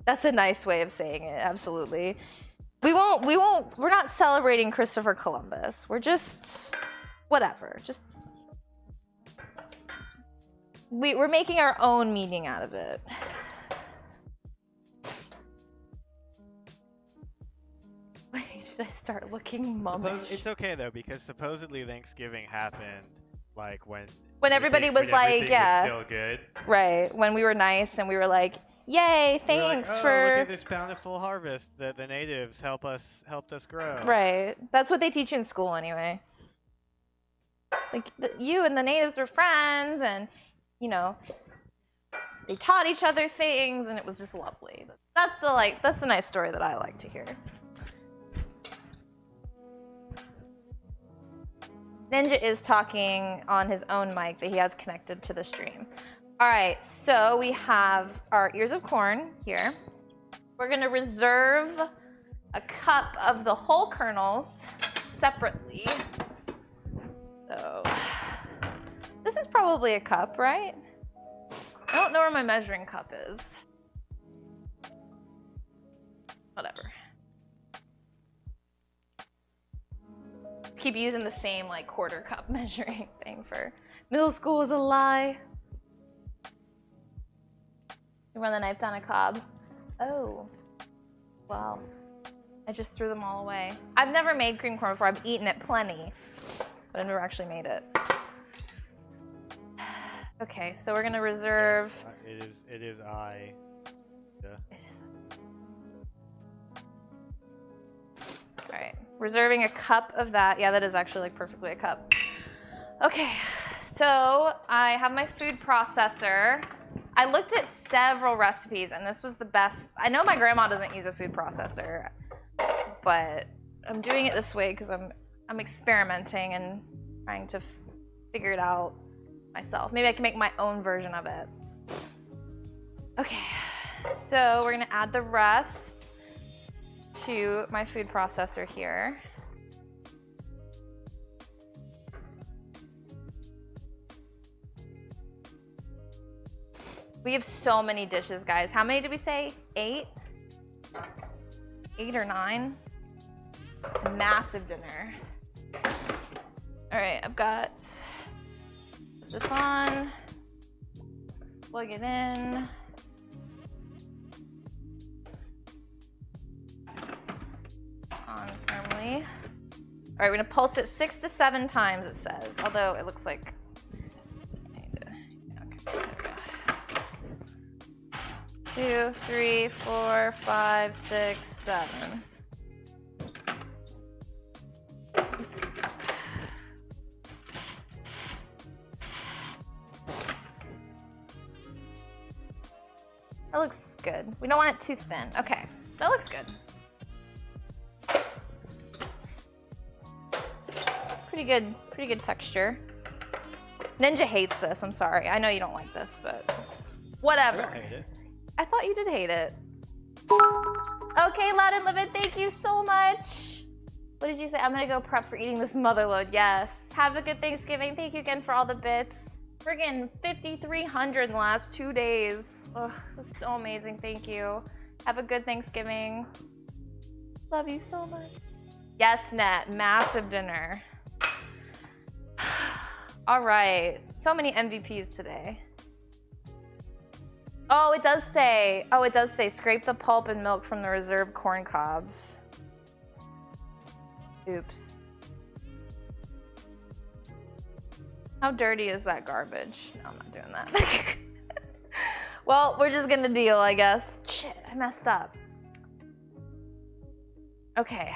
A: That's a nice way of saying it, absolutely. We're not celebrating Christopher Columbus. We're just, whatever, just, we're making our own meaning out of it. Wait, should I start looking mummish?
B: It's okay though, because supposedly Thanksgiving happened like when
A: everybody was like, yeah,
B: was still good.
A: Right, when we were nice and we were like, yay, thanks
B: like, oh,
A: for
B: look at this bountiful harvest that the natives helped us grow.
A: Right. That's what they teach in school anyway. Like you and the natives were friends and they taught each other things and it was just lovely. That's the nice story that I like to hear. Ninja is talking on his own mic that he has connected to the stream. All right, so we have our ears of corn here. We're gonna reserve a cup of the whole kernels separately. So this is probably a cup, right? I don't know where my measuring cup is. Whatever. Keep using the same like quarter cup measuring thing for middle school is a lie. You run the knife down a cob. Oh, well, I just threw them all away. I've never made cream corn before. I've eaten it plenty, but I've never actually made it. Okay, so we're gonna reserve.
B: Yes, it is I. Yeah.
A: Alright, reserving a cup of that. Yeah, that is actually like perfectly a cup. Okay, so I have my food processor. I looked at several recipes and this was the best. I know my grandma doesn't use a food processor, but I'm doing it this way because I'm experimenting and trying to figure it out myself. Maybe I can make my own version of it. Okay, so we're gonna add the rest to my food processor here. We have so many dishes, guys. How many did we say? 8? 8 or 9? Massive dinner. All right, I've got this on. Plug it in. On firmly. All right, we're gonna pulse it 6 to 7 times, it says. Although it looks like. Okay, there we go. 2, 3, 4, 5, 6, 7. That looks good. We don't want it too thin. Okay, that looks good. Pretty good texture. Ninja hates this, I'm sorry. I know you don't like this, but whatever.
B: I don't hate it.
A: I thought you did hate it. Okay, Loud and Livid, thank you so much. What did you say? I'm gonna go prep for eating this motherload. Yes. Have a good Thanksgiving. Thank you again for all the bits. Friggin' 5,300 in the last 2 days. Ugh, that's so amazing. Thank you. Have a good Thanksgiving. Love you so much. Yes, Net. Massive dinner. All right. So many MVPs today. Oh, it does say scrape the pulp and milk from the reserved corn cobs. Oops. How dirty is that garbage? No, I'm not doing that. Well, we're just gonna deal, I guess. Shit, I messed up. Okay.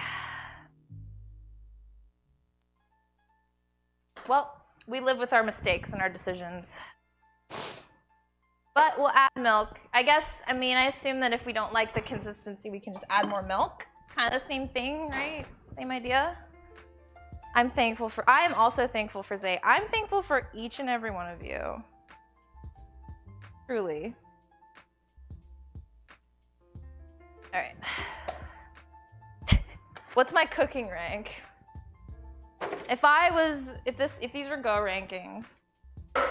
A: Well, we live with our mistakes and our decisions. But we'll add milk. I guess, I mean, I assume that if we don't like the consistency, we can just add more milk. Kind of the same thing, right? Same idea. I am also thankful for Zay. I'm thankful for each and every one of you. Truly. All right. What's my cooking rank? If these were Go rankings,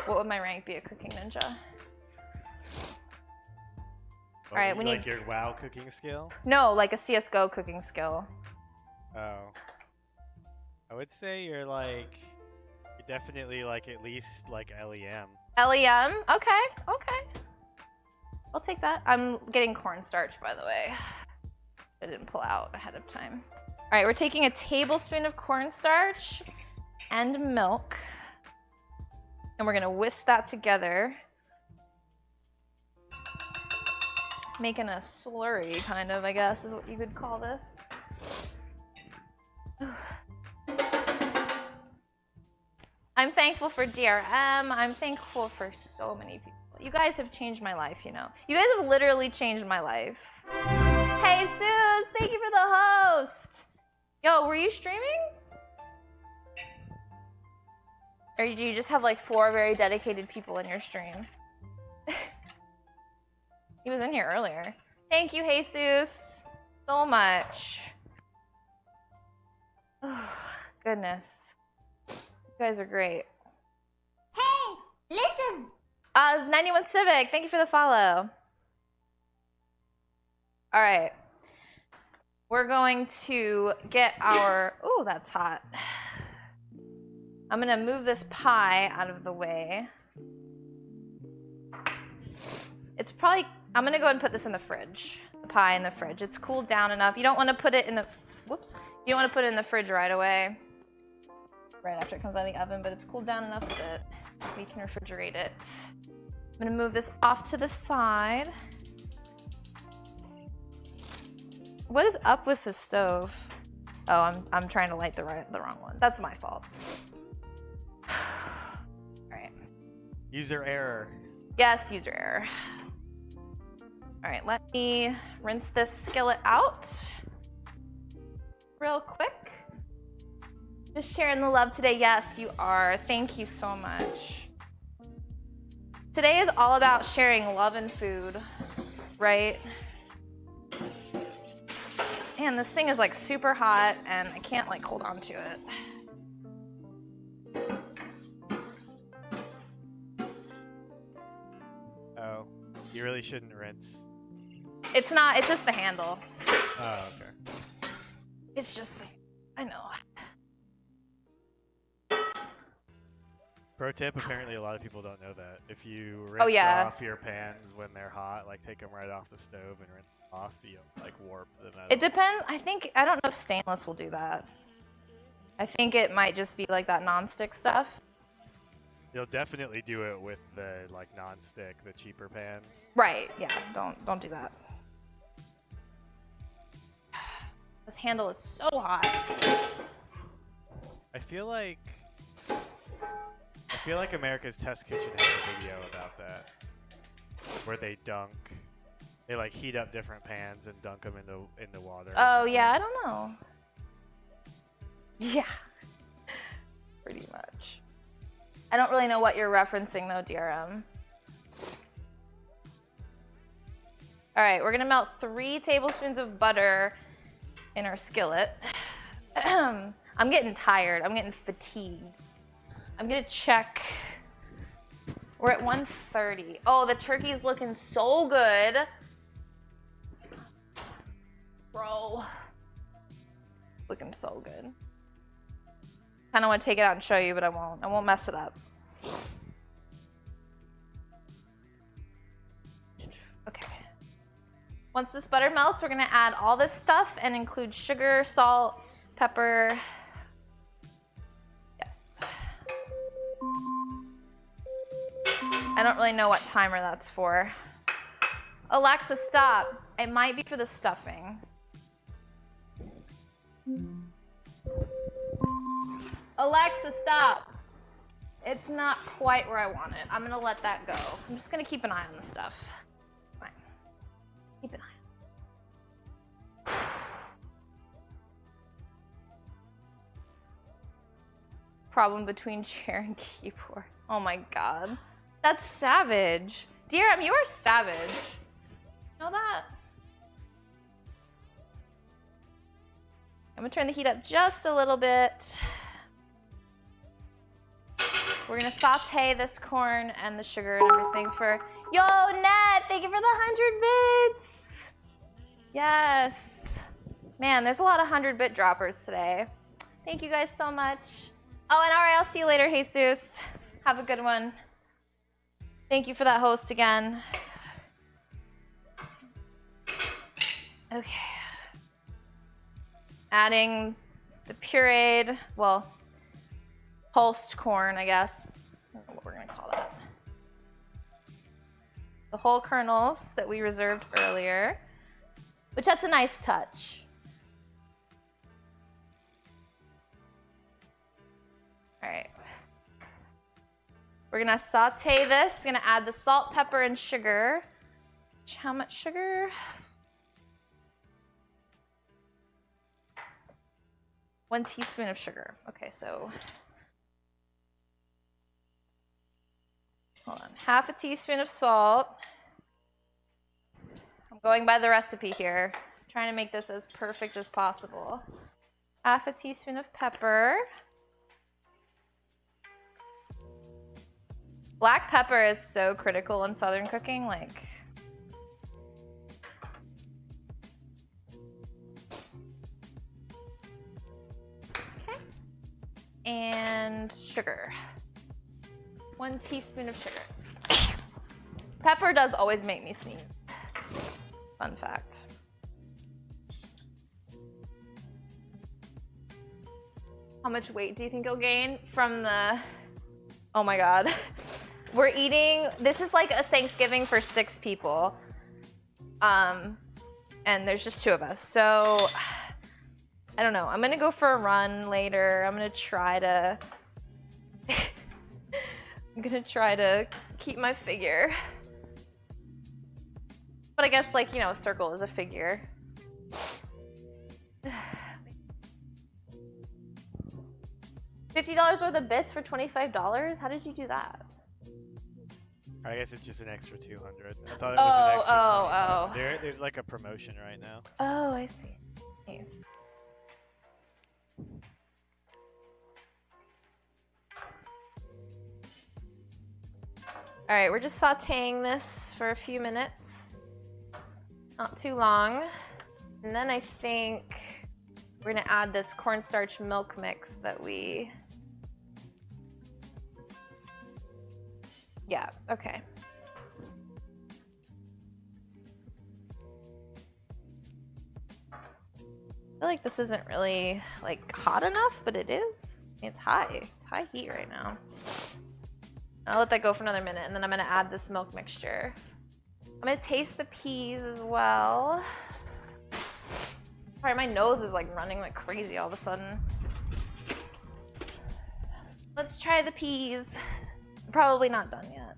A: what would my rank be at Cooking Ninja?
B: All right, we need like your WoW cooking skill?
A: No, like a CS:GO cooking skill.
B: Oh. I would say you're definitely like at least like LEM.
A: LEM? Okay. I'll take that. I'm getting cornstarch, by the way. I didn't pull out ahead of time. All right, we're taking a tablespoon of cornstarch and milk, and we're gonna whisk that together. Making a slurry, kind of, I guess, is what you could call this. I'm thankful for DRM. I'm thankful for so many people. You guys have changed my life, you know. You guys have literally changed my life. Hey, Suze, thank you for the host. Yo, were you streaming? Or do you just have like 4 very dedicated people in your stream? He was in here earlier. Thank you, Jesus, so much. Oh, goodness. You guys are great.
C: Hey, listen.
A: 91 Civic, thank you for the follow. All right. We're going to get our, oh, that's hot. I'm gonna move this pie out of the way. It's probably, I'm gonna go ahead and put this in the fridge. The pie in the fridge. It's cooled down enough. You don't wanna put it in the, whoops. You don't wanna put it in the fridge right away. right after it comes out of the oven, but it's cooled down enough that we can refrigerate it. I'm gonna move this off to the side. What is up with the stove? Oh, I'm trying to light the wrong one. That's my fault. All right.
B: User error.
A: Yes, user error. All right, let me rinse this skillet out real quick. Just sharing the love today. Yes, you are. Thank you so much. Today is all about sharing love and food, right? Man, this thing is like super hot and I can't like hold on to it.
B: Oh, you really shouldn't rinse.
A: It's not, it's just the handle.
B: Oh, okay.
A: It's just, I know.
B: Pro tip, apparently a lot of people don't know that. If you rinse off your pans when they're hot, like take them right off the stove and rinse them off, you like warp the metal.
A: It depends, I don't know if stainless will do that. I think it might just be like that non-stick stuff.
B: You'll definitely do it with the like non-stick, the cheaper pans.
A: Right, yeah, don't do that. This handle is so hot.
B: I feel like America's Test Kitchen has a video about that, where they like heat up different pans and dunk them into water.
A: Oh yeah, I don't know. Yeah, pretty much. I don't really know what you're referencing though, DRM. All right, we're gonna melt 3 tablespoons of butter in our skillet. I'm getting tired, I'm getting fatigued. I'm gonna check. We're at 1:30. Oh, the turkey's looking so good. Bro. Looking so good. Kinda wanna take it out and show you, but I won't. I won't mess it up. Okay. Once this butter melts, we're gonna add all this stuff and include sugar, salt, pepper. Yes. I don't really know what timer that's for. Alexa, stop. It might be for the stuffing. Alexa, stop. It's not quite where I want it. I'm gonna let that go. I'm just gonna keep an eye on the stuff. Fine. Keep an eye. Problem between chair and keyboard. Oh my god. That's savage. DRM, you are savage. Know that? I'm gonna turn the heat up just a little bit. We're gonna saute this corn and the sugar and everything for, yo, Nat, thank you for the 100 bits. Yes. Man, there's a lot of 100-bit droppers today. Thank you guys so much. Oh, and all right, I'll see you later, Jesus. Have a good one. Thank you for that host again. Okay. Adding the pureed, well, pulsed corn, I guess. I don't know what we're gonna call that. The whole kernels that we reserved earlier, which that's a nice touch. All right. We're gonna saute this. Gonna add the salt, pepper, and sugar. How much sugar? One teaspoon of sugar. Okay, so hold on. Half a teaspoon of salt. I'm going by the recipe here. I'm trying to make this as perfect as possible. Half a teaspoon of pepper. Black pepper is so critical in Southern cooking, like. Okay. And sugar. 1 teaspoon of sugar. Pepper does always make me sneeze. Fun fact. How much weight do you think you'll gain from the... Oh my God. We're eating, this is like a Thanksgiving for 6 people. And there's just 2 of us. So, I don't know. I'm gonna go for a run later. I'm gonna try to, keep my figure. But I guess like, you know, a circle is a figure. $50 worth of bits for $25? How did you do that?
B: I guess it's just an extra 200. I thought it was an extra 25. There's like a promotion right now.
A: Oh, I see. Nice. All right, we're just sauteing this for a few minutes. Not too long. And then I think we're gonna add this cornstarch milk mix that we... Yeah, okay. I feel like this isn't really like hot enough, but it is. It's high. It's high heat right now. I'll let that go for another minute, and then I'm gonna add this milk mixture. I'm gonna taste the peas as well. Sorry, my nose is like running like crazy all of a sudden. Let's try the peas. Probably not done yet.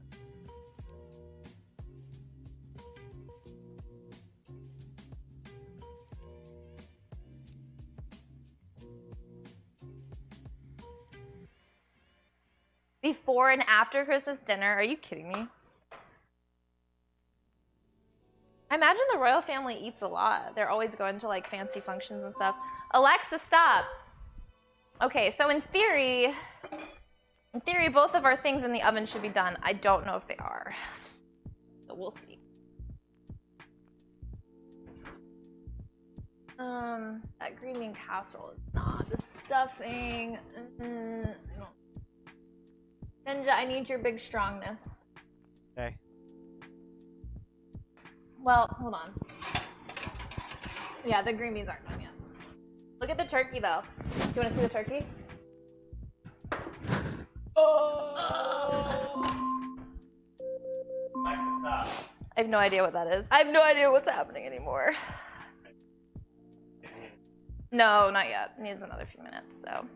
A: Before and after Christmas dinner? Are you kidding me? I imagine the royal family eats a lot. They're always going to like fancy functions and stuff. Alexa, stop. Okay, so in theory, both of our things in the oven should be done. I don't know if they are. So we'll see. That green bean casserole is not. The stuffing. Ninja, I need your big strongness.
B: Okay.
A: Well, hold on. Yeah, the green beans aren't done yet. Look at the turkey, though. Do you want to see the turkey?
B: Oh! Alexa, stop.
A: I have no idea what that is. I have no idea what's happening anymore. No, not yet. It needs another few minutes, so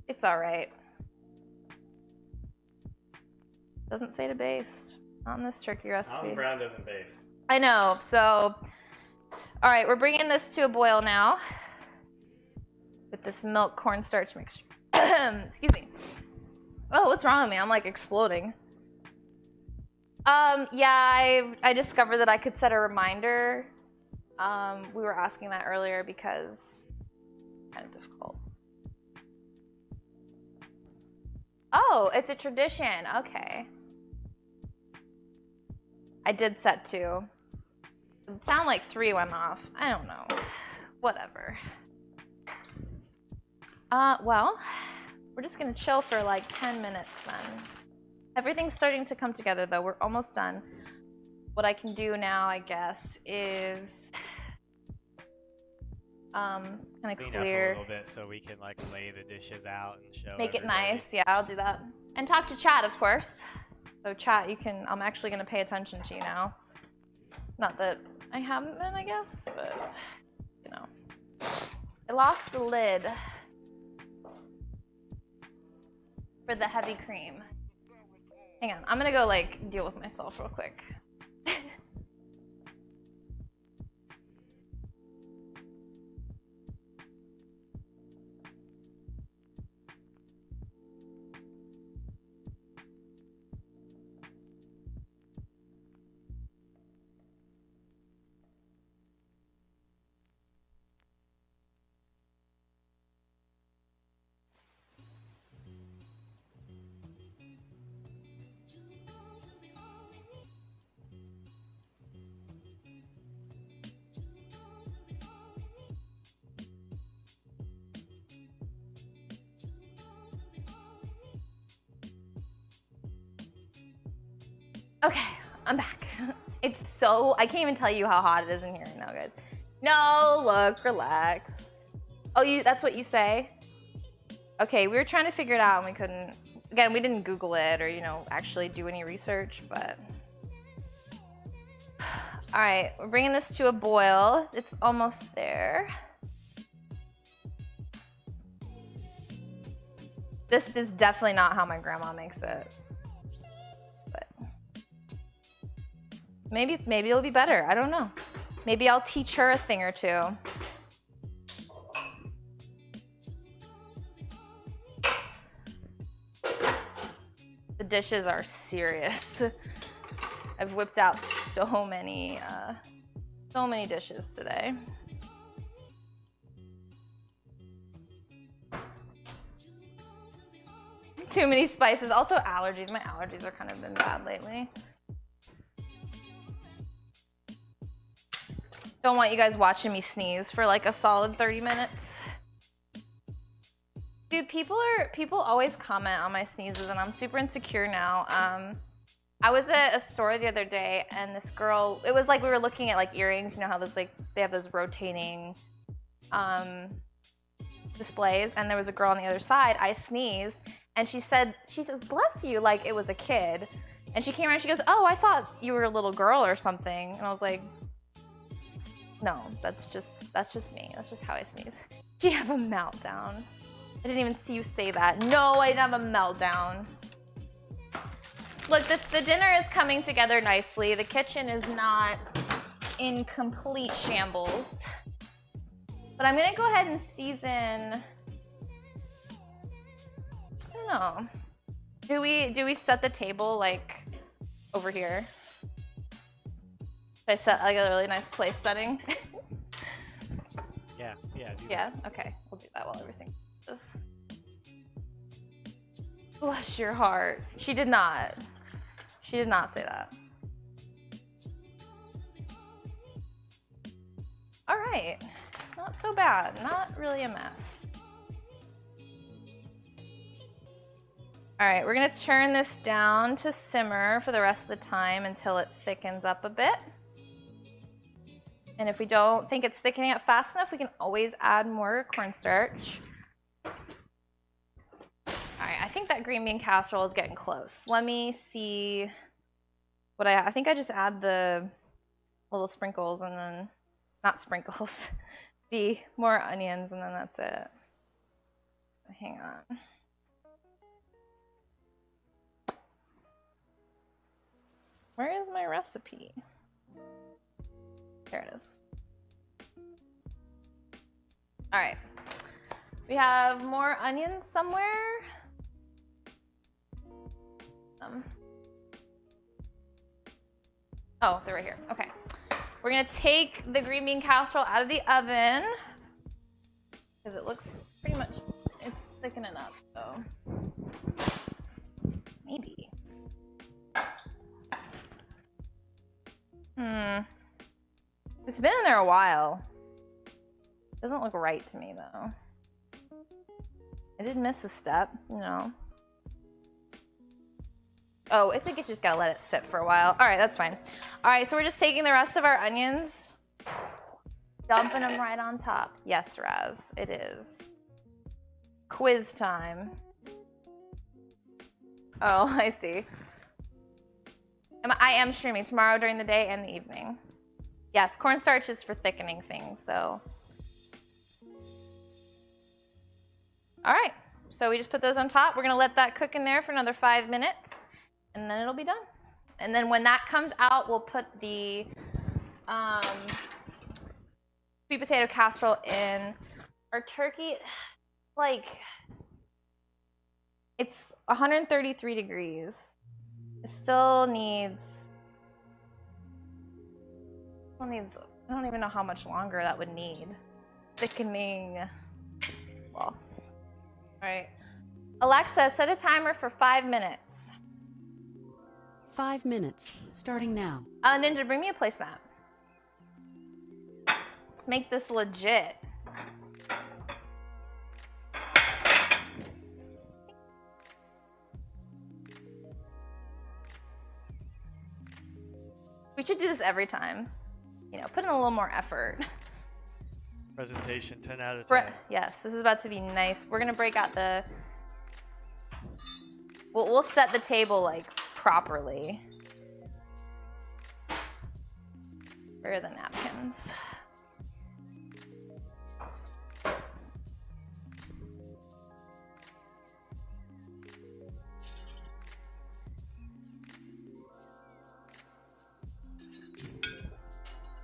A: it's all right. Doesn't say to baste on this turkey recipe.
B: Almond brown doesn't baste.
A: I know. So, all right, we're bringing this to a boil now with this milk cornstarch mixture. Excuse me. Oh, what's wrong with me? I'm like exploding. Yeah, I discovered that I could set a reminder. We were asking that earlier because it's kind of difficult. Oh, it's a tradition. Okay. I did set 2. It sounded like 3 went off. I don't know. Whatever. Well, we're just gonna chill for like 10 minutes then. Everything's starting to come together though. We're almost done. What I can do now, I guess, is kind of
B: clean
A: clear.
B: up a little bit so we can like lay the dishes out and show.
A: Make it
B: everybody.
A: nice. Yeah, I'll do that. And talk to chat, of course. So chat, you can. I'm actually gonna pay attention to you now. Not that I haven't been, I guess, but you know, I lost the lid for the heavy cream. Hang on, I'm gonna go like deal with myself real quick. Okay, I'm back. It's so, I can't even tell you how hot it is in here right now, guys. No, look, relax. Oh, that's what you say? Okay, we were trying to figure it out and we couldn't. Again, we didn't Google it or, you know, actually do any research, but. All right, we're bringing this to a boil. It's almost there. This is definitely not how my grandma makes it. But maybe it'll be better. I don't know. Maybe I'll teach her a thing or two. The dishes are serious. I've whipped out so many dishes today. Too many spices. Also allergies. My allergies are kind of been bad lately. Don't want you guys watching me sneeze for like a solid 30 minutes. Dude, people always comment on my sneezes and I'm super insecure now. I was at a store the other day and this girl, it was like we were looking at like earrings, you know how those like, they have those rotating displays, and there was a girl on the other side. I sneezed and she says, bless you, like it was a kid. And she came around and she goes, oh, I thought you were a little girl or something. And I was like, no, that's just me. That's just how I sneeze. Did you have a meltdown? I didn't even see you say that. No, I didn't have a meltdown. Look, the dinner is coming together nicely. The kitchen is not in complete shambles. But I'm gonna go ahead and season. I don't know. Do we set the table like over here? Should I set like a really nice place setting?
B: Yeah.
A: Yeah. Okay, we'll do that while everything is. Bless your heart. She did not. She did not say that. All right, not so bad. Not really a mess. All right, we're gonna turn this down to simmer for the rest of the time until it thickens up a bit. And if we don't think it's thickening up fast enough, we can always add more cornstarch. All right, I think that green bean casserole is getting close. Let me see what I think I just add the little sprinkles and then, not sprinkles, the more onions and then that's it. Hang on. Where is my recipe? There it is. All right, we have more onions somewhere. Oh, they're right here. Okay. We're gonna take the green bean casserole out of the oven because it looks pretty much, it's thickening up, so maybe. It's been in there a while. Doesn't look right to me though. I did miss a step, you know. Oh, I think it's just gotta let it sit for a while. All right, that's fine. All right, so we're just taking the rest of our onions, dumping them right on top. Yes, Raz, it is. Quiz time. Oh, I see. I am streaming tomorrow during the day and the evening. Yes, cornstarch is for thickening things, so. All right, so we just put those on top. We're gonna let that cook in there for another 5 minutes. And then it'll be done. And then when that comes out, we'll put the sweet potato casserole in. Our turkey, like, it's 133 degrees. It still needs, I don't even know how much longer that would need. Thickening. Well, all right. Alexa, set a timer for 5 minutes.
D: 5 minutes, starting now.
A: Ninja, bring me a placemat. Let's make this legit. We should do this every time. You know, put in a little more effort.
B: Presentation 10 out of 10.
A: Yes, this is about to be nice. We're gonna break out the. We'll set the table like properly. Where are the napkins?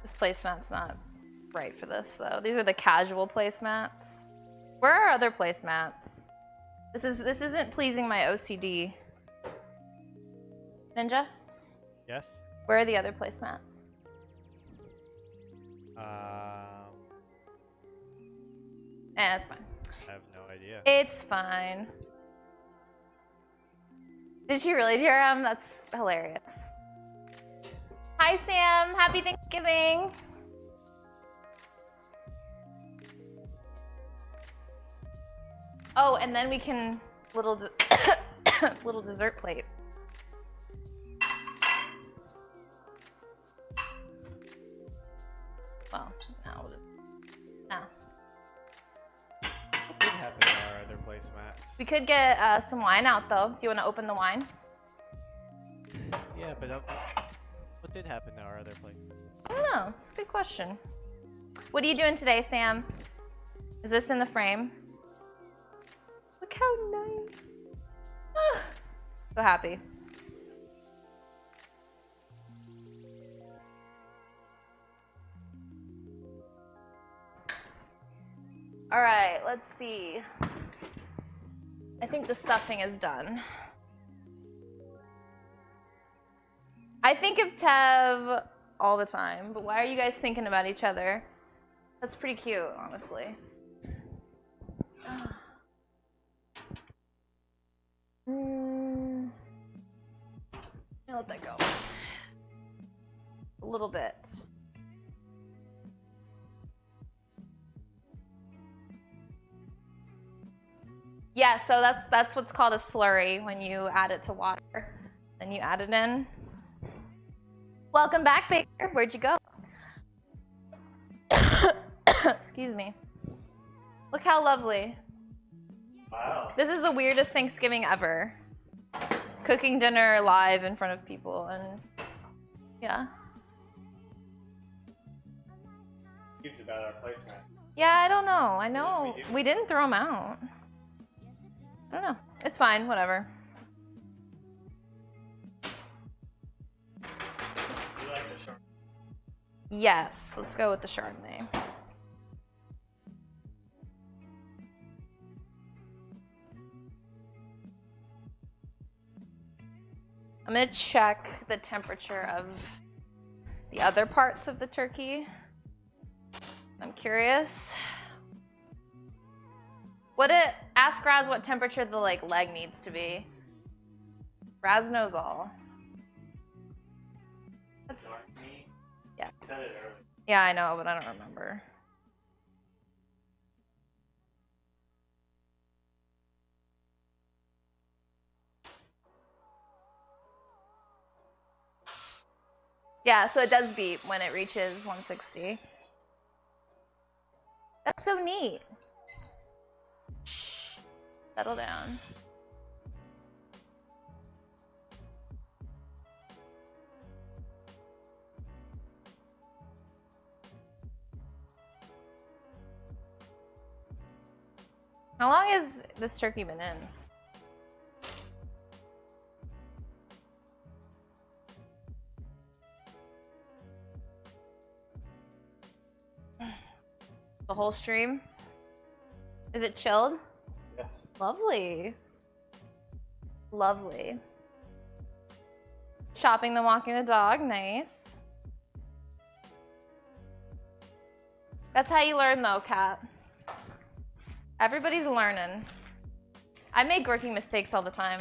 A: This placemat's not right for this though. These are the casual placemats. Where are other placemats? This isn't pleasing my OCD. Ninja?
B: Yes?
A: Where are the other placemats? It's fine.
B: I have no idea.
A: It's fine. Did she really, Jerem? That's hilarious. Hi, Sam. Happy Thanksgiving. Oh, and then we can little dessert plate. Well, no, we'll just no.
B: What did happen to our other placemats?
A: We could get some wine out though. Do you want to open the wine?
B: Yeah, but what did happen to our other placemats?
A: I don't know. It's a good question. What are you doing today, Sam? Is this in the frame? Look how nice. So happy. All right, let's see. I think the stuffing is done. I think of Tev all the time, but why are you guys thinking about each other? That's pretty cute, honestly. I'll let that go. A little bit. Yeah, so that's what's called a slurry when you add it to water. Then you add it in. Welcome back, Baker. Where'd you go? Excuse me. Look how lovely.
B: Wow.
A: This is the weirdest Thanksgiving ever. Cooking dinner live in front of people, and yeah.
B: Confused about our placemat.
A: Yeah, I don't know. I know we didn't throw them out. I don't know. It's fine. Whatever.
B: You like the short?
A: Yes. Let's go with the Chardonnay. I'm gonna check the temperature of the other parts of the turkey. I'm curious. Ask Raz what temperature the leg needs to be. Raz knows all. That's, yes. Yeah, I know, but I don't remember. Yeah, so it does beep when it reaches 160. That's so neat. Shh. Settle down. How long has this turkey been in? The whole stream? Is it chilled?
B: Yes.
A: Lovely. Lovely. Shopping, then walking the dog. Nice. That's how you learn though, Kat. Everybody's learning. I make working mistakes all the time.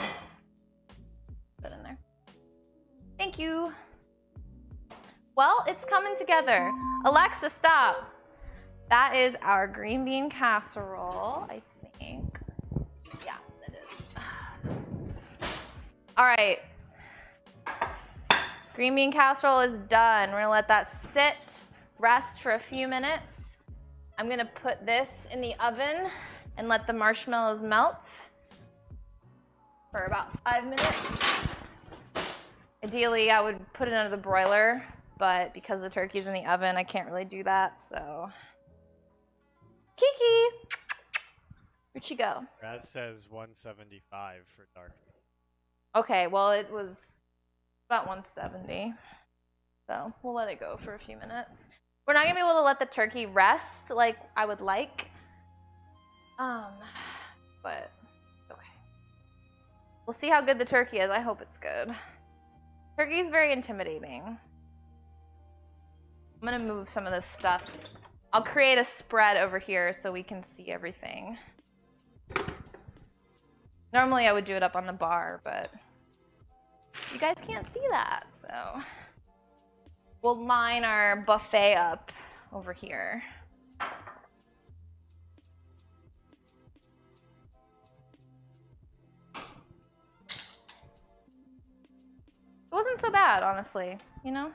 A: Put it in there. Thank you. Well, it's coming together. Alexa, stop. That is our green bean casserole, I think. Yeah, it is. All right. Green bean casserole is done. We're gonna let that sit, rest for a few minutes, I'm gonna put this in the oven and let the marshmallows melt for about 5 minutes. Ideally, I would put it under the broiler, but because the turkey's in the oven, I can't really do that, so. Kiki! Where'd she go?
B: Raz says 175 for dark.
A: Okay, well, it was about 170. So we'll let it go for a few minutes. We're not gonna be able to let the turkey rest like I would like. But okay. We'll see how good the turkey is. I hope it's good. Turkey is very intimidating. I'm gonna move some of this stuff. I'll create a spread over here so we can see everything. Normally I would do it up on the bar, but you guys can't see that, so. We'll line our buffet up over here. It wasn't so bad, honestly, you know?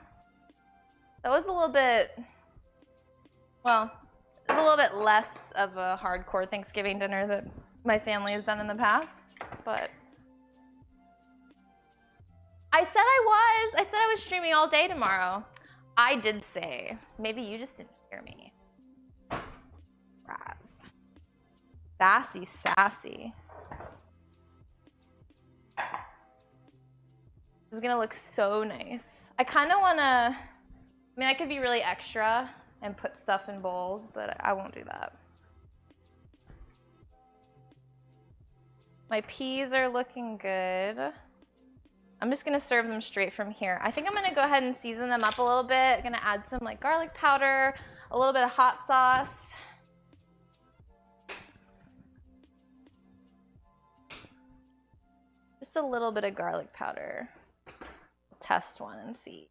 A: That was a little bit, well, it was a little bit less of a hardcore Thanksgiving dinner that my family has done in the past, but I said I was streaming all day tomorrow. I did say, maybe you just didn't hear me. Raz. Sassy, sassy. This is gonna look so nice. I kind of wanna, I mean, I could be really extra and put stuff in bowls, but I won't do that. My peas are looking good. I'm just gonna serve them straight from here. I think I'm gonna go ahead and season them up a little bit. I'm gonna add some like garlic powder, a little bit of hot sauce. Just a little bit of garlic powder. Test one and see.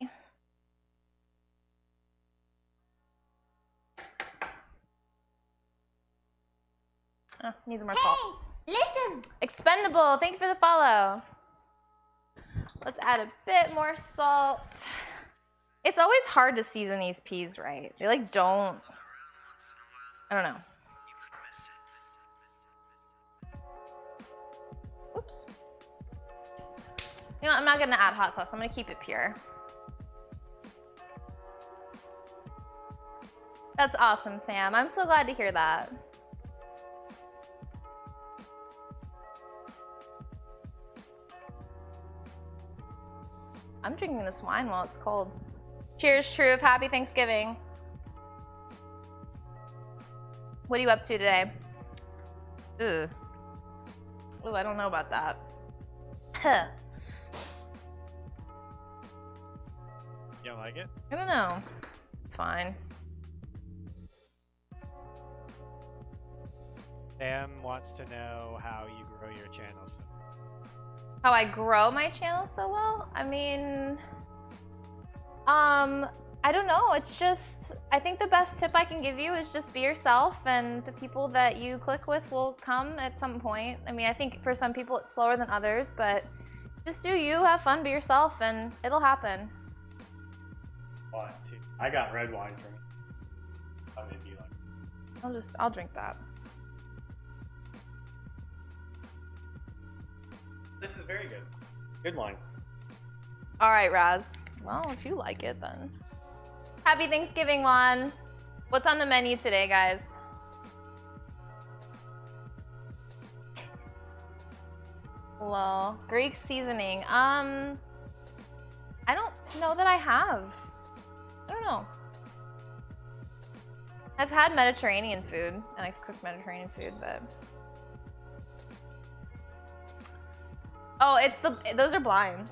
A: Oh, needs more salt.
C: Hey, listen.
A: Expendable, thank you for the follow. Let's add a bit more salt. It's always hard to season these peas right. They like don't, I don't know. Oops. You know, I'm not gonna add hot sauce. I'm gonna keep it pure. That's awesome, Sam. I'm so glad to hear that. I'm drinking this wine while it's cold. Cheers, Truve. Happy Thanksgiving. What are you up to today? Ooh, I don't know about that.
B: You don't like it?
A: I don't know. It's fine.
B: Sam wants to know how you grow your channel. So.
A: How I grow my channel so well? I mean, I don't know. It's just, I think the best tip I can give you is just be yourself, and the people that you click with will come at some point. I mean, I think for some people it's slower than others, but just do you, have fun, be yourself, and it'll happen.
B: 1, 2. I got red wine for me. How many do you like?
A: I'll drink that.
B: This is very good. Good wine.
A: All right, Raz. Well, if you like it, then. Happy Thanksgiving, Juan. What's on the menu today, guys? Well, Greek seasoning. I don't know that I have. I don't know. I've had Mediterranean food, and I've cooked Mediterranean food, but. Oh, those are blinds.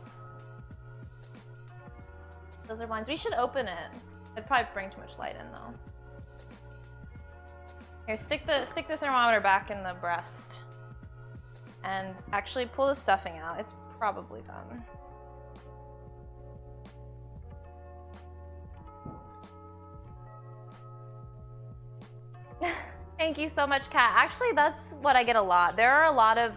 A: Those are blinds. We should open it. It'd probably bring too much light in though. Here, stick the thermometer back in the breast. And actually pull the stuffing out. It's probably done. Thank you so much, Kat. Actually, that's what I get a lot. There are a lot of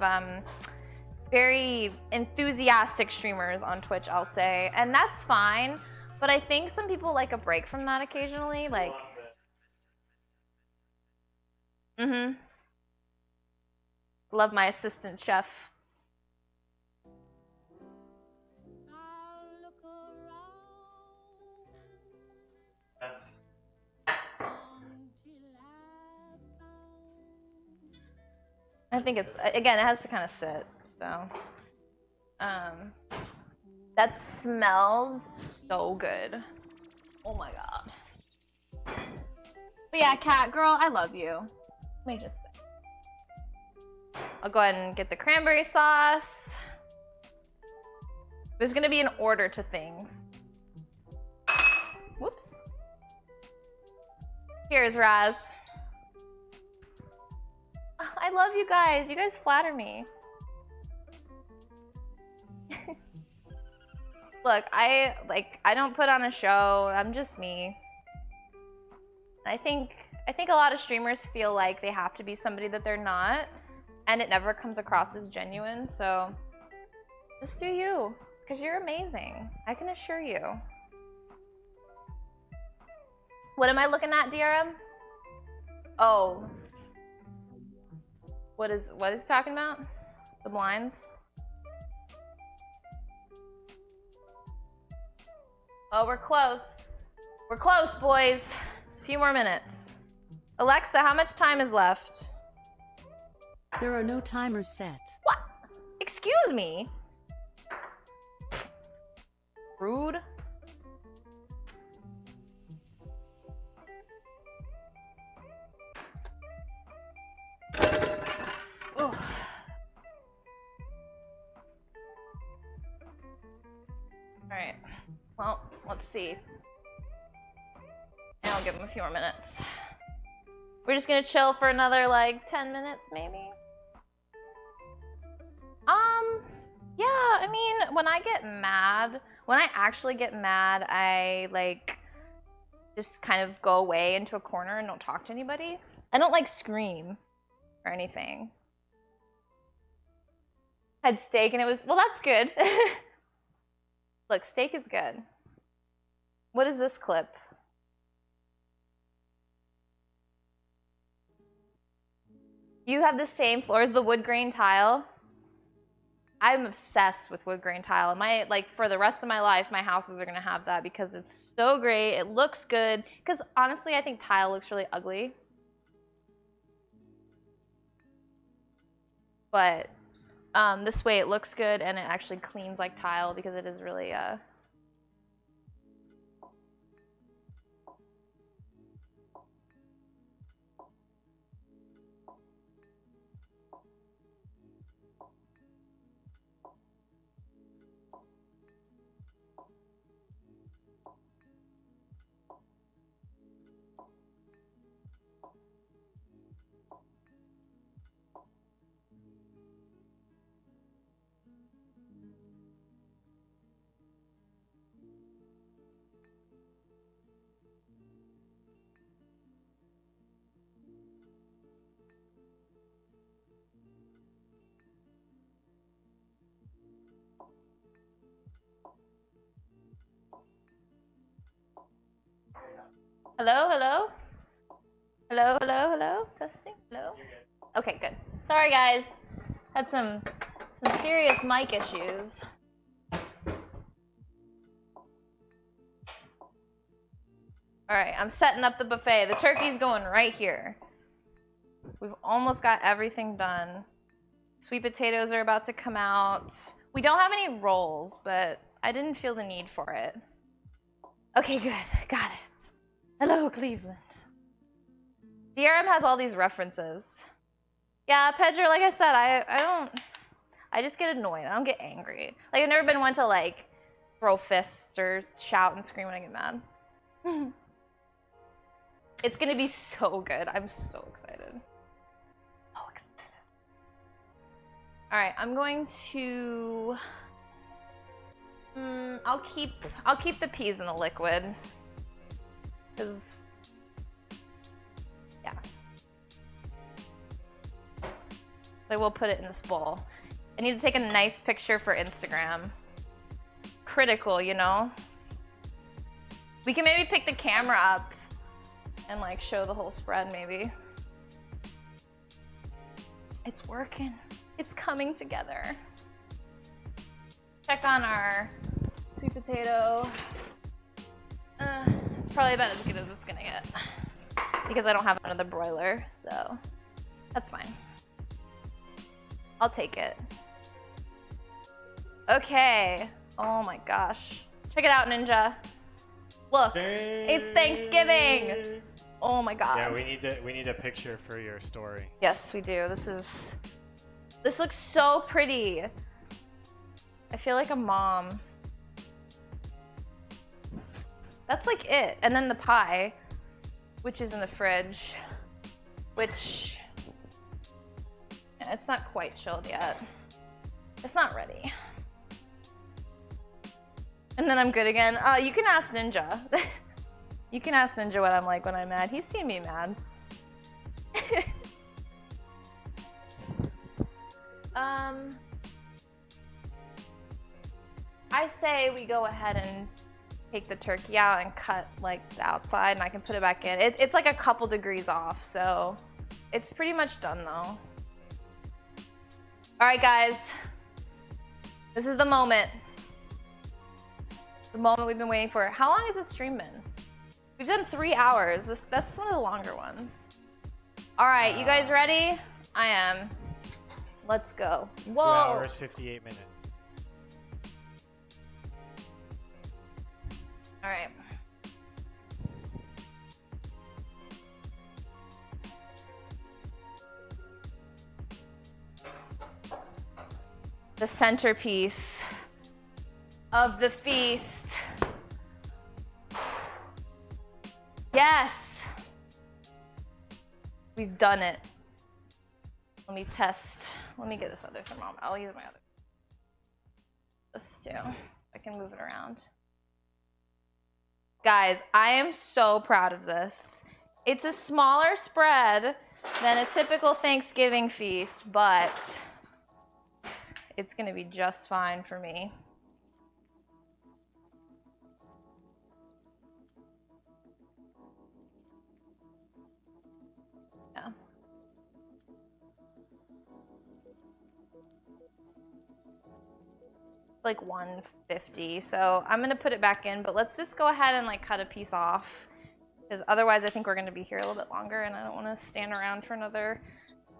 A: very enthusiastic streamers on Twitch, I'll say, and that's fine, but I think some people like a break from that occasionally, like, Mm-hmm. Love my assistant chef. I think it's, again, it has to kind of sit, so. That smells so good. Oh my god. But yeah, cat girl, I love you. Let me just say. I'll go ahead and get the cranberry sauce. There's gonna be an order to things. Whoops. Cheers, Raz. I love you guys. You guys flatter me. Look, I don't put on a show. I'm just me. I think a lot of streamers feel like they have to be somebody that they're not, and it never comes across as genuine. So just do you, because you're amazing. I can assure you. What am I looking at, DRM? Oh. What is he talking about? The blinds? Oh, we're close. We're close, boys. A few more minutes. Alexa, how much time is left?
D: There are no timers set.
A: What? Excuse me? Rude. Ugh. All right. Well, let's see. And I'll give him a few more minutes. We're just gonna chill for another like 10 minutes, maybe. Yeah. I mean, when I get mad, when I actually get mad, I like just kind of go away into a corner and don't talk to anybody. I don't like scream or anything. Had steak and it was, well, that's good. Look, steak is good. What is this clip? You have the same floor as the wood grain tile. I'm obsessed with wood grain tile. For the rest of my life, my houses are gonna have that because it's so great. It looks good. Because honestly, I think tile looks really ugly. But this way it looks good and it actually cleans like tile because it is really Hello, hello? Hello, hello, hello? Testing, hello? Okay, good. Sorry guys, had some serious mic issues. All right, I'm setting up the buffet. The turkey's going right here. We've almost got everything done. Sweet potatoes are about to come out. We don't have any rolls, but I didn't feel the need for it. Okay, good, got it. Hello, Cleveland. DRM has all these references. Yeah, Pedro, like I said, I just get annoyed. I don't get angry. Like, I've never been one to, like, throw fists or shout and scream when I get mad. It's gonna be so good. I'm so excited. So excited. All right, I'm going to... I'll keep the peas in the liquid. Because, yeah. I will put it in this bowl. I need to take a nice picture for Instagram. Critical, you know? We can maybe pick the camera up and like show the whole spread maybe. It's working. It's coming together. Check on our sweet potato. It's probably about as good as it's gonna get because I don't have another broiler, so that's fine. I'll take it. Okay. Oh my gosh. Check it out, Ninja. Look, it's Thanksgiving. Oh my god.
B: Yeah, we need a picture for your story.
A: Yes, we do. This looks so pretty. I feel like a mom. That's like it. And then the pie, which is in the fridge, which yeah, it's not quite chilled yet. It's not ready. And then I'm good again. You can ask Ninja. You can ask Ninja what I'm like when I'm mad. He's seen me mad. I say we go ahead and take the turkey out and cut like the outside, and I can put it back in. It's like a couple degrees off, so it's pretty much done though. All right, guys. This is the moment. The moment we've been waiting for. How long has this stream been? We've done 3 hours. That's one of the longer ones. All right, you guys ready? I am. Let's go. Whoa.
B: 2 hours, 58 minutes.
A: All right. The centerpiece of the feast. Yes! We've done it. Let me test. Let me get this other thermometer. I'll use my other. This too. I can move it around. Guys, I am so proud of this. It's a smaller spread than a typical Thanksgiving feast, but it's gonna be just fine for me. Yeah. Like 150, so I'm gonna put it back in, but let's just go ahead and like cut a piece off, because otherwise I think we're gonna be here a little bit longer and I don't want to stand around for another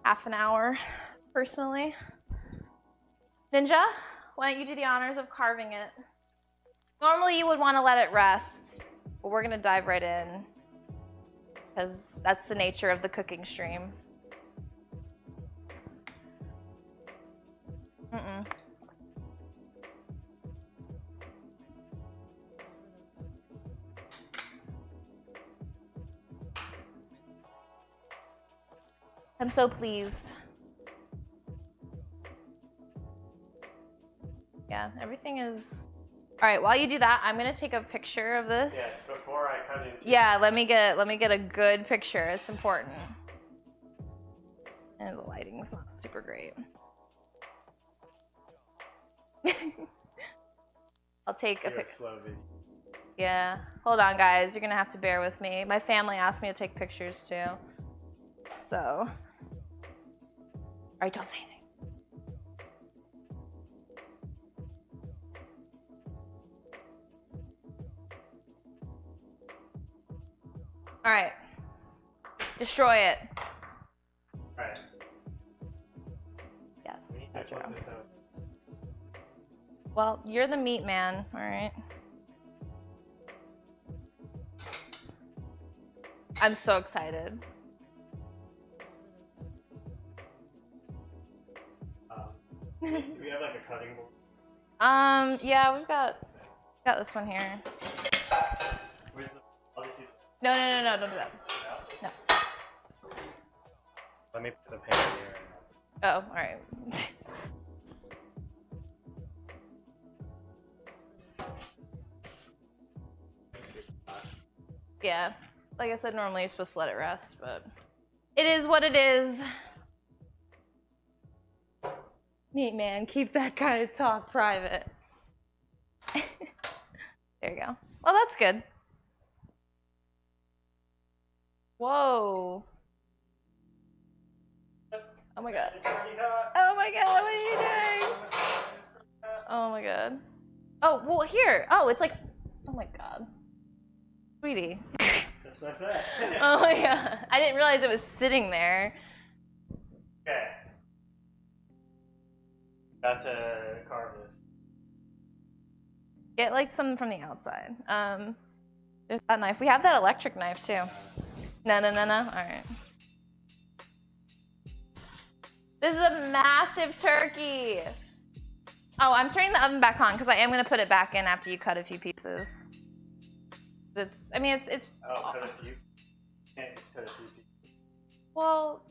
A: half an hour personally. Ninja, why don't you do the honors of carving it? Normally you would want to let it rest, but we're gonna dive right in because that's the nature of the cooking stream. I'm so pleased. Yeah, everything is... All right, while you do that, I'm gonna take a picture of this.
B: Yes, before I cut into...
A: Yeah, let me get a good picture. It's important. And the lighting's not super great. I'll take a picture. Yeah, hold on, guys. You're gonna have to bear with me. My family asked me to take pictures too. So, all right, don't say anything. All right, destroy it.
B: All right.
A: Yes.
B: That's what this out.
A: Well, you're the meat man, all right? I'm so excited.
B: Do we have like a cutting board?
A: Yeah, we've got this one here.
B: Where's the... I'll just use...
A: No, don't do that. No.
B: Let me put the pan here.
A: Oh, all right. Yeah, like I said, normally you're supposed to let it rest, but it is what it is. Meat man, keep that kind of talk private. There you go. Well, that's good. Whoa. Oh my god. Oh my god, what are you doing? Oh my god. Oh, well, here. Oh, it's like, oh my god. Sweetie.
B: That's what I said.
A: Oh my god. I didn't realize it was sitting there.
B: Okay. Got to carve this.
A: Get like something from the outside. There's that knife. We have that electric knife too. No. Alright. This is a massive turkey. Oh, I'm turning the oven back on because I am gonna put it back in after you cut a few pieces. Oh, cut
B: a few. Can't just cut a few pieces.
A: Well,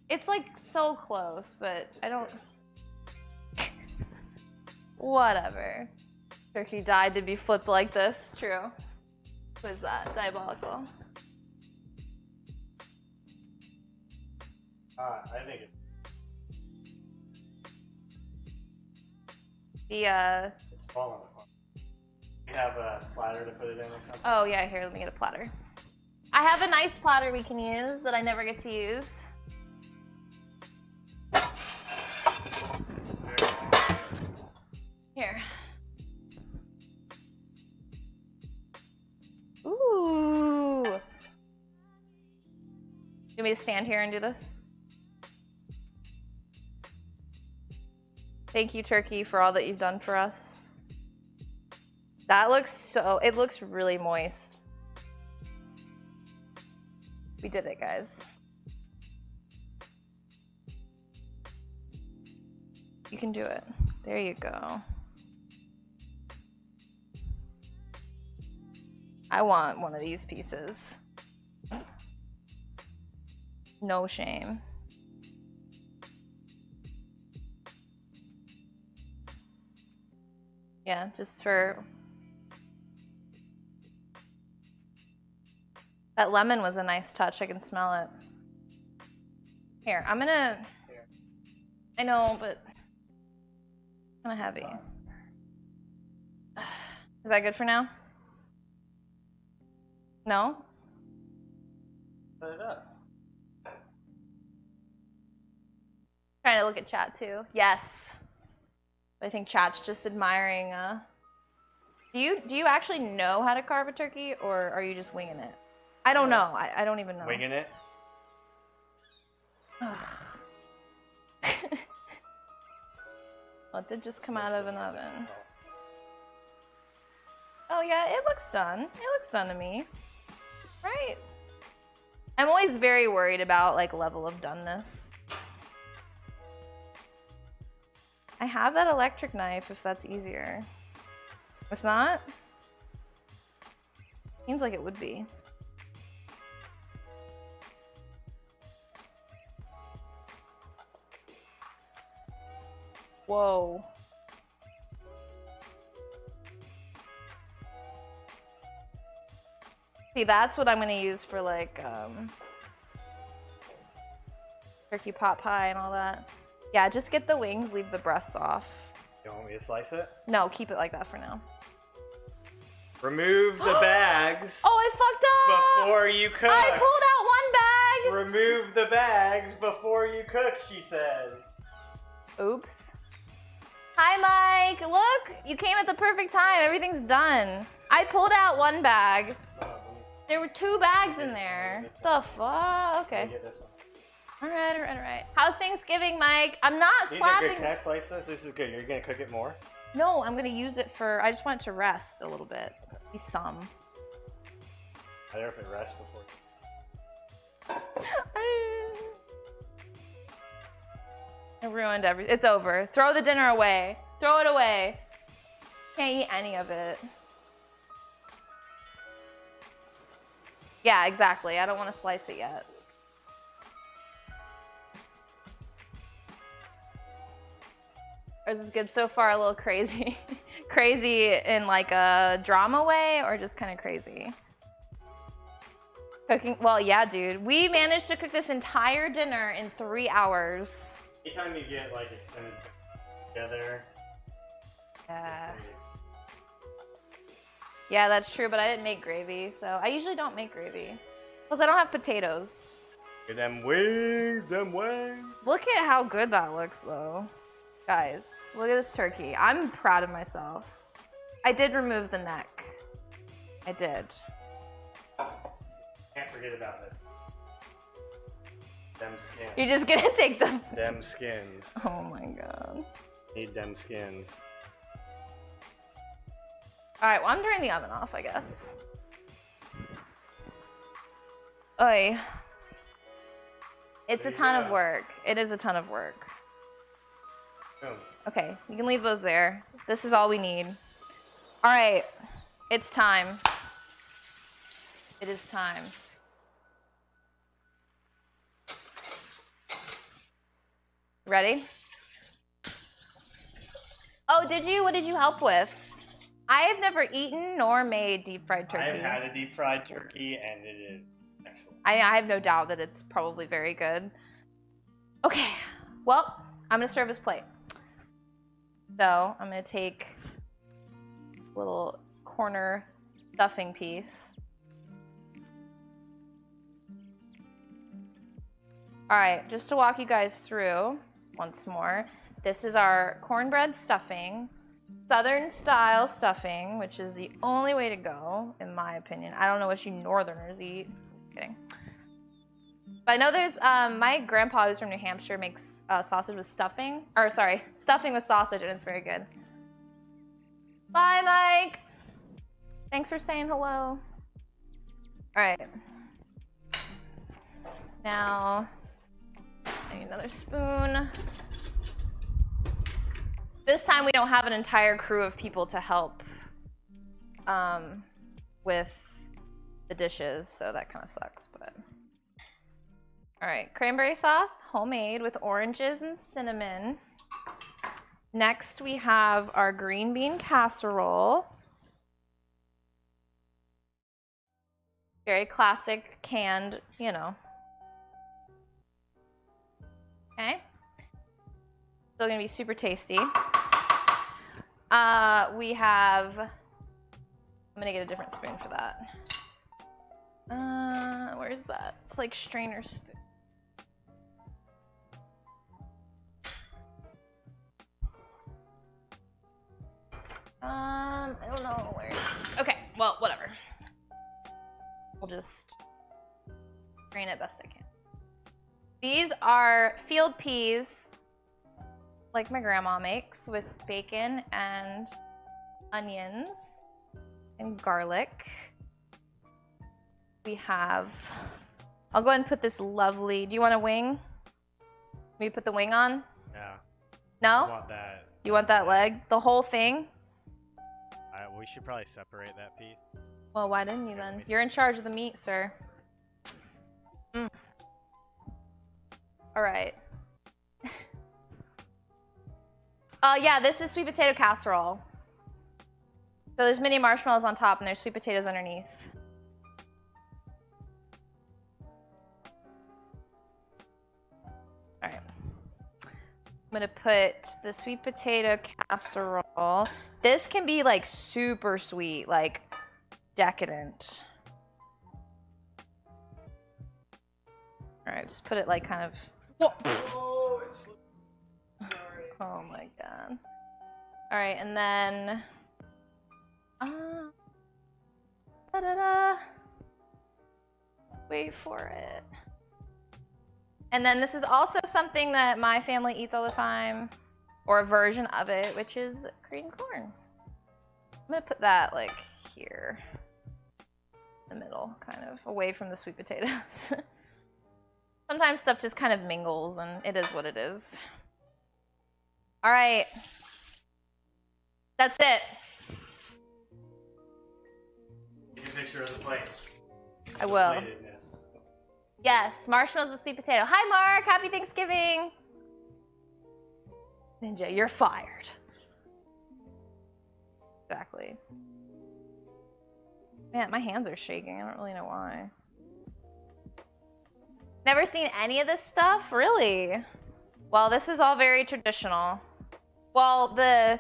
A: it's like so close, but I don't. Whatever. Turkey died to be flipped like this. True. What is that? Diabolical.
B: I think it's. It's falling apart. You have a platter to put it in or something?
A: Oh yeah, here, let me get a platter. I have a nice platter we can use that I never get to use. Here. Ooh. You want me to stand here and do this? Thank you, Turkey, for all that you've done for us. That looks it looks really moist. We did it, guys. You can do it. There you go. I want one of these pieces. No shame. Yeah, just for... That lemon was a nice touch. I can smell it. Here, I'm gonna... I know, but... kind of heavy. Is that good for now? No?
B: Put it up.
A: Trying to look at chat too. Yes. I think chat's just admiring. Do you actually know how to carve a turkey, or are you just winging it? I don't know. I don't even know.
B: Winging it?
A: Well, it did just come out of an oven. Oh yeah, it looks done. It looks done to me. Right? I'm always very worried about like level of doneness. I have that electric knife if that's easier. It's not? Seems like it would be. Whoa. See, that's what I'm gonna use for like turkey pot pie and all that. Yeah, just get the wings, leave the breasts off.
B: You want me to slice it?
A: No, keep it like that for now.
B: Remove the bags.
A: Oh, I fucked up!
B: Before you cook.
A: I pulled out one bag!
B: Remove the bags before you cook, she says.
A: Oops. Hi, Mike. Look, you came at the perfect time. Everything's done. I pulled out one bag. There were 2 bags in there. The fuck? Okay.
B: Get this one.
A: All right. How's Thanksgiving, Mike? I'm not
B: These
A: slapping.
B: are good. Can I slice this? This is good. You're gonna cook it more?
A: No, I'm gonna use it for. I just want it to rest a little bit. Be some.
B: I don't know if it rests before.
A: I ruined everything. It's over. Throw the dinner away. Throw it away. Can't eat any of it. Yeah, exactly. I don't want to slice it yet. Or is this good so far? A little crazy. Crazy in like a drama way, or just kind of crazy? Cooking, well, yeah, dude. We managed to cook this entire dinner in 3 hours.
B: Anytime you get like extended together.
A: Yeah. Yeah, that's true, but I didn't make gravy, so I usually don't make gravy. Plus, I don't have potatoes.
E: Look at them wings, them wings.
A: Look at how good that looks, though. Guys, look at this turkey. I'm proud of myself. I did remove the neck. I did.
E: Can't forget about this. Them skins.
A: You're just gonna take the...
E: Them skins.
A: Oh my god.
E: Need them skins.
A: Alright, well I'm turning the oven off, I guess. Oy. It's a ton of work. It is a ton of work.
E: Oh.
A: Okay, you can leave those there. This is all we need. Alright, it's time. It is time. Ready? Oh, did you? What did you help with? I have never eaten nor made deep fried turkey.
E: I've had a deep fried turkey and it is excellent.
A: I have no doubt that it's probably very good. Okay, well, I'm gonna serve his plate. So I'm gonna take a little corner stuffing piece. All right, just to walk you guys through once more, this is our cornbread stuffing, Southern style stuffing, which is the only way to go, in my opinion. I don't know what you Northerners eat. Kidding. But I know there's, my grandpa who's from New Hampshire makes sausage with stuffing, or sorry, stuffing with sausage, and it's very good. Bye, Mike. Thanks for saying hello. All right. Now, I need another spoon. This time we don't have an entire crew of people to help with the dishes, so that kind of sucks, but. All right, cranberry sauce, homemade with oranges and cinnamon. Next we have our green bean casserole. Very classic canned, you know. Okay. Still gonna be super tasty. We have, I'm gonna get a different spoon for that. Where's that? It's like strainer spoon. I don't know where it is. Okay, well, whatever. We'll just strain it best I can. These are field peas, like my grandma makes, with bacon and onions and garlic. We have, I'll go ahead and put this lovely, do you want a wing? We put the wing on?
B: No.
A: No?
B: I want that.
A: You want that leg? The whole thing?
B: We should probably separate that piece.
A: Well, why didn't you then? You're in charge of the meat, sir. Mm. All right. Yeah, this is sweet potato casserole. So there's mini marshmallows on top and there's sweet potatoes underneath. All right. I'm gonna put the sweet potato casserole. This can be like super sweet, like decadent. All right, just put it like kind of. Whoa.
E: Oh, it's sorry.
A: Oh my god. All right, and then. Da-da-da. Wait for it. And then this is also something that my family eats all the time, or a version of it, which is green corn. I'm gonna put that like here, in the middle, kind of away from the sweet potatoes. Sometimes stuff just kind of mingles, and it is what it is. All right, that's it.
E: Take a picture of the plate.
A: I will.
E: Platedness.
A: Yes, marshmallows with sweet potato. Hi, Mark. Happy Thanksgiving. Ninja, you're fired. Exactly. Man, my hands are shaking. I don't really know why. Never seen any of this stuff? Really? Well, this is all very traditional. Well, the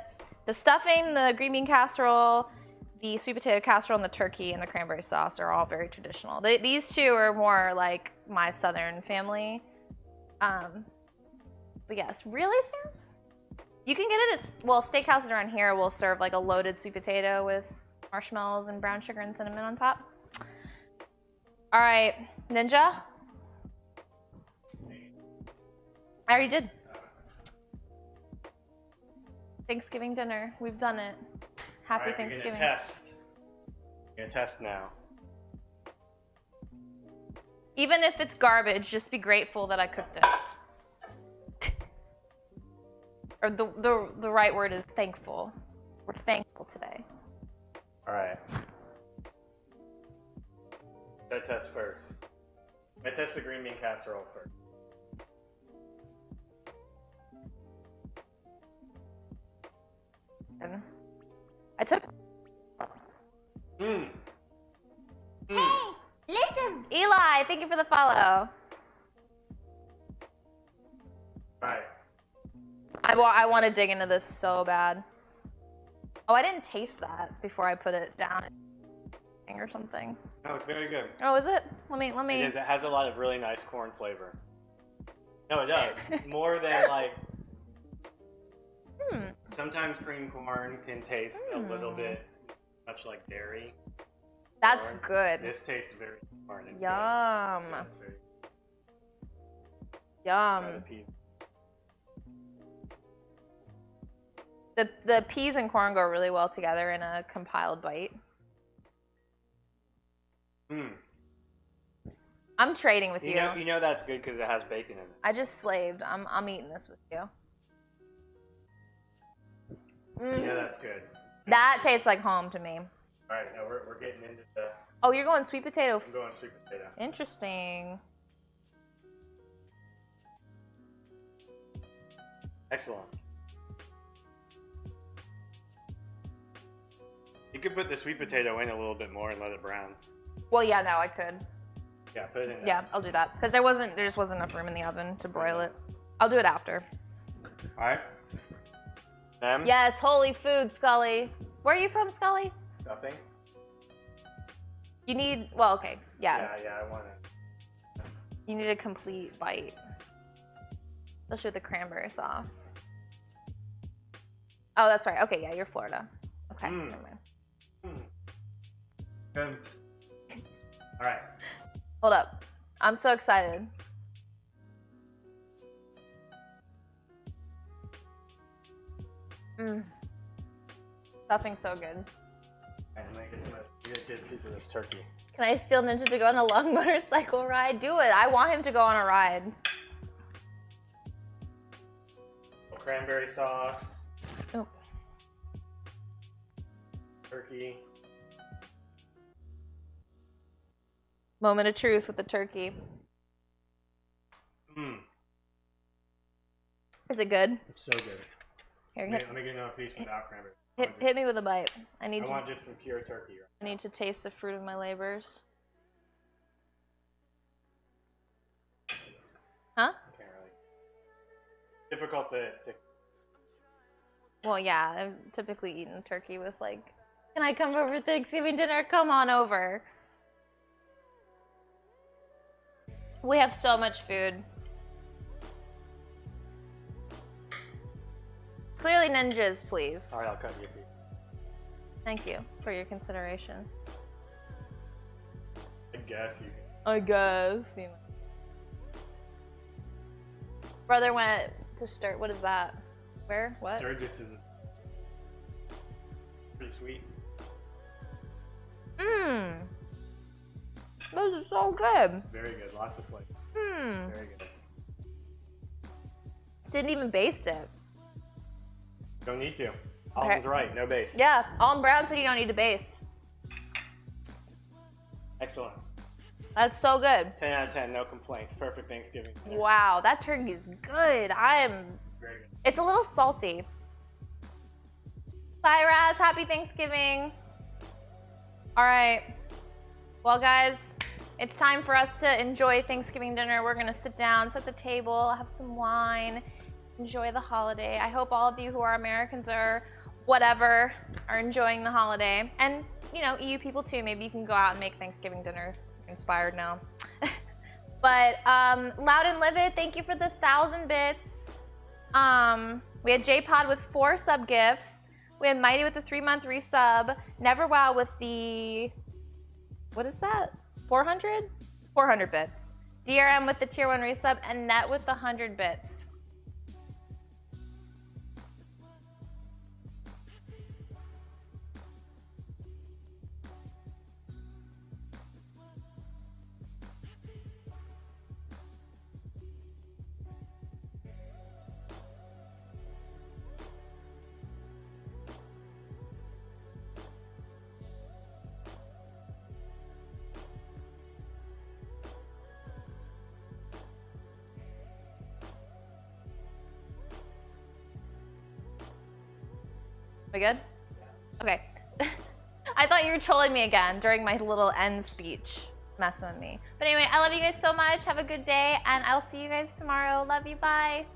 A: stuffing, the green bean casserole, the sweet potato casserole and the turkey and the cranberry sauce are all very traditional. These two are more like my southern family. But yes, really, Sam? You can get it at, well, steakhouses around here will serve like a loaded sweet potato with marshmallows and brown sugar and cinnamon on top. All right, Ninja. I already did. Thanksgiving dinner. We've done it. Happy Thanksgiving.
E: You're gonna test now.
A: Even if it's garbage, just be grateful that I cooked it. Or the right word is thankful. We're thankful today.
E: All right. Should I test first? I test the green bean casserole first.
A: I took.
C: Hey, listen.
A: Eli, thank you for the follow.
E: Right.
A: I want to dig into this so bad. Oh, I didn't taste that before I put it down or something.
E: No, it's very good.
A: Oh, is it? Let me.
E: It is. It has a lot of really nice corn flavor. No, it does. More than like. Sometimes cream corn can taste a little bit much like dairy.
A: That's
E: corn.
A: good.
E: This tastes very corn. It's
A: Yum.
E: good. It's very
A: Yum.
E: Try the peas.
A: The peas and corn go really well together in a compiled bite. I'm trading with you.
E: You know that's good because it has bacon in it.
A: I just slaved. I'm eating this with you.
E: You know that's good.
A: That tastes like home to me.
E: All right, now we're getting into the.
A: Oh, you're going sweet potato.
E: I'm going sweet potato.
A: Interesting.
E: Excellent. You could put the sweet potato in a little bit more and let it brown.
A: Well, yeah, no, I could.
E: Yeah, put it in there.
A: Yeah, I'll do that because there just wasn't enough room in the oven to broil it. I'll do it after.
E: All right. Them?
A: Yes, holy food, Scully. Where are you from, Scully?
E: Stuffing?
A: You need, well, okay, yeah.
E: Yeah, I want it.
A: You need a complete bite. Especially with the cranberry sauce. Oh, that's right. Okay, yeah, you're Florida. Okay, never mind.
E: Good. All right.
A: Hold up. I'm so excited. Stuffing's so good.
E: I'm gonna get a good piece of this turkey.
A: Can I steal Ninja to go on a long motorcycle ride? Do it. I want him to go on a ride.
E: Cranberry sauce.
A: Oh.
E: Turkey.
A: Moment of truth with the turkey. Is it good?
E: It's so good.
A: Here,
E: Let me get another piece without cranberry.
A: hit me with a bite. I
E: want just some pure turkey.
A: I need to taste the fruit of my labors. Huh?
E: Can't really. Difficult to.
A: Well, yeah, I've typically eaten turkey with like, can I come over for Thanksgiving dinner? Come on over. We have so much food. Clearly ninjas, please.
E: All right, I'll cut you a piece.
A: Thank you for your consideration.
E: I guess you can.
A: I guess, you know. Brother went to Sturgis. What is that? Where? What?
E: Sturgis is pretty sweet.
A: This is so good.
E: Very good. Lots of flavor. Very good.
A: Didn't even baste it.
E: Don't need to. Alden's right. No base.
A: Yeah, Alden Brown said you don't need to baste.
E: Excellent.
A: That's so good.
E: 10 out of 10. No complaints. Perfect Thanksgiving dinner.
A: Wow, that turkey is good.
E: Very good.
A: It's a little salty. Bye, Raz. Happy Thanksgiving. All right. Well, guys, it's time for us to enjoy Thanksgiving dinner. We're going to sit down, set the table, have some wine, enjoy the holiday. I hope all of you who are Americans are whatever are enjoying the holiday. And, you know, EU people too. Maybe you can go out and make Thanksgiving dinner. I'm inspired now. But Loud and Livid, thank you for the 1,000 bits. We had J-Pod with 4 sub gifts. We had Mighty with the 3-month resub. Neverwow with the, what is that? 400? 400 bits. DRM with the tier 1 resub, and Net with the 100 bits. We good? Okay. I thought you were trolling me again during my little end speech, messing with me. But anyway, I love you guys so much. Have a good day, and I'll see you guys tomorrow. Love you. Bye.